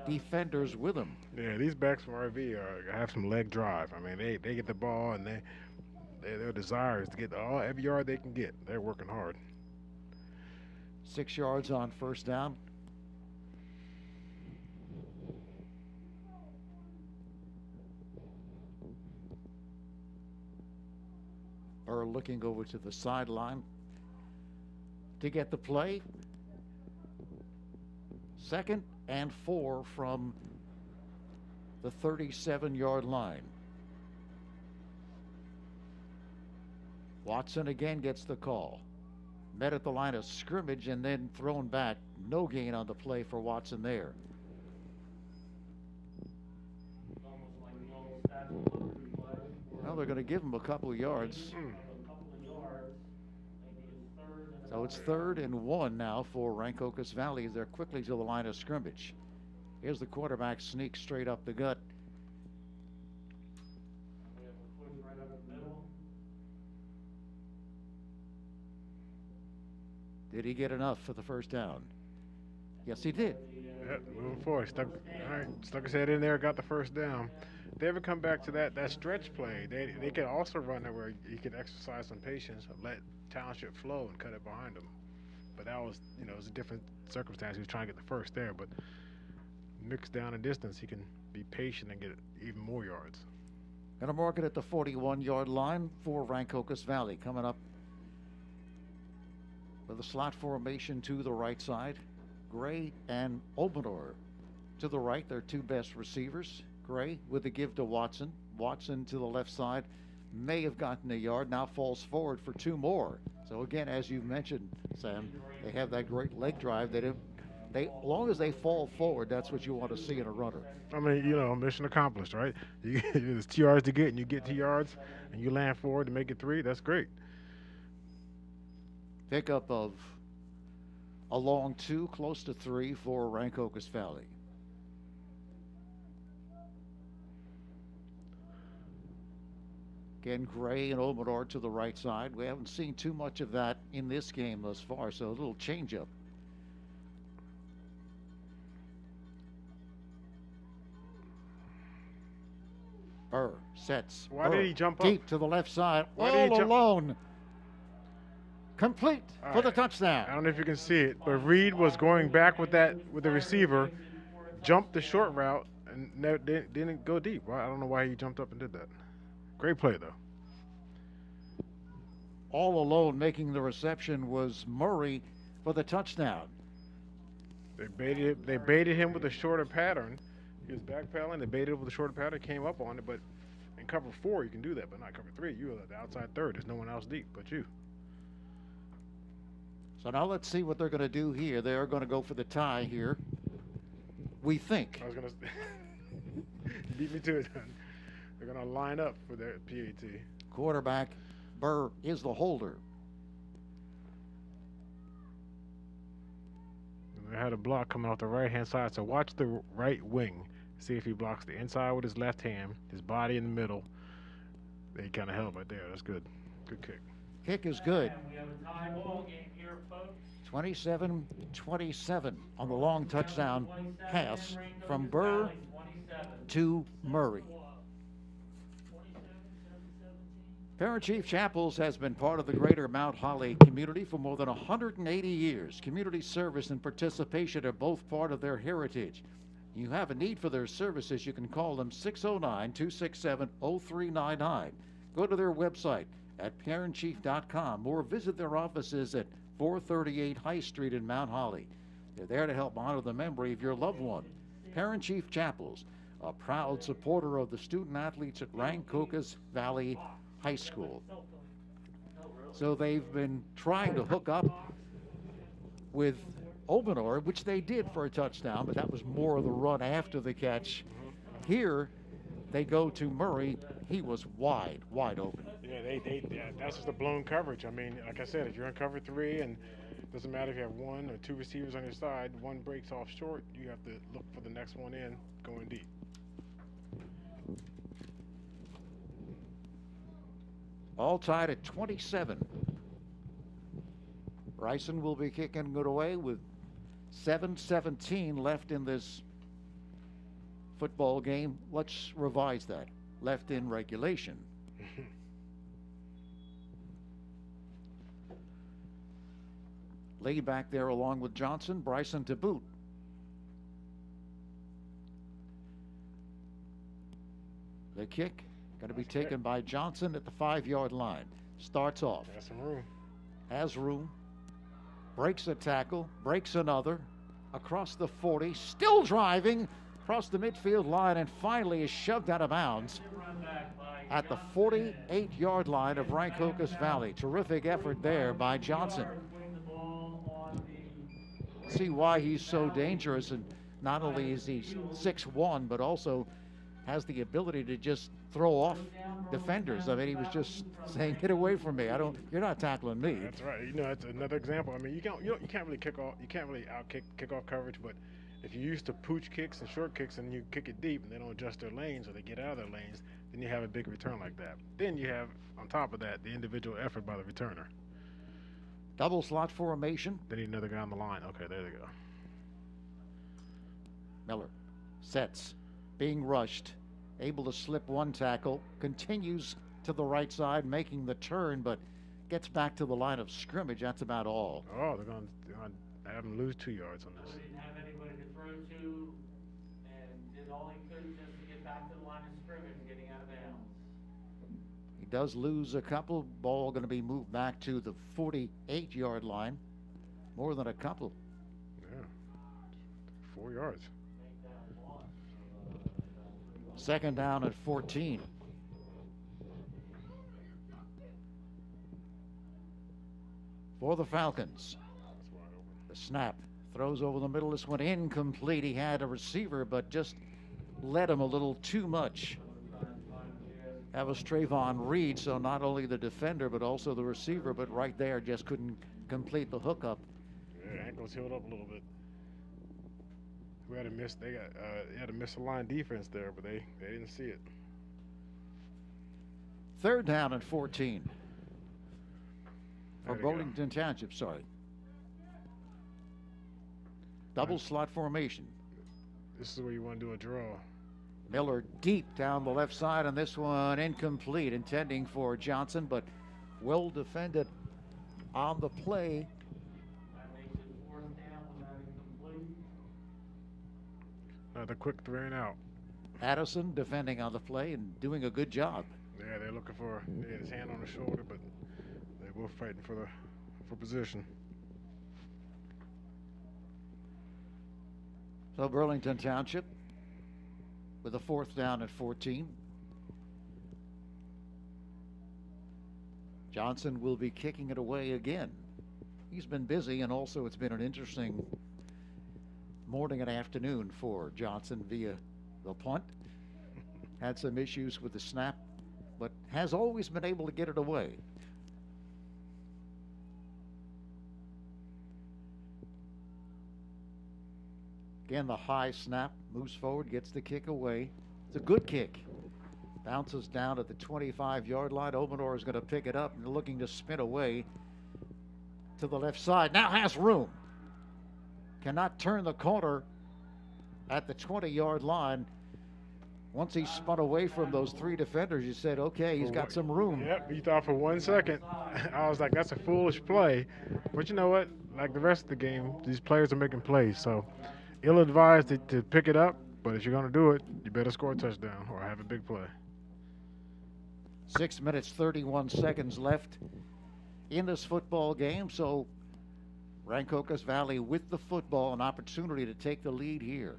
Speaker 2: defenders with him.
Speaker 1: Yeah, these backs from RV have some leg drive. I mean, they get the ball, and their desire is to get every yard they can get. They're working hard.
Speaker 2: 6 yards on first down. Burr looking over to the sideline to get the play. 2nd and 4 from the 37-yard line. Watson again gets the call. Met at the line of scrimmage and then thrown back. No gain on the play for Watson there. Well, they're going to give him a couple of yards. So it's 3rd and 1 now for Rancocas Valley as they're quickly to the line of scrimmage. Here's the quarterback sneak straight up the gut. Did he get enough for the first down? Yes, he did.
Speaker 1: Yep, moving forward. Stuck his head in there, got the first down. If they ever come back to that stretch play, they can also run it where you can exercise some patience, let Township flow and cut it behind them. But that was, it was a different circumstance. He was trying to get the first there, but mixed down in distance, he can be patient and get even more yards.
Speaker 2: Going to mark it at the 41-yard line for Rancocas Valley. Coming up with a slot formation to the right side. Gray and Obanor to the right, their two best receivers. Gray with the give to Watson. Watson to the left side. May have gotten a yard, now falls forward for 2 more. So again, as you mentioned, Sam, they have that great leg drive. As long as they fall forward, that's what you want to see in a runner.
Speaker 1: I mean, mission accomplished, right? There's 2 yards to get, and you get 2 yards, and you land forward to make it 3. That's great.
Speaker 2: Pickup of a long 2, close to 3 for Rancocas Valley. Again, Gray and Obanor to the right side. We haven't seen too much of that in this game thus far, so a little changeup. Burr sets.
Speaker 1: Why did he jump
Speaker 2: deep
Speaker 1: up?
Speaker 2: To the left side,
Speaker 1: Why did he
Speaker 2: all
Speaker 1: jump?
Speaker 2: Alone. Complete for the touchdown.
Speaker 1: I don't know if you can see it, but Reed was going back with the receiver, jumped the short route, and didn't go deep. Well, I don't know why he jumped up and did that. Great play, though.
Speaker 2: All alone making the reception was Murray for the touchdown.
Speaker 1: They baited him with a shorter pattern. He was backpedaling. They baited him with a shorter pattern, came up on it, but in cover 4 you can do that, but not cover 3. You're at the outside third. There's no one else deep but you.
Speaker 2: So now let's see what they're going to do here. They're going to go for the tie here, we think.
Speaker 1: I was going to you beat me to it, then. They're going to line up for their PAT.
Speaker 2: Quarterback Burr is the holder.
Speaker 1: And they had a block coming off the right-hand side, so watch the right wing. See if he blocks the inside with his left hand, his body in the middle. They kind of held right there. That's good. Good kick.
Speaker 2: Kick is good.
Speaker 3: We have a tie ball game here, folks.
Speaker 2: 27-27 on the long touchdown pass from Burr to Murray. Parent Chief Chapels has been part of the greater Mount Holly community for more than 180 years. Community service and participation are both part of their heritage. You have a need for their services, you can call them 609-267-0399. Go to their website at parentchief.com or visit their offices at 438 High Street in Mount Holly. They're there to help honor the memory of your loved one. Parent Chief Chapels, a proud supporter of the student athletes at Rancocas Valley High School. So they've been trying to hook up with Obenor, which they did for a touchdown, but that was more of the run after the catch. Here, they go to Murray. He was wide open.
Speaker 1: Yeah, that's just a blown coverage. I mean, like I said, if you're in cover 3 and it doesn't matter if you have 1 or 2 receivers on your side, one breaks off short, you have to look for the next one in going deep.
Speaker 2: All tied at 27. Bryson will be kicking it away with 7:17 left in this football game. Let's revise that. Left in regulation. Laid back there along with Johnson. Bryson to boot. The kick going to be taken by Johnson at the 5-yard line. Starts off.
Speaker 1: Has some room.
Speaker 2: Has room. Breaks a tackle. Breaks another. Across the 40. Still driving. Across the midfield line and finally is shoved out of bounds at the 48-yard line of Rancocas Valley. Terrific effort there by Johnson. See why he's so dangerous, and not only is he 6'1", but also has the ability to just throw off defenders. I mean, he was just saying, "Get away from me! You're not tackling me."
Speaker 1: That's right. You know, that's another example. I mean, you can't really kick off. You can't really out kick off coverage, but if you used to pooch kicks and short kicks and you kick it deep and they don't adjust their lanes or they get out of their lanes, then you have a big return like that. Then you have, on top of that, the individual effort by the returner.
Speaker 2: Double slot formation.
Speaker 1: They need another guy on the line. Okay, there they go.
Speaker 2: Miller sets, being rushed, able to slip one tackle, continues to the right side, making the turn, but gets back to the line of scrimmage. That's about all.
Speaker 1: Oh, they're going to have him lose 2 yards on this.
Speaker 3: He didn't have anybody to throw to, and did all he could just to get back to the line of scrimmage, getting out of bounds.
Speaker 2: He does lose a couple. Ball going to be moved back to the 48-yard line. More than a couple.
Speaker 1: Yeah, 4 yards.
Speaker 2: Second down at 14. For the Falcons. The snap. Throws over the middle. This one incomplete. He had a receiver, but just led him a little too much. That was Trayvon Reed, so not only the defender, but also the receiver, but right there just couldn't complete the hookup.
Speaker 1: Yeah, ankles healed up a little bit. We had a miss. They had a misaligned defense there, but they didn't see it.
Speaker 2: Third down and 14 for
Speaker 1: There they go.
Speaker 2: Burlington Township. Sorry. Double slot formation.
Speaker 1: This is where you want to do a draw.
Speaker 2: Miller deep down the left side, and this one incomplete, intending for Johnson, but well defended on the play.
Speaker 3: That makes it 4th down without incomplete.
Speaker 1: Another quick 3 and out.
Speaker 2: Addison defending on the play and doing a good job.
Speaker 1: Yeah, they're looking for. They had his hand on the shoulder, but they're both fighting for position.
Speaker 2: So Burlington Township with a 4th down at 14. Johnson will be kicking it away again. He's been busy, and also it's been an interesting morning and afternoon for Johnson via the punt. Had some issues with the snap, but has always been able to get it away. Again, the high snap, moves forward, gets the kick away. It's a good kick. Bounces down at the 25-yard line. Obenor is going to pick it up and looking to spin away to the left side. Now has room. Cannot turn the corner at the 20-yard line. Once he spun away from those three defenders, you said, okay, he's got some room.
Speaker 1: Yep, you thought for 1 second. I was like, that's a foolish play. But you know what? Like the rest of the game, these players are making plays. So ill-advised to pick it up, but if you're going to do it, you better score a touchdown or have a big play.
Speaker 2: 6 minutes, 31 seconds left in this football game. So Rancocas Valley with the football, an opportunity to take the lead here.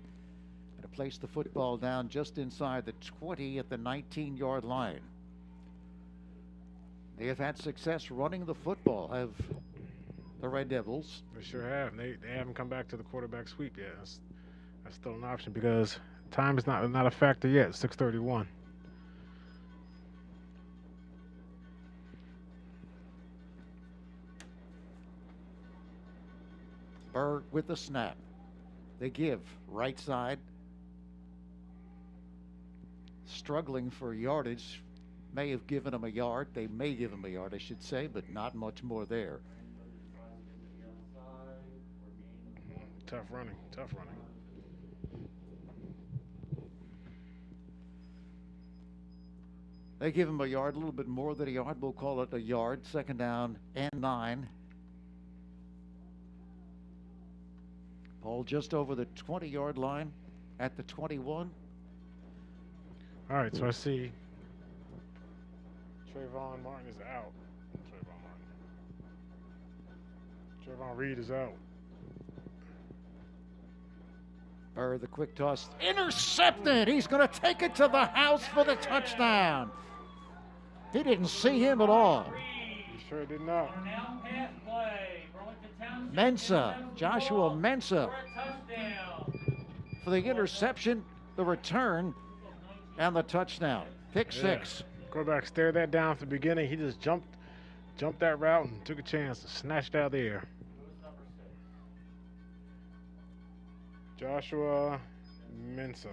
Speaker 2: And to place the football down just inside the 20 at the 19-yard line. They have had success running the football, have the Red Devils.
Speaker 1: They sure have. They haven't come back to the quarterback sweep yet. That's still an option because time is not a factor yet. 6:31.
Speaker 2: Burr with the snap. They give right side. Struggling for yardage. May have given him a yard. They may give him a yard, I should say, but not much more there.
Speaker 1: Tough running.
Speaker 2: They give him a yard, a little bit more than a yard. We'll call it a yard. Second down and 9. Ball just over the 20-yard line at the 21.
Speaker 1: All right, so I see Trayvon Martin is out. Trayvon Reed is out.
Speaker 2: Burr, the quick toss. Intercepted! He's going to take it to the house for the touchdown. He didn't see him at all.
Speaker 1: He sure did not.
Speaker 2: Mensah, Joshua Mensah, for the interception, the return, and the touchdown. Pick 6.
Speaker 1: Quarterback stared that down at the beginning. He just jumped that route and took a chance and snatched it out of the air. Joshua Mensah.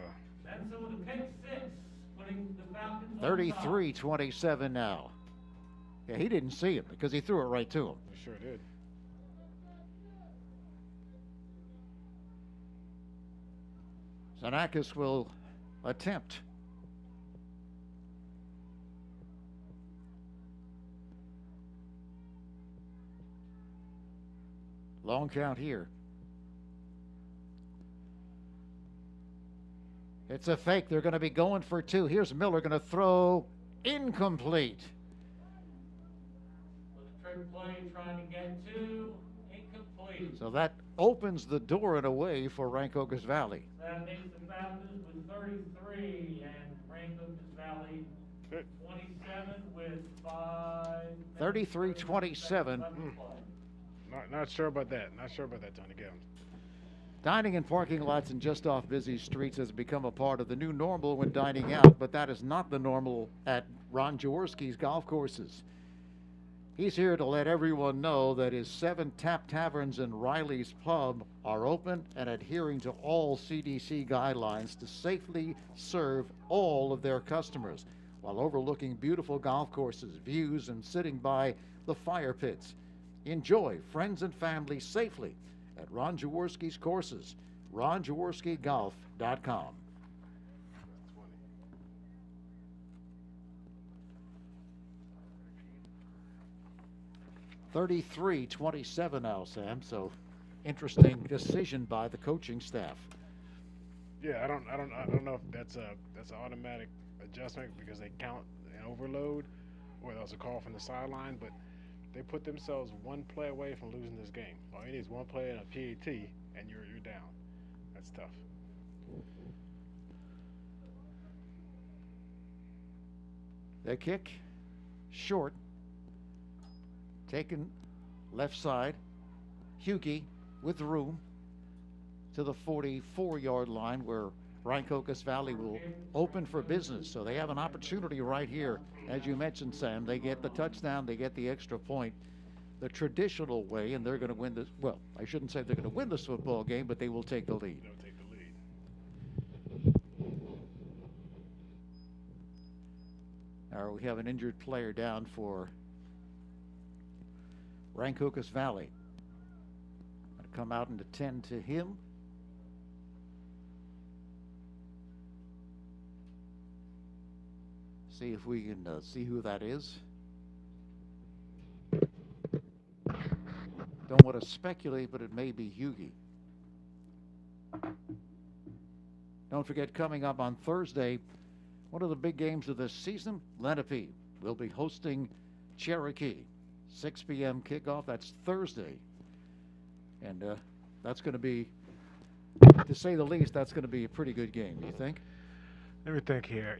Speaker 2: 33-27 now. Yeah, he didn't see him because he threw it right to him.
Speaker 1: He sure did.
Speaker 2: Zanakis will attempt. Long count here. It's a fake. They're going to be going for 2. Here's Miller going to throw incomplete.
Speaker 3: With a trick play trying to get 2, incomplete.
Speaker 2: So that opens the door in a way for Rancocas Valley.
Speaker 3: That makes the Falcons with 33 and Rancocas Valley 27 with 5.
Speaker 2: 33-27.
Speaker 1: Not sure about that. Tony. Get him.
Speaker 2: Dining in parking lots and just off busy streets has become a part of the new normal when dining out, but that is not the normal at Ron Jaworski's golf courses. He's here to let everyone know that his 7 Tap Taverns and Riley's Pub are open and adhering to all CDC guidelines to safely serve all of their customers while overlooking beautiful golf courses, views, and sitting by the fire pits. Enjoy friends and family safely at Ron Jaworski's courses, ronjaworskigolf.com. 33-27 now, Sam. So interesting decision by the coaching staff.
Speaker 1: Yeah, I don't know if that's an automatic adjustment because they count an overload, or that was a call from the sideline, but they put themselves one play away from losing this game. All you need is one play and a PAT, and you're down. That's tough.
Speaker 2: The kick, short, taken left side. Hughie with room to the 44-yard line where Rancocas Valley will open for business. So they have an opportunity right here. As you mentioned, Sam, they get the touchdown, they get the extra point the traditional way, and they're going to win this. Well, I shouldn't say they're going to win this football game, but they will take the lead.
Speaker 1: They'll take the lead.
Speaker 2: All right, we have an injured player down for Rancocas Valley. Going to come out and attend to him. See if we can see who that is. Don't want to speculate, but it may be Hughie. Don't forget, coming up on Thursday, one of the big games of this season, Lenape will be hosting Cherokee. 6 p.m. kickoff. That's Thursday. And that's going to be, to say the least, that's going to be a pretty good game. Do you think?
Speaker 1: Let me think here.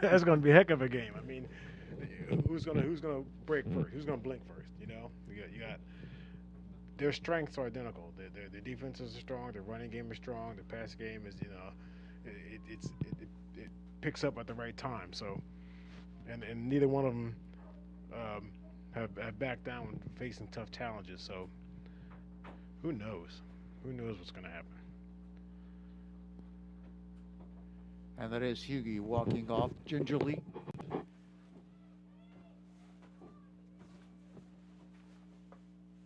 Speaker 1: That's going to be a heck of a game. I mean, who's gonna break first? Who's going to blink first? You know, you got their strengths are identical. Their defenses are strong. Their running game is strong. Their pass game is, you know, it picks up at the right time. So, and neither one of them have backed down when facing tough challenges. So, who knows? Who knows what's going to happen?
Speaker 2: And that is Hughie walking off gingerly.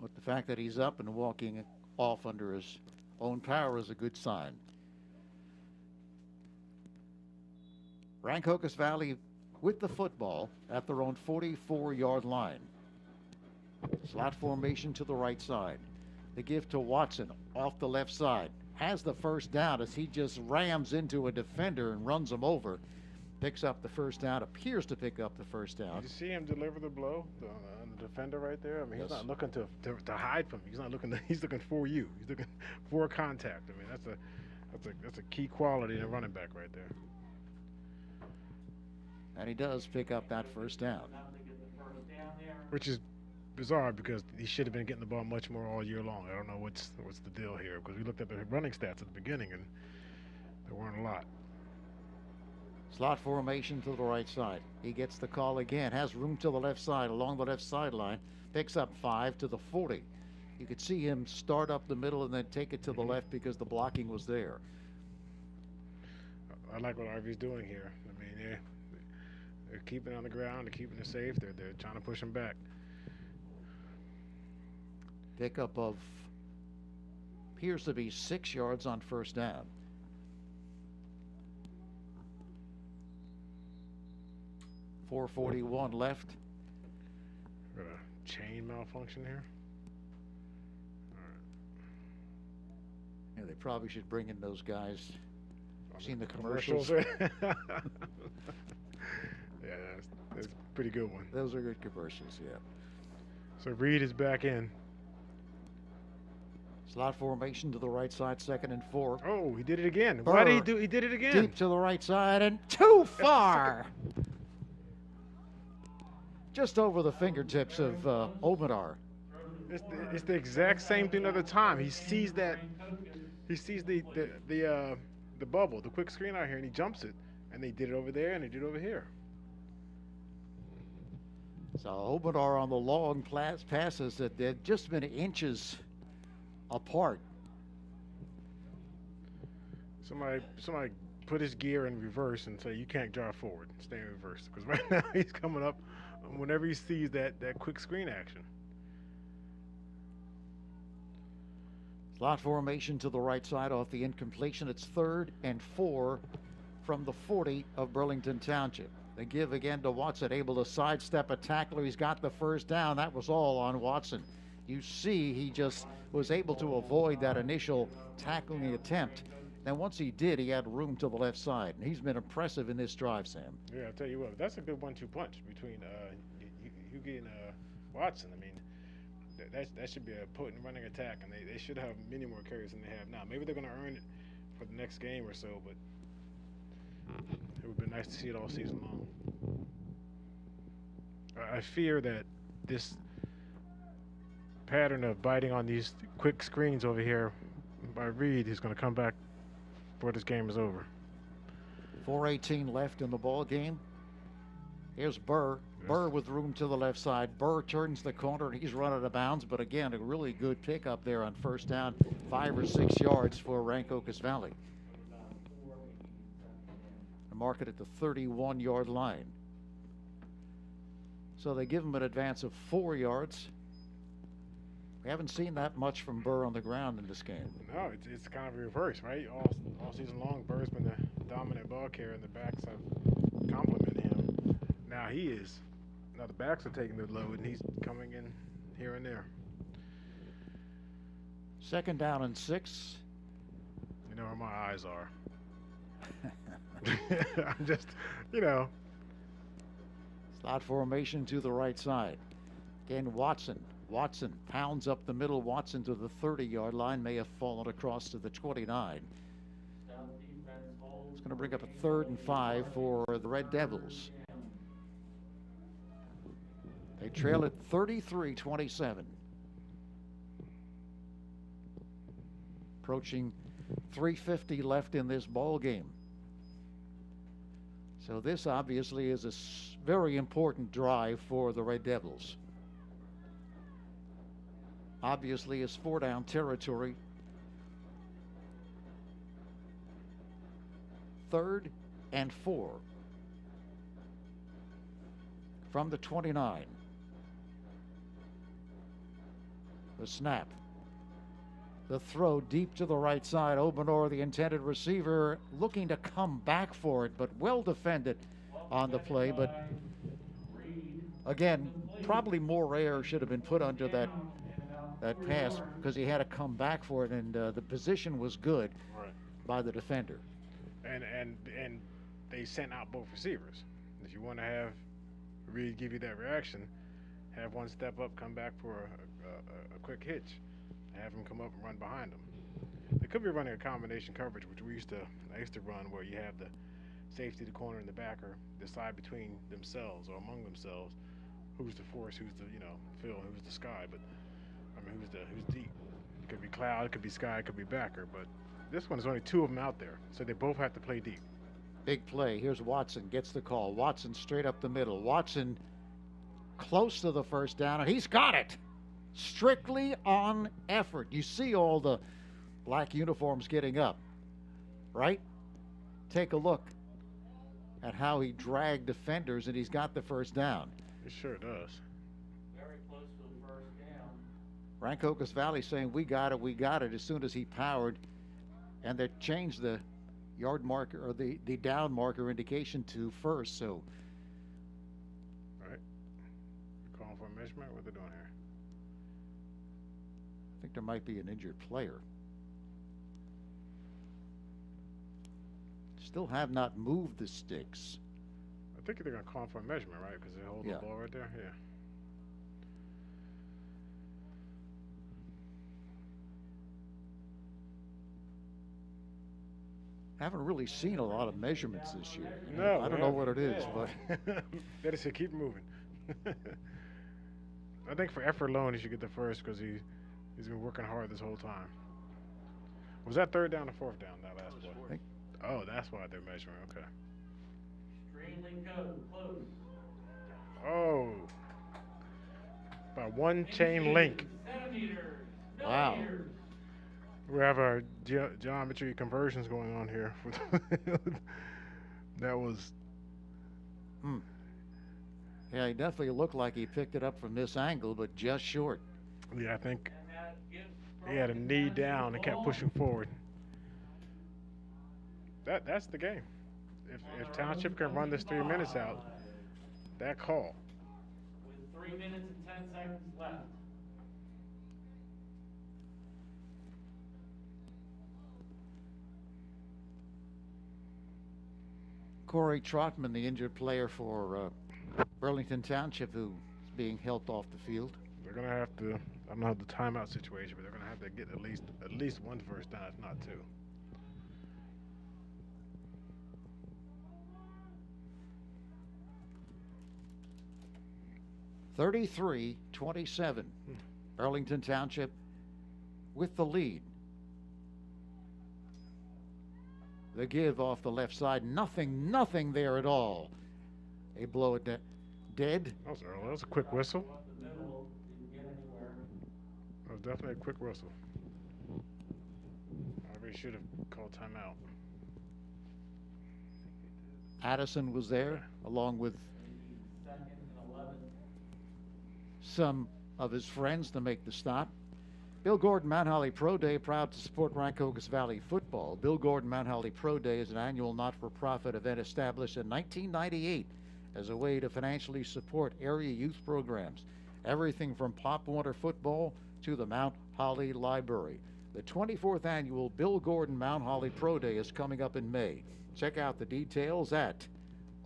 Speaker 2: But the fact that he's up and walking off under his own power is a good sign. Rancocas Valley with the football at their own 44-yard line. Slot formation to the right side. The give to Watson off the left side. Has the first down as he just rams into a defender and runs him over. Picks up the first down, appears to pick up the first down.
Speaker 1: Did you see him deliver the blow on the defender right there? I mean,
Speaker 2: Yes.
Speaker 1: He's not looking to hide from you. He's not looking. He's looking for you. He's looking for contact. I mean, that's a key quality in a running back right there.
Speaker 2: And he does pick up that first down.
Speaker 1: Which is bizarre because he should have been getting the ball much more all year long. I don't know what's the deal here because we looked at the running stats at the beginning and there weren't a lot.
Speaker 2: Slot formation to the right side. He gets the call again. Has room to the left side, along the left sideline. Picks up 5 to the 40. You could see him start up the middle and then take it to the left because the blocking was there.
Speaker 1: I like what RV's doing here. I mean, they're keeping it on the ground. They're keeping it safe. They're trying to push him back.
Speaker 2: Pickup of appears to be 6 yards on first down. .441 left.
Speaker 1: Got a chain malfunction here.
Speaker 2: Yeah, they probably should bring in those guys. Seen the
Speaker 1: Commercials.
Speaker 2: commercials?
Speaker 1: Yeah, that's a pretty good one.
Speaker 2: Those are good commercials, yeah.
Speaker 1: So Reed is back in.
Speaker 2: Slot formation to the right side, 2nd and 4.
Speaker 1: Oh, he did it again. Why did he do? He did it again.
Speaker 2: Deep to the right side and too far. Just over the fingertips of Omidar.
Speaker 1: It's the exact same thing another time. He sees that. He sees the bubble, the quick screen out here, and he jumps it. And they did it over there, and they did it over here.
Speaker 2: So Omidar on the long passes that they'd just been inches apart.
Speaker 1: Somebody put his gear in reverse and say you can't drive forward. Stay in reverse because right now he's coming up whenever he sees that quick screen action.
Speaker 2: Slot formation to the right side off the incompletion. It's 3rd and 4 from the 40 of Burlington Township. They give again to Watson, able to sidestep a tackler. He's got the first down. That was all on Watson. You see he just was able to avoid that initial tackling attempt. Then once he did, he had room to the left side. And he's been impressive in this drive, Sam.
Speaker 1: Yeah, I'll tell you what, that's a good 1-2 punch between Hughie and Watson. I mean, that should be a potent running attack, and they should have many more carries than they have now. Maybe they're going to earn it for the next game or so, but it would be nice to see it all season long. I fear that this pattern of biting on these quick screens over here by Reed is going to come back before this game is over.
Speaker 2: 4:18 left in the ball game. Here's Burr.
Speaker 1: Yes.
Speaker 2: Burr with room to the left side. Burr turns the corner and he's run out of bounds, but again, a really good pickup there on first down, 5 or 6 yards for Rancocas Valley. Mark it at the 31-yard line. So they give him an advance of 4 yards. We haven't seen that much from Burr on the ground in this game.
Speaker 1: No, it's kind of reverse, right? All season long, Burr's been the dominant ball carrier, and the backs have complimented him. Now he is. Now the backs are taking the load, and he's coming in here and there.
Speaker 2: 2nd down and 6.
Speaker 1: You know where my eyes are. I'm just, you know.
Speaker 2: Slot formation to the right side. Again, Watson. Watson pounds up the middle. Watson to the 30-yard line. May have fallen across to the 29. It's going to bring up a 3rd and 5 for the Red Devils. They trail at 33-27. Approaching 3:50 left in this ball game. So this obviously is a very important drive for the Red Devils. Obviously, it's 4-down territory. 3rd and 4 from the 29. The snap. The throw deep to the right side. Obenor, the intended receiver, looking to come back for it, but well defended on the play. But again, probably more air should have been put under that pass because he had to come back for it, and the position was good by the defender.
Speaker 1: And they sent out both receivers. If you want to have Reed give you that reaction, have one step up, come back for a quick hitch, have him come up and run behind him. They could be running a combination coverage, which I used to run, where you have the safety, the corner, and the backer decide between themselves or among themselves who's the force, who's the fill, who's the sky. But I mean, who's deep? It could be Cloud, it could be Sky, it could be backer. But this one, there's only 2 of them out there, so they both have to play deep.
Speaker 2: Big play. Here's Watson, gets the call. Watson straight up the middle. Watson close to the 1st down, and he's got it. Strictly on effort. You see all the black uniforms getting up, right? Take a look at how he dragged defenders, and he's got the 1st down.
Speaker 1: It sure does.
Speaker 3: Very close to the 1st down.
Speaker 2: Rancocas Valley saying, we got it as soon as he powered, and they changed the yard marker or the down marker indication to 1st. So,
Speaker 1: all right, calling for a measurement. What are they doing here?
Speaker 2: I think there might be an injured player. Still have not moved the sticks.
Speaker 1: I think they're going to call for a measurement, right? Because they hold the ball right there. Yeah.
Speaker 2: Haven't really seen a lot of measurements this year.
Speaker 1: No,
Speaker 2: I don't know what it is, but
Speaker 1: better say keep moving. I think for effort alone, he should get the 1st because he's been working hard this whole time. Was that 3rd down or 4th down, that last play? Oh, that's why they're measuring. Okay.
Speaker 3: Extremely close.
Speaker 1: Oh, by 1 chain link.
Speaker 3: Centimeters.
Speaker 2: Wow.
Speaker 3: Millimeters.
Speaker 1: We have our geometry conversions going on here. That was.
Speaker 2: Yeah, he definitely looked like he picked it up from this angle, but just short.
Speaker 1: Yeah, I think he had a knee down and kept pushing forward. That's the game. If Township can run this 3 minutes out, that call.
Speaker 3: With 3 minutes and 10 seconds left.
Speaker 2: Corey Trotman, the injured player for Burlington Township, who is being helped off the field.
Speaker 1: They're gonna have to. I don't know the timeout situation, but they're gonna have to get at least 1 first down, if not 2.
Speaker 2: (33-27). Burlington Township with the lead. The give off the left side. Nothing there at all. They blow it dead.
Speaker 1: That was early. That was a quick whistle. That was definitely a quick whistle. I really should have called timeout.
Speaker 2: Addison was there along with some of his friends to make the stop. Bill Gordon Mount Holly Pro Day, proud to support Rancocas Valley football. Bill Gordon Mount Holly Pro Day is an annual not-for-profit event established in 1998 as a way to financially support area youth programs, everything from Pop Warner football to the Mount Holly Library. The 24th annual Bill Gordon Mount Holly Pro Day is coming up in May. Check out the details at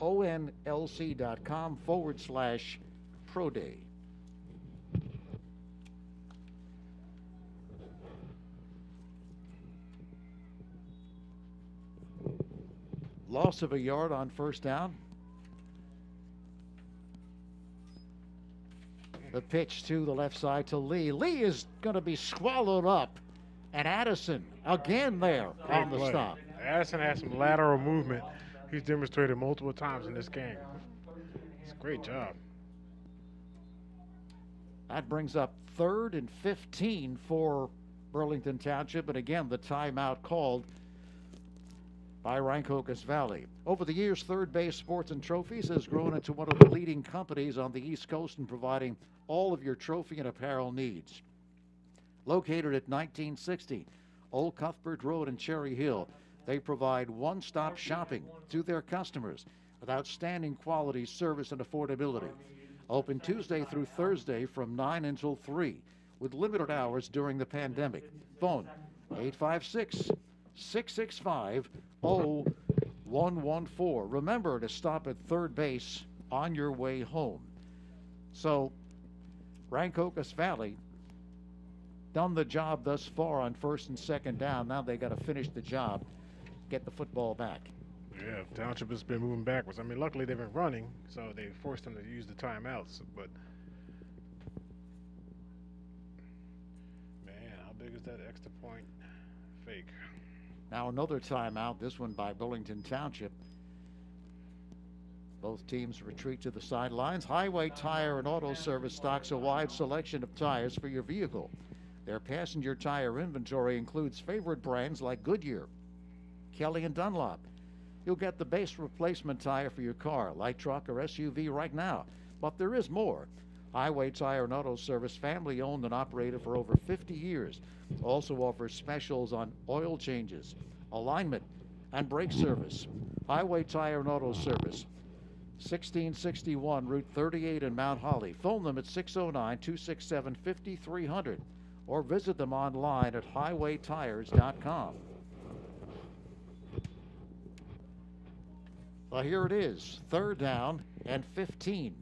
Speaker 2: onlc.com/Pro Day. Loss of a yard on first down. The pitch to the left side to Lee. Lee is going to be swallowed up. And Addison again there on the stop.
Speaker 1: Addison has some lateral movement. He's demonstrated multiple times in this game. It's a great job.
Speaker 2: That brings up 3rd and 15 for Burlington Township. And again, the timeout called by Rancocas Valley. Over the years, Third Base Sports and Trophies has grown into one of the leading companies on the East Coast in providing all of your trophy and apparel needs. Located at 1960 Old Cuthbert Road in Cherry Hill, they provide one-stop shopping to their customers with outstanding quality, service, and affordability. Open Tuesday through Thursday from 9 until 3 with limited hours during the pandemic. Phone 856-665-0114. Remember to stop at third base on your way home. So, Rancocas Valley done the job thus far on first and second down. Now they got to finish the job, get the football back.
Speaker 1: Yeah, Township has been moving backwards. I mean, luckily they've been running, so they forced them to use the timeouts. But man, how big is that extra point fake?
Speaker 2: Now another timeout, this one by Burlington Township. Both teams retreat to the sidelines. Highway Tire and Auto Service stocks a wide selection of tires for your vehicle. Their passenger tire inventory includes favorite brands like Goodyear, Kelly, and Dunlop. You'll get the base replacement tire for your car, light truck, or SUV right now. But there is more. Highway Tire and Auto Service, family owned and operated for over 50 years, also offers specials on oil changes, alignment, and brake service. Highway Tire and Auto Service, 1661 Route 38 in Mount Holly. Phone them at 609-267-5300 or visit them online at highwaytires.com. Well, here it is, 3rd down and 15.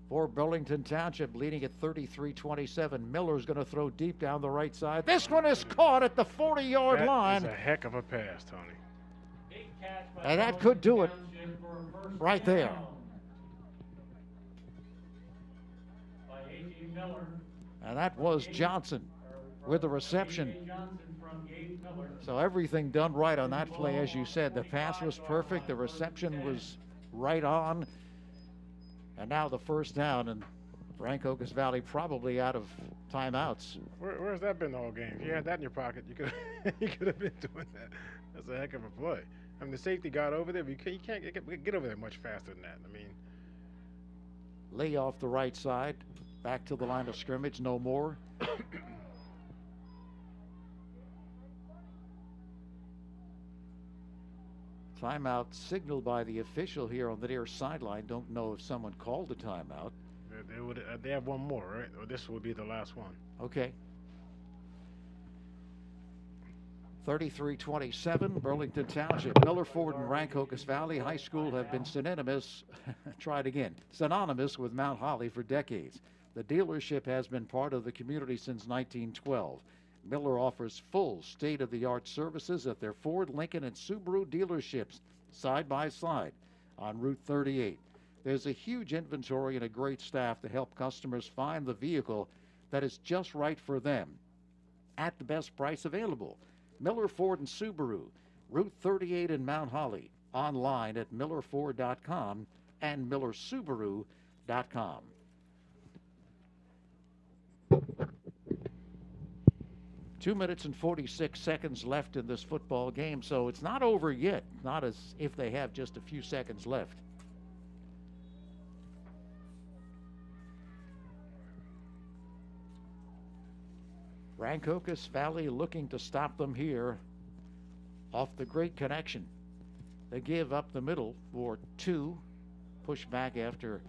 Speaker 2: For Burlington Township, leading at 33-27. Miller's going to throw deep down the right side. This one is caught at the 40-yard line.
Speaker 1: That's a heck of a pass, Tony.
Speaker 2: And that could do it right there. And that was Johnson with the reception. So everything done right on that play, as you said. The pass was perfect. The reception was right on. And now the first down, and Rancocas Valley probably out of timeouts.
Speaker 1: Where's that been the whole game? If you had that in your pocket, you could you could have been doing that. That's a heck of a play. I mean, the safety got over there, but you can't get over there much faster than that. I mean,
Speaker 2: Lee off the right side, back to the line of scrimmage, no more. Timeout signaled by the official here on the near sideline. Don't know if someone called a timeout.
Speaker 1: They have one more, right? Or this will be the last one.
Speaker 2: Okay. 33-27, Burlington Township. Miller Ford and Rancocas Valley High School have been synonymous with Mount Holly for decades. The dealership has been part of the community since 1912. Miller offers full state-of-the-art services at their Ford, Lincoln, and Subaru dealerships side by side on Route 38. There's a huge inventory and a great staff to help customers find the vehicle that is just right for them at the best price available. Miller Ford and Subaru, Route 38 in Mount Holly, online at millerford.com and millersubaru.com. Two minutes and 46 seconds left in this football game, so it's not over yet. Not as if they have just a few seconds left. Rancocas Valley looking to stop them here off the great connection. They give up the middle for 2. Push back after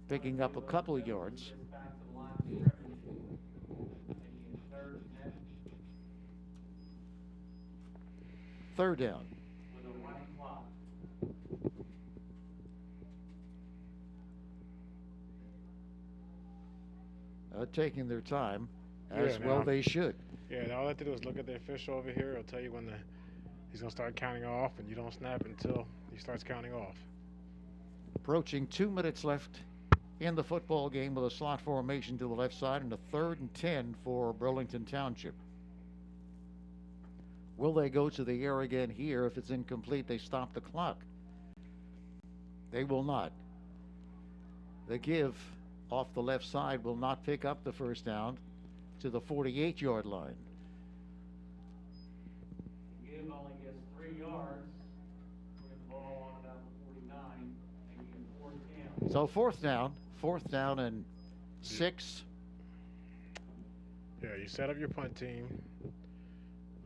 Speaker 2: picking up a couple of yards.
Speaker 3: Back to the line of scrimmage, making it 3rd and 10
Speaker 2: 3rd down.
Speaker 3: with a running clock.
Speaker 2: Taking their time, as
Speaker 1: Yeah,
Speaker 2: well
Speaker 1: now-
Speaker 2: they should.
Speaker 1: Yeah, and all I have to do is look at the official over here. He'll tell you when he's gonna start counting off, and you don't snap until he starts counting off.
Speaker 2: Approaching 2 minutes left in the football game with a slot formation to the left side and a 3rd and 10 for Burlington Township. Will they go to the air again here? If it's incomplete, they stop the clock. They will not. The give off the left side will not pick up the first down to the 48-yard line.
Speaker 3: Give only gets 3 yards. With the ball on about the 49, making it 4th down.
Speaker 2: So 4th down and 6.
Speaker 1: Yeah, you set up your punt team.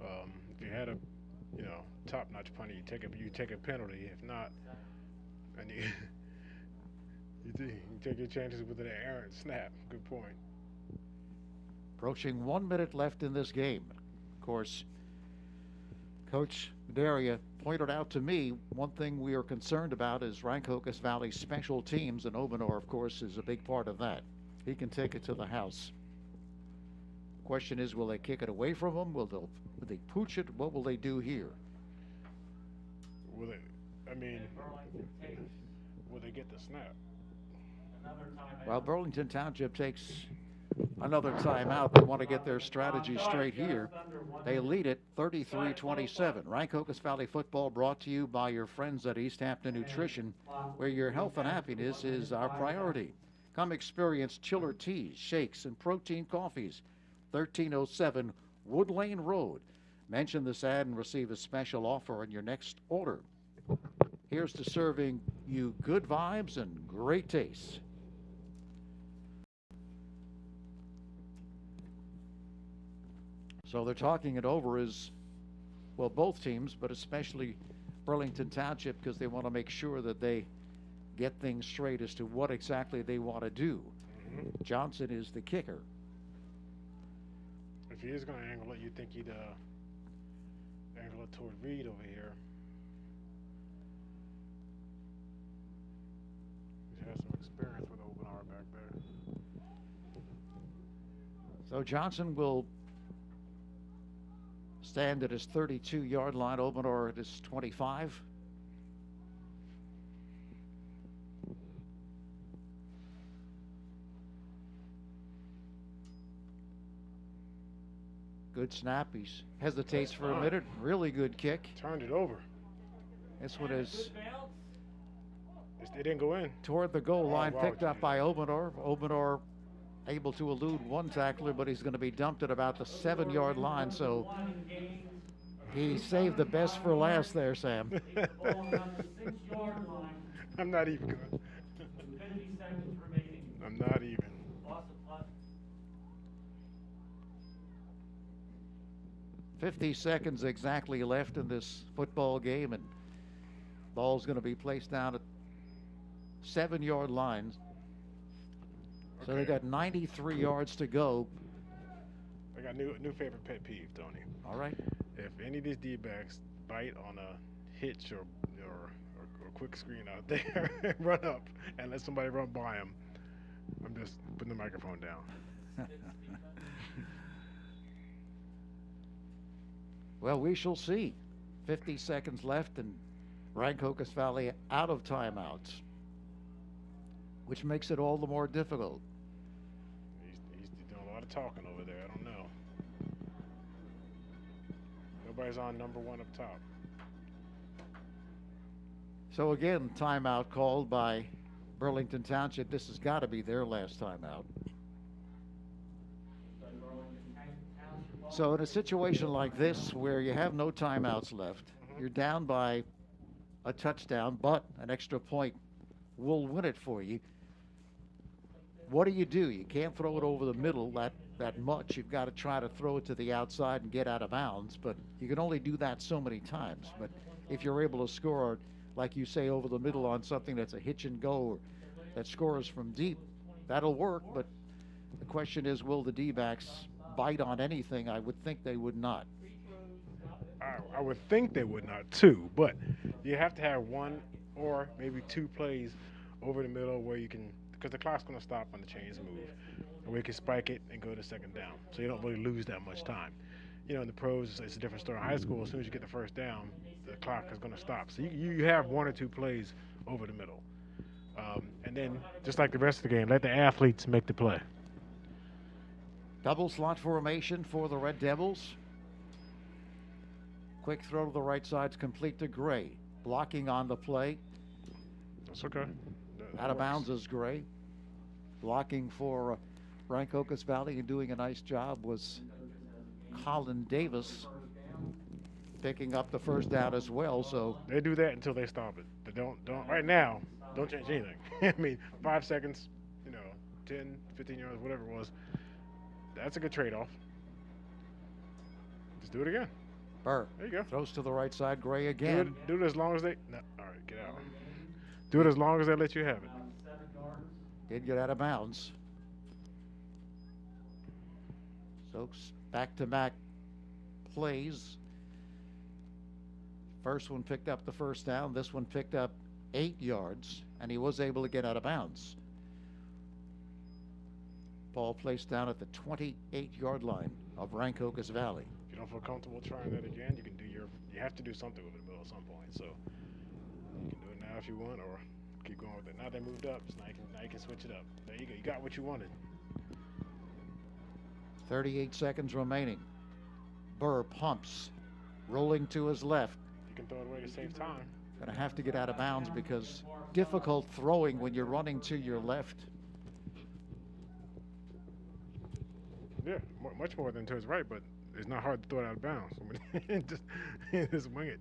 Speaker 1: If you had a, top-notch punter, you take a penalty. If not, and you take your chances with an errant snap. Good point.
Speaker 2: Approaching 1 minute left in this game. Of course, Coach Daria pointed out to me one thing we are concerned about is Rancocas Valley special teams, and Obanor, of course, is a big part of that. He can take it to the house. Question is, will they kick it away from him? Will they pooch it? What will they do here?
Speaker 1: Will it? I mean,
Speaker 3: Burlington takes
Speaker 1: will they get the snap?
Speaker 3: another timeout.
Speaker 2: Well, Burlington Township takes another timeout. They want to get their strategy straight here. They lead it 33-27. Rancocas Valley football brought to you by your friends at East Hampton Nutrition, where your health and happiness is our priority. Come experience chiller teas, shakes, and protein coffees. 1307 Wood Lane Road. Mention this ad and receive a special offer on your next order. Here's to serving you good vibes and great taste. So they're talking it over as well, both teams, but especially Burlington Township, because they want to make sure that they get things straight as to what exactly they want to do. Johnson is the kicker.
Speaker 1: If he is going to angle it, you'd think he'd angle it toward Reed over here. He has some experience with Obenar back there.
Speaker 2: So Johnson will stand at his 32-yard line, Obanor at his 25. Good snap. He hesitates for a minute. Really good kick.
Speaker 1: Turned it over.
Speaker 2: This one is
Speaker 1: It didn't go in.
Speaker 2: toward the goal line,
Speaker 1: wow,
Speaker 2: picked up
Speaker 1: geez.
Speaker 2: by Obanor. Obanor able to elude one tackler, but he's going to be dumped at about the 7-yard line. So he saved the best for last there, Sam.
Speaker 1: I'm not even good.
Speaker 3: 50 seconds remaining.
Speaker 1: I'm not even.
Speaker 3: Loss of punt.
Speaker 2: 50 seconds exactly left in this football game, and ball's going to be placed down at 7-yard line. So they got 93 yards to go.
Speaker 1: I got new favorite pet peeve, Tony.
Speaker 2: All right.
Speaker 1: If any of these D-backs bite on a hitch or quick screen out there, run up and let somebody run by them. I'm just putting the microphone down.
Speaker 2: Well, we shall see. 50 seconds left, and Rancocas Valley out of timeouts, which makes it all the more difficult.
Speaker 1: He's doing a lot of talking over there. I don't know. Nobody's on number 1 up top.
Speaker 2: So again, timeout called by Burlington Township. This has got to be their last timeout. So in a situation like this, where you have no timeouts left, you're down by a touchdown, but an extra point will win it for you. what do? You can't throw it over the middle that much. You've got to try to throw it to the outside and get out of bounds, but you can only do that so many times. But if you're able to score, like you say, over the middle on something that's a hitch and go that scores from deep, that'll work. But the question is, will the D-backs bite on anything? I would think they would not.
Speaker 1: I would think they would not too, but you have to have one or maybe two plays over the middle where you can, because the clock's going to stop when the chains move, and we can spike it and go to second down, so you don't really lose that much time. You know, in the pros, it's a different story. In high school, as soon as you get the first down, the clock is going to stop. So you have one or two plays over the middle, and then just like the rest of the game, let the athletes make the play.
Speaker 2: Double slot formation for the Red Devils. Quick throw to the right side's complete to Gray. Blocking on the play.
Speaker 1: That's okay.
Speaker 2: Out of bounds is Gray. Blocking for Rancocas Valley and doing a nice job was Colin Davis, picking up the first down as well. So
Speaker 1: they do that until they stop it. They don't right now, don't change anything. I mean, 5 seconds, 10, 15 yards, whatever it was. That's a good trade-off. Just do it again.
Speaker 2: Burr
Speaker 1: there you go.
Speaker 2: Throws to the right side. Gray again.
Speaker 1: Do it as long as they. No, all right, get out. Do it as long as they let you have it.
Speaker 2: Did get out of bounds. So back-to-back plays. First one picked up the first down. This one picked up 8 yards, and he was able to get out of bounds. Ball placed down at the 28-yard line of Rancocas Valley.
Speaker 1: If you don't feel comfortable trying that again, you have to do something with it in the middle at some point. So you can do it now if you want, or keep going with it. Now they moved up, so now you can switch it up. There you go. You got what you wanted.
Speaker 2: 38 seconds remaining. Burr pumps, rolling to his left.
Speaker 1: You can throw it away to save time.
Speaker 2: Going to have to get out of bounds because difficult throwing when you're running to your left.
Speaker 1: Yeah, much more than to his right, but it's not hard to throw it out of bounds. I mean, just wing it.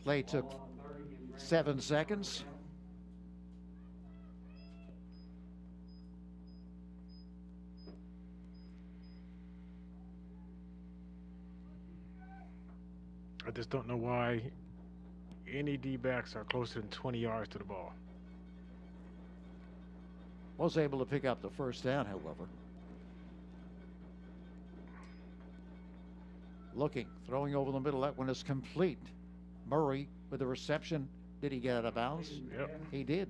Speaker 2: Play took 7 seconds.
Speaker 1: I just don't know why any D-backs are closer than 20 yards to the ball.
Speaker 2: Was able to pick up the first down, however. Looking, throwing over the middle. That one is complete. Murray with the reception. Did he get out of bounds?
Speaker 1: Yep.
Speaker 2: He did.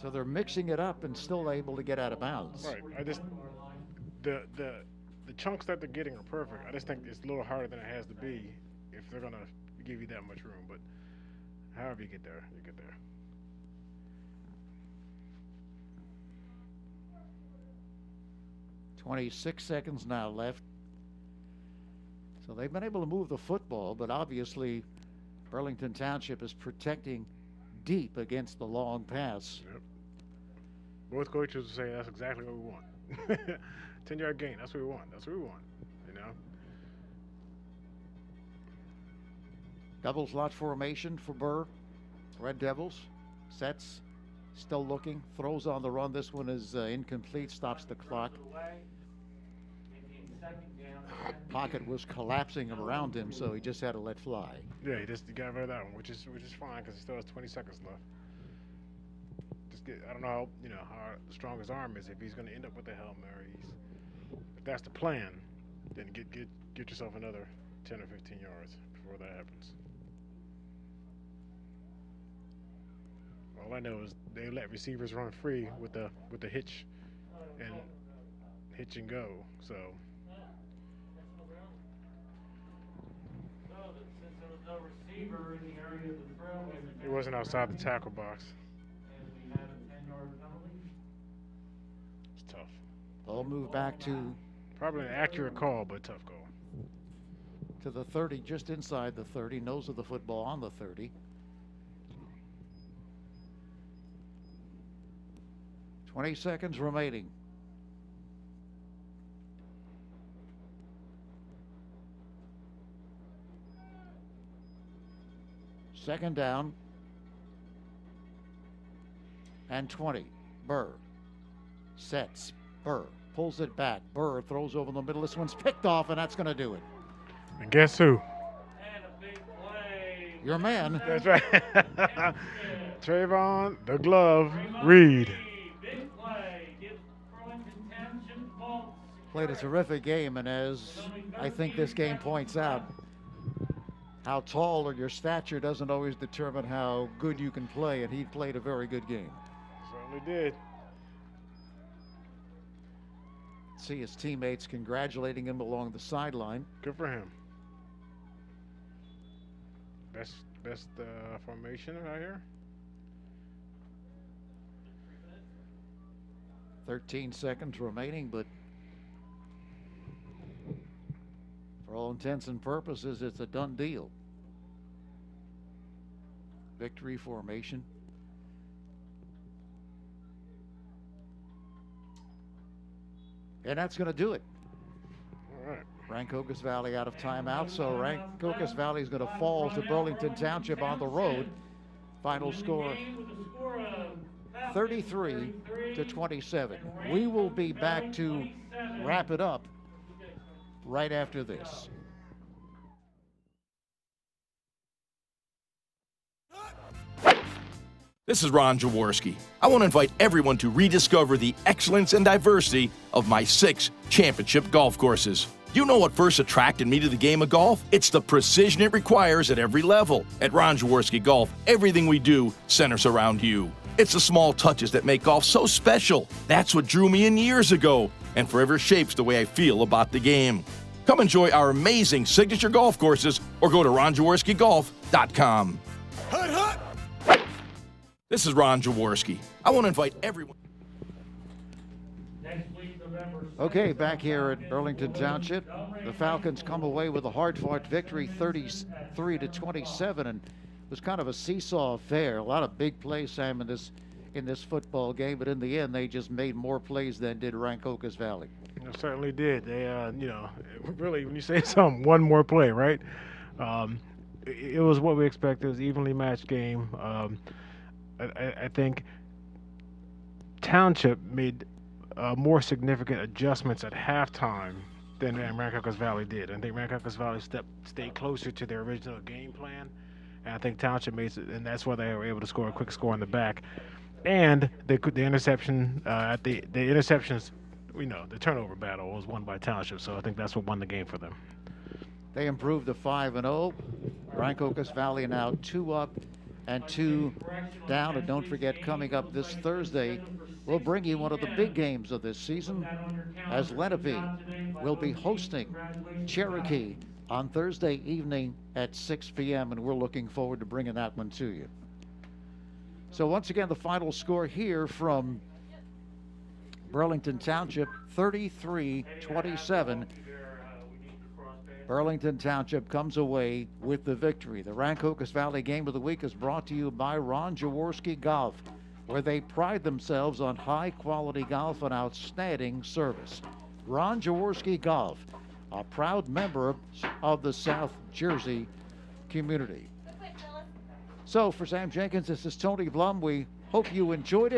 Speaker 2: So they're mixing it up and still able to get out of bounds.
Speaker 1: Right. I just the chunks that they're getting are perfect. I just think it's a little harder than it has to be if they're gonna give you that much room. But however you get there, you get there.
Speaker 2: .26 seconds now left. So they've been able to move the football, but obviously Burlington Township is protecting deep against the long pass.
Speaker 1: Yep. Both coaches will say that's exactly what we want. 10-yard gain, that's what we want. That's what we want,
Speaker 2: Double slot formation for Burr. Red Devils. Sets. Still looking. Throws on the run. This one is incomplete. Stops the clock. Pocket was collapsing around him, so he just had to let fly.
Speaker 1: Yeah, he got rid of that one, which is fine because he still has 20 seconds left. I don't know how strong his arm is, if he's going to end up with the helmet, or if that's the plan, then get yourself another 10 or 15 yards before that happens. All I know is they let receivers run free with the hitch and go. So it wasn't outside the tackle box. It's tough.
Speaker 2: They'll move back to
Speaker 1: Probably an accurate call, but tough call.
Speaker 2: to the 30, just inside the 30, nose of the football on the 30. 20 seconds remaining. Second down and 20. Burr sets. Burr pulls it back. Burr throws over the middle. This one's picked off, and that's going to do it.
Speaker 1: And guess who?
Speaker 3: And a big play.
Speaker 2: Your man.
Speaker 1: That's right. Trayvon, the glove, Reed.
Speaker 3: Big play. Gives Burlington Township vaults.
Speaker 2: Played a terrific game, and as I think this game points out, how tall or your stature doesn't always determine how good you can play, and he played a very good game.
Speaker 1: Certainly did.
Speaker 2: See his teammates congratulating him along the sideline.
Speaker 1: Good for him. Best formation right here.
Speaker 2: 13 seconds remaining, but for all intents and purposes, it's a done deal. Victory formation. And that's going to do it.
Speaker 1: All right.
Speaker 2: Rancocas Valley out of timeout, so Rancocas Valley is going to fall to Burlington Township on the road. Final score 33-27. We will be back to wrap it up right after this.
Speaker 4: This is Ron Jaworski. I want to invite everyone to rediscover the excellence and diversity of my 6 championship golf courses. You know what first attracted me to the game of golf? It's the precision it requires at every level. At Ron Jaworski Golf, everything we do centers around you. It's the small touches that make golf so special. That's what drew me in years ago and forever shapes the way I feel about the game. Come enjoy our amazing signature golf courses or go to ronjaworskigolf.com.
Speaker 5: Hut, hut.
Speaker 4: This is Ron Jaworski. I want to invite everyone.
Speaker 3: Next week, November 2nd.
Speaker 2: Okay, back here at Burlington Township, the Falcons come away with a hard-fought victory, 33-27, and it was kind of a seesaw affair. A lot of big plays, Sam, in this football game, but in the end, they just made more plays than did Rancocas Valley.
Speaker 1: They certainly did. They, really, when you say something, one more play, right? It was what we expected. It was an evenly matched game. I think Township made more significant adjustments at halftime than Rancocas Valley did. I think Rancocas Valley stayed closer to their original game plan, and I think Township made it, and that's why they were able to score a quick score in the back. And the interception the interceptions, the turnover battle was won by Township, so I think that's what won the game for them.
Speaker 2: They improved to 5-0. Rancocas Valley now 2 up and 2 down. And don't forget, coming up this Thursday, we'll bring you one of the big games of this season, as Lenape will be hosting Cherokee on Thursday evening at 6 p.m., and we're looking forward to bringing that one to you. So once again, the final score here from Burlington Township, 33-27. Burlington Township comes away with the victory. The Rancocas Valley Game of the Week is brought to you by Ron Jaworski Golf, where they pride themselves on high-quality golf and outstanding service. Ron Jaworski Golf, a proud member of the South Jersey community. So for Sam Jenkins, this is Tony Blum. We hope you enjoyed it.